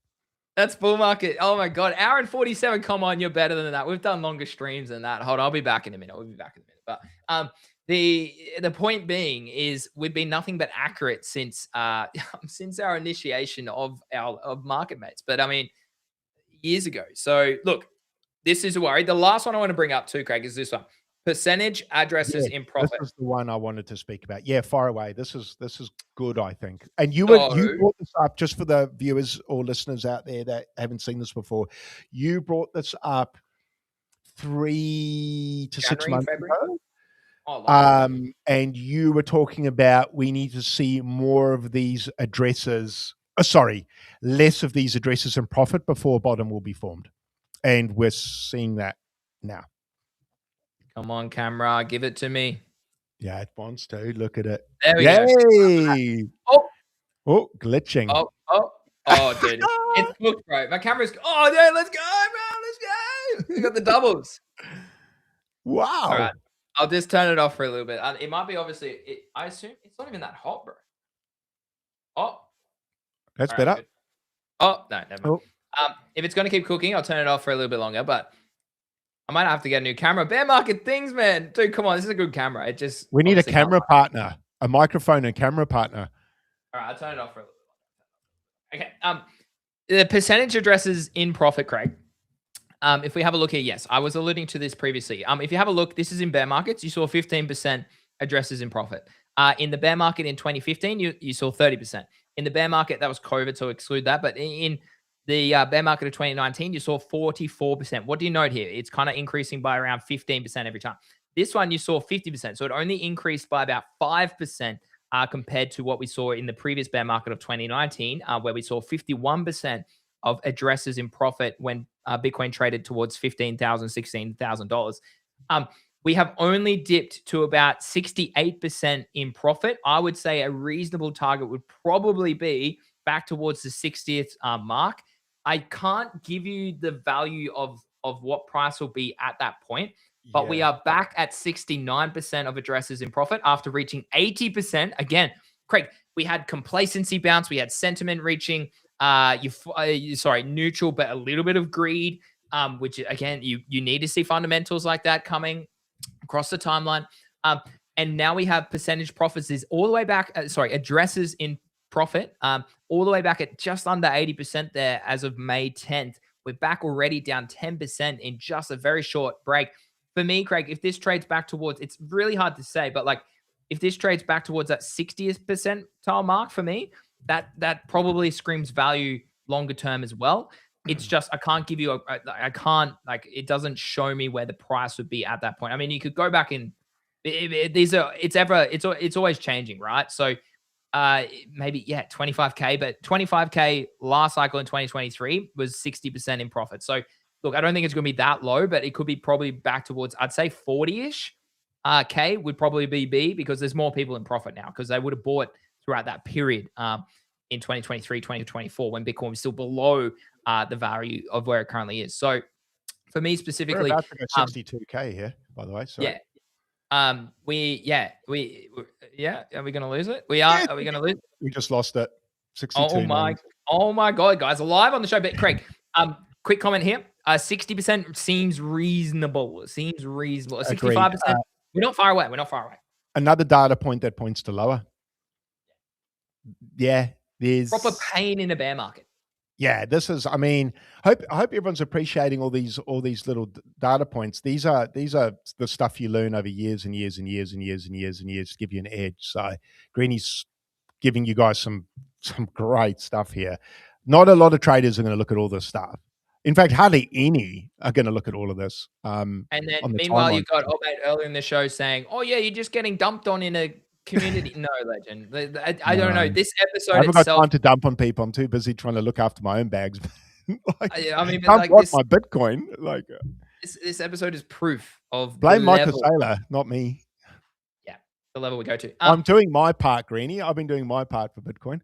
That's bull market. Oh my God. Hour and 47. Come on. You're better than that. We've done longer streams than that. Hold on. I'll be back in a minute. But the point being is we've been nothing but accurate since our initiation of market mates. But I mean, years ago. So look, this is a worry. The last one I want to bring up too, Craig, is this one. Percentage addresses in profit. This is the one I wanted to speak about. Yeah, far away. This is good, I think. And you brought this up, just for the viewers or listeners out there that haven't seen this before. You brought this up 3 to 6 months ago. And you were talking about we need to see more of these addresses. Less of these addresses in profit before bottom will be formed. And we're seeing that now. Come on, camera, give it to me. Yeah, it wants to. Look at it. There we go. Oh, glitching. Oh, dude. It's cooked, bro. My camera's... Oh, dude, let's go, bro. Let's go. We got the doubles. Wow. All right. I'll just turn it off for a little bit. It might be obviously. I assume it's not even that hot, bro. Oh, That's all right, better. good. Oh no, never mind. Oh. If it's gonna keep cooking, I'll turn it off for a little bit longer. But I might have to get a new camera. Bear market things, man. Dude, come on, this is a good camera. It just We need a camera partner, a microphone and camera partner. All right, I'll turn it off for a little bit. Okay. The percentage addresses in profit, Craig. If we have a look here, yes, I was alluding to this previously. If you have a look, this is in bear markets. You saw 15% addresses in profit. In the bear market in 2015, you saw 30%. In the bear market, that was COVID, so exclude that. But in the bear market of 2019, you saw 44%. What do you note here? It's kind of increasing by around 15% every time. This one, you saw 50%. So it only increased by about 5% compared to what we saw in the previous bear market of 2019, where we saw 51% of addresses in profit when Bitcoin traded towards $15,000, $16,000. We have only dipped to about 68% in profit. I would say a reasonable target would probably be back towards the 60th mark. I can't give you the value of what price will be at that point, but we are back at 69% of addresses in profit after reaching 80%. Again, Craig, we had complacency bounce. We had sentiment reaching neutral, but a little bit of greed, which again, you need to see fundamentals like that coming across the timeline. And now we have percentage profits is all the way back. Addresses in profit, all the way back at just under 80% there as of May 10th. We're back already down 10% in just a very short break. For me, Craig, if this trades back towards, it's really hard to say, but like if this trades back towards that 60th percentile mark for me, that probably screams value longer term as well. It's just I can't give you I can't, like, it doesn't show me where the price would be at that point. I mean, you could go back in. It's always changing, right? So maybe 25k, but 25k last cycle in 2023 was 60% in profit. So look, I don't think it's going to be that low, but it could be probably back towards, I'd say 40ish k would probably be B, because there's more people in profit now because they would have bought throughout that period in 2023, 2024, when Bitcoin was still below the value of where it currently is. So for me specifically, we're about to go 62k here, by the way. Sorry. Yeah. Are we going to lose it? We are. Are we going to lose it? We just lost it. 62. Oh my God, guys, alive on the show. But Craig, quick comment here. 60% seems reasonable. 65%. We're not far away. Another data point that points to lower. Yeah, there's proper pain in a bear market. Yeah, this is. I mean, I hope everyone's appreciating all these little data points. These are the stuff you learn over years and years and years and years and years and years to give you an edge. So Greeny's giving you guys some great stuff here. Not a lot of traders are going to look at all this stuff. In fact, hardly any are going to look at all of this. And then meanwhile, you got Obed earlier in the show saying, "Oh yeah, you're just getting dumped on in a community." No, legend. I don't know. This episode I haven't got time to dump on people. I'm too busy trying to look after my own bags. I mean, like my Bitcoin. Like this episode is proof of blame Michael Saylor, not me. Yeah, the level we go to. I'm doing my part, Greeny. I've been doing my part for Bitcoin.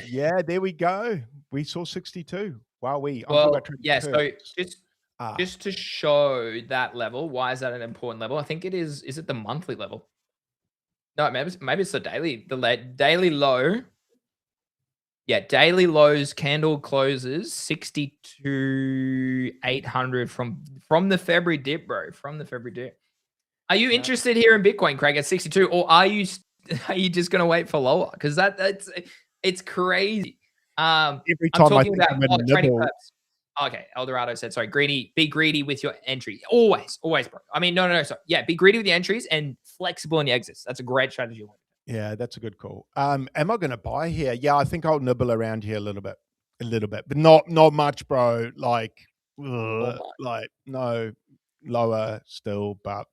Yeah, there we go. We saw 62. Wow, So just to show that level, why is that an important level? I think it is. Is it the monthly level? No, maybe it's the daily low. Yeah, daily lows, candle closes 62,800 from the February dip, bro. From the February dip. Are you interested here in Bitcoin, Craig, at 62, or are you just gonna wait for lower? Because it's crazy. Every time I'm talking about trading perps. Okay, Eldorado said, sorry, greedy. Be greedy with your entry. Always, bro. I mean, no. Sorry. Yeah, be greedy with the entries and flexible in the exits. That's a great strategy. Yeah, that's a good call. Am I going to buy here? Yeah, I think I'll nibble around here a little bit, but not much, bro. Like no lower still, but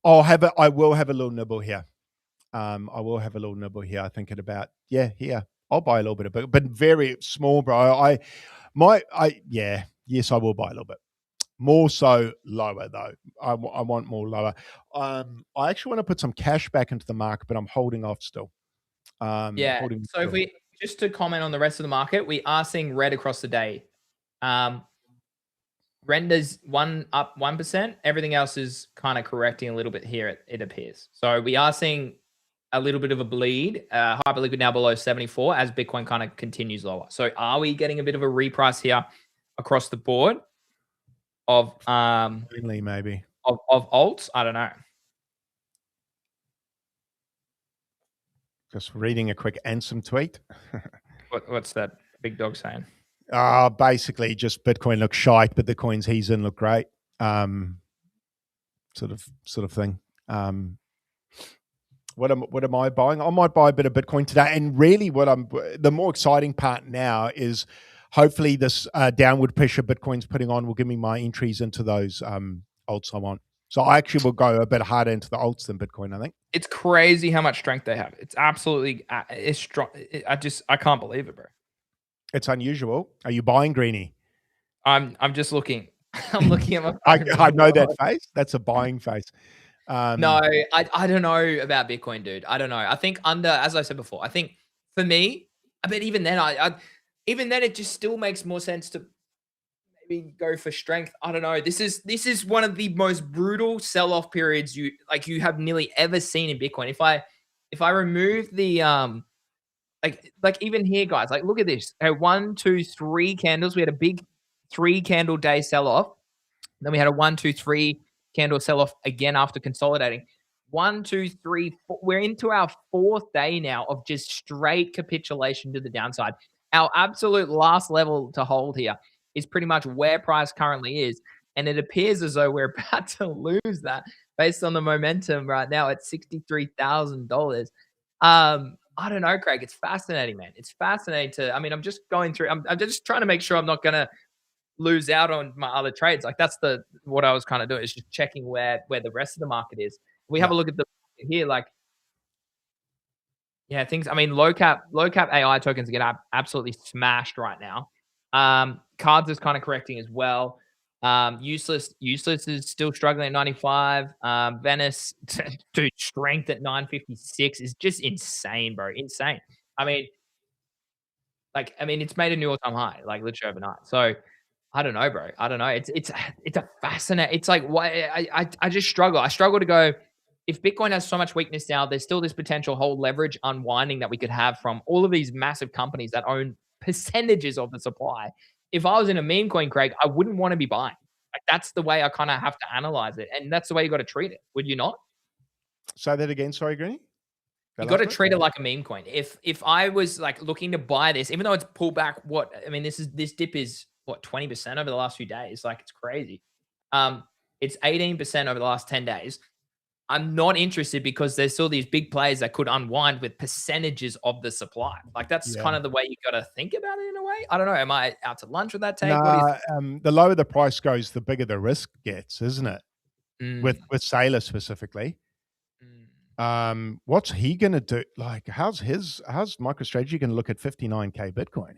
I will have a little nibble here. I think at about here. I'll buy a little bit of it, but very small, bro. Yes, I will buy a little bit. More so lower though. I want more lower. I actually want to put some cash back into the market, but I'm holding off still. If we just to comment on the rest of the market, we are seeing red across the day. Render's up 1%. Everything else is kind of correcting a little bit here, it appears. So we are seeing a little bit of a bleed. Hyperliquid now below 74 as Bitcoin kind of continues lower. So are we getting a bit of a reprice here across the board of maybe of alts? I don't know. Just reading a quick Ansem tweet. What's that big dog saying? Basically just Bitcoin looks shite, but the coins he's in look great. Sort of thing. What am I buying? I might buy a bit of Bitcoin today. And really the more exciting part now is hopefully this downward pressure Bitcoin's putting on will give me my entries into those alts I want. So I actually will go a bit harder into the alts than Bitcoin, I think. It's crazy how much strength they have. It's absolutely, it's strong. I can't believe it, bro. It's unusual. Are you buying, Greenie? I'm just looking. I'm looking at my I know that face. That's a buying face. No, I don't know about Bitcoin, dude. I don't know. I think as I said before, I think for me, but even then, even then, it just still makes more sense to maybe go for strength. I don't know. This is one of the most brutal sell-off periods you have nearly ever seen in Bitcoin. If I remove the like even here, guys, like look at this. 1, 2, 3 candles. We had a big 3 candle day sell-off. Then we had a 1, 2, 3 candle sell-off again after consolidating. 1, 2, 3, 4. We're into our 4th day now of just straight capitulation to the downside. Our absolute last level to hold here is pretty much where price currently is. And it appears as though we're about to lose that based on the momentum right now at $63,000. I don't know, Craig. It's fascinating, man. It's fascinating I'm just going through. I'm just trying to make sure I'm not going to lose out on my other trades. Like that's what I was kind of doing, is just checking where the rest of the market is. We have a look at the market here, like things. Low cap AI tokens get absolutely smashed right now. Cards is kind of correcting as well. Useless is still struggling at 95. Venice, dude, strength at 956 is just insane, bro. Insane. It's made a new all-time high, like literally overnight. So I don't know, bro. I don't know. It's a fascinating. It's like why I just struggle. I struggle to go. If Bitcoin has so much weakness now, there's still this potential hold leverage unwinding that we could have from all of these massive companies that own percentages of the supply. If I was in a meme coin, Craig, I wouldn't want to be buying. Like that's the way I kind of have to analyze it, and that's the way you got to treat it. Would you not? Say that again. Sorry, Greenie. You got to treat it like a meme coin. If I was like looking to buy this, even though it's pulled back, this dip is what 20% over the last few days. Like it's crazy. It's 18% over the last 10 days. I'm not interested because there's still these big players that could unwind with percentages of the supply. Like that's kind of the way you got to think about it in a way. I don't know. Am I out to lunch with that take? Nah, the lower the price goes, the bigger the risk gets, isn't it? With Saylor specifically. What's he gonna do? Like, how's MicroStrategy gonna look at 59K Bitcoin?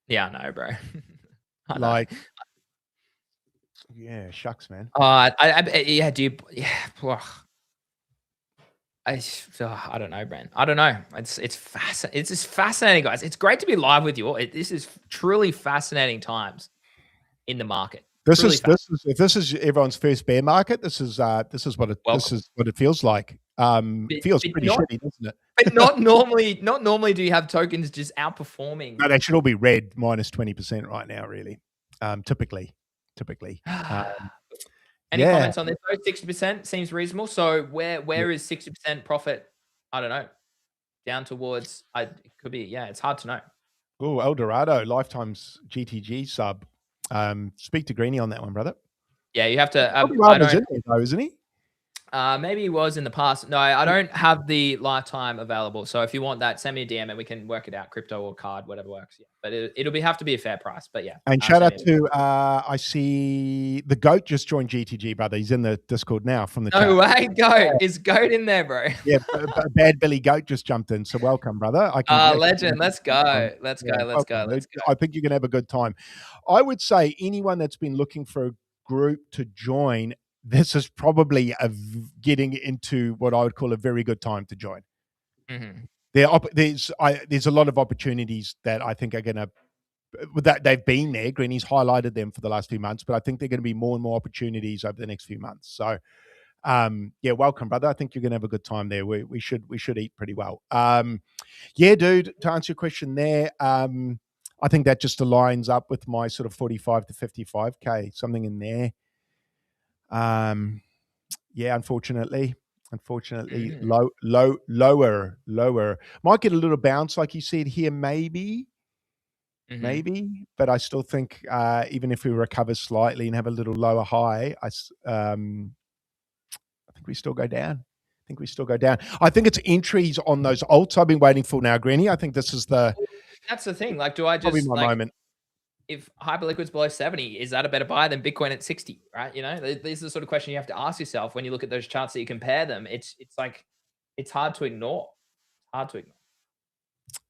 Yeah, I know, bro. Like, yeah, shucks, man. I don't know, Brent. I don't know. It's just fascinating, guys. It's great to be live with you all. This is truly fascinating times in the market. This is everyone's first bear market. This is what it feels like. It feels pretty shitty, doesn't it? But not normally do you have tokens just outperforming. No, they should all be red, minus 20% right now, really. Typically. Any comments on this? 60% seems reasonable. So where is 60% profit? I don't know. Down towards it could be, it's hard to know. Oh, Eldorado, Lifetime's GTG sub. Speak to Greenie on that one, brother. Yeah, you have to. Elderado's in there though, isn't he? Maybe he was in the past. No, I don't have the lifetime available. So if you want that, send me a DM and we can work it out, crypto or card, whatever works. Yeah, but it'll have to be a fair price. But yeah. And shout out to I see the goat just joined GTG, brother. He's in the Discord now from the chat. No way, goat. Is goat in there, bro? Yeah, Bad Billy Goat just jumped in. So welcome, brother. Legend. Let's go. Let's go. I think you can have a good time. I would say anyone that's been looking for a group to join, this is probably getting into what I would call a very good time to join. Mm-hmm. There's a lot of opportunities that I think are going to that they've been there. Greeny's highlighted them for the last few months, but I think there are going to be more and more opportunities over the next few months. So, yeah, welcome, brother. I think you're going to have a good time there. We should eat pretty well. Yeah, dude. To answer your question there, I think that just aligns up with my sort of 45 to 55k, something in there. Yeah, unfortunately, lower. Might get a little bounce, like you said here, maybe. But I still think even if we recover slightly and have a little lower high, I think we still go down. I think it's entries on those alts I've been waiting for now, Greeny. I think this is that's the thing. Like, do I just probably my moment? If Hyperliquid's below 70, is that a better buy than Bitcoin at 60? Right? You know, these are the sort of question you have to ask yourself when you look at those charts that you compare them. It's like it's hard to ignore.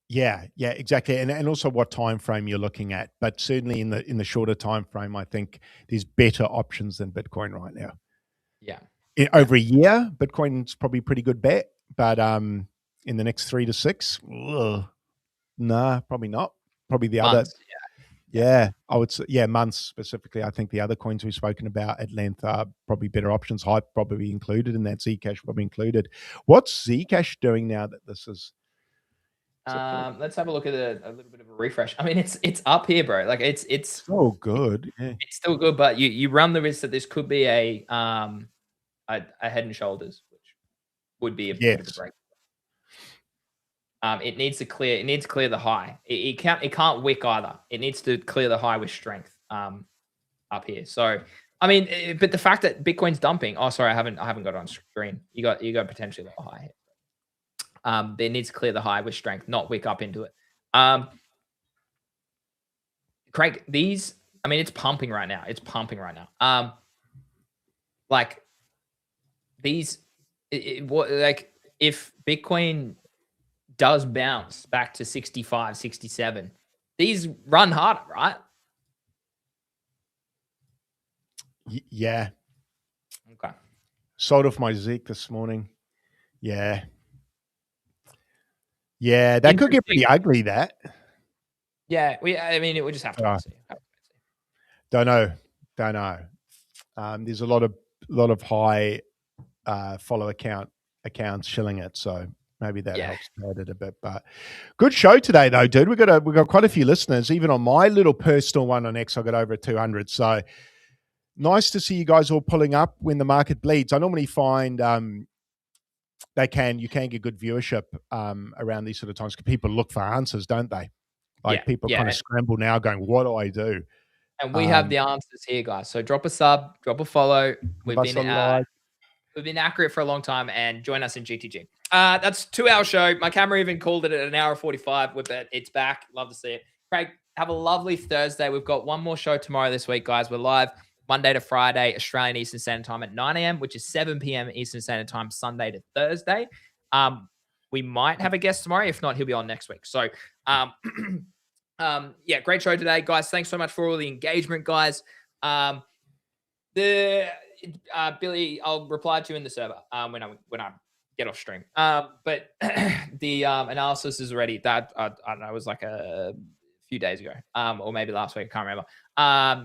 Yeah, exactly, and also what time frame you're looking at. But certainly in the shorter time frame, I think there's better options than Bitcoin right now. Yeah, over a year, Bitcoin's probably a pretty good bet. But in the next 3 to 6, nah, probably not. Probably the months, other. Yeah, I would say, months specifically. I think the other coins we've spoken about at length are probably better options. Hype probably included in that. Zcash probably included. What's Zcash doing now that this is? Let's have a look at a little bit of a refresh. I mean, it's up here, bro. Like it's so good. It's still good, but you run the risk that this could be a head and shoulders, which would be a bit of a break. It needs to clear the high. It can't wick either. It needs to clear the high with strength up here. So I mean, but the fact that Bitcoin's dumping. Oh, sorry, I haven't got it on screen. You got potentially the high here. It needs to clear the high with strength, not wick up into it. Craig, these, I mean, it's pumping right now. Like these, like if Bitcoin does bounce back to 65, 67, these run harder, right? Yeah. Okay. Sold off my Zeke this morning. Yeah. Yeah, that could get pretty ugly, that. Yeah, I mean, it would just have to see. Don't know. There's a lot of high follow accounts shilling it, so maybe that helps pad it a bit. But good show today, though, dude. We've got quite a few listeners. Even on my little personal one on X, I got over 200. So nice to see you guys all pulling up when the market bleeds. I normally find you can get good viewership around these sort of times because people look for answers, don't they? Like people kind of scramble now going, what do I do? And we have the answers here, guys. So drop a sub, drop a follow. We've been accurate for a long time, and join us in GTG. That's a 2-hour show. My camera even called it at 1:45. It's back. Love to see it. Craig, have a lovely Thursday. We've got one more show tomorrow this week, guys. We're live Monday to Friday, Australian Eastern Standard Time at 9 a.m., which is 7 p.m. Eastern Standard Time, Sunday to Thursday. We might have a guest tomorrow. If not, he'll be on next week. So, yeah, great show today, guys. Thanks so much for all the engagement, guys. Billy, I'll reply to you in the server when I get off stream. But the analysis is ready. That I don't know, it was like a few days ago, or maybe last week. I can't remember.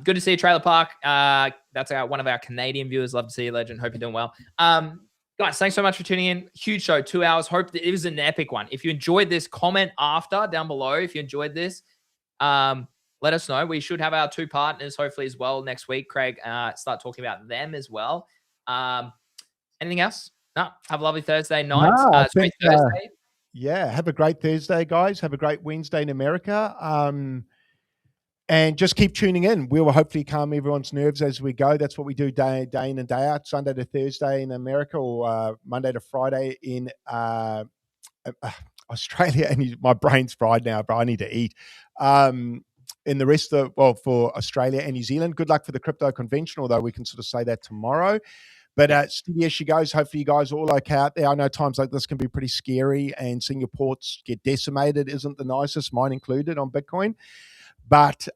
Good to see you, Trailer Park. That's one of our Canadian viewers. Love to see you, legend. Hope you're doing well. Guys, thanks so much for tuning in. Huge show, 2 hours. Hope that it was an epic one. If you enjoyed this, comment after down below. If you enjoyed this, let us know. We should have our 2 partners hopefully as well next week. Craig, start talking about them as well. Anything else? No. Have a lovely Thursday night. Thursday. Yeah, have a great Thursday, guys. Have a great Wednesday in America. And just keep tuning in. We will hopefully calm everyone's nerves as we go. That's what we do day in and day out, Sunday to Thursday in America, or Monday to Friday in Australia. And my brain's fried now, but I need to eat. In the rest of, for Australia and New Zealand, good luck for the crypto convention, although we can sort of say that tomorrow. But steady as she goes. Hopefully you guys are all okay out there. I know times like this can be pretty scary, and seeing your ports get decimated isn't the nicest, mine included, on Bitcoin. But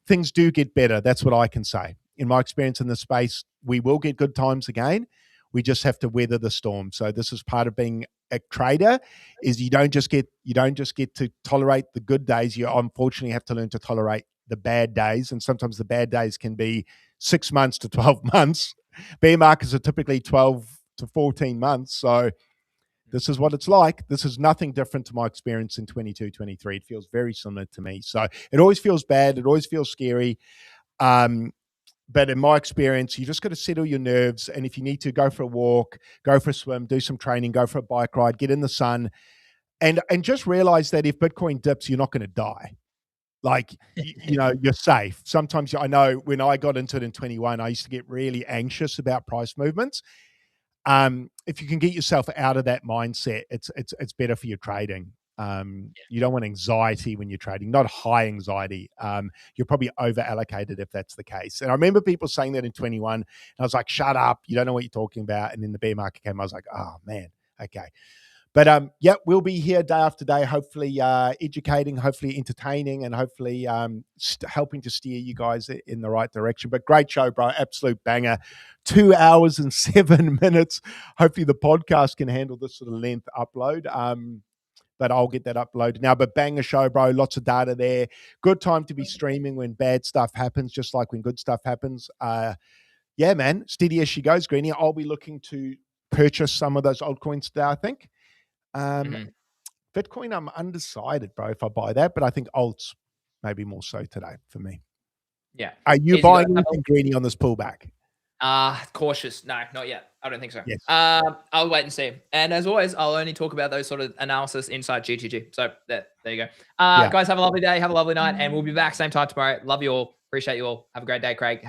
things do get better. That's what I can say. In my experience in this space, we will get good times again. We just have to weather the storm. So this is part of being a trader, is you don't just get to tolerate the good days. You unfortunately have to learn to tolerate the bad days. And sometimes the bad days can be 6 months to 12 months. Bear markets are typically 12 to 14 months. So this is what it's like. This is nothing different to my experience in 22, 23. It feels very similar to me. So it always feels bad. It always feels scary. But in my experience, you just got to settle your nerves. And if you need to, go for a walk, go for a swim, do some training, go for a bike ride, get in the sun, and just realize that if Bitcoin dips, you're not going to die. Like, you're safe. Sometimes, I know when I got into it in 21, I used to get really anxious about price movements. If you can get yourself out of that mindset, it's better for your trading. You don't want anxiety when you're trading, not high anxiety. You're probably over allocated if that's the case. And I remember people saying that in 21, and I was like, shut up, you don't know what you're talking about. And then the bear market came, I was like, oh man, okay. But yeah, we'll be here day after day, hopefully educating, hopefully entertaining, and hopefully helping to steer you guys in the right direction. But great show, bro. Absolute banger. 2 hours and 7 minutes. Hopefully the podcast can handle this sort of length upload. But I'll get that uploaded now. But banger show, bro. Lots of data there. Good time to be streaming when bad stuff happens, just like when good stuff happens. Yeah, man. Steady as she goes, Greenie. I'll be looking to purchase some of those altcoins today, I think. Bitcoin, I'm undecided, bro, if I buy that, but I think alts maybe more so today for me. Yeah. Are you buying anything, Greenie, on this pullback? Cautious. No, not yet. I don't think so. Yes. I'll wait and see. And as always, I'll only talk about those sort of analysis inside GTG. So there you go. Guys, have a lovely day. Have a lovely night. And we'll be back same time tomorrow. Love you all. Appreciate you all. Have a great day, Craig.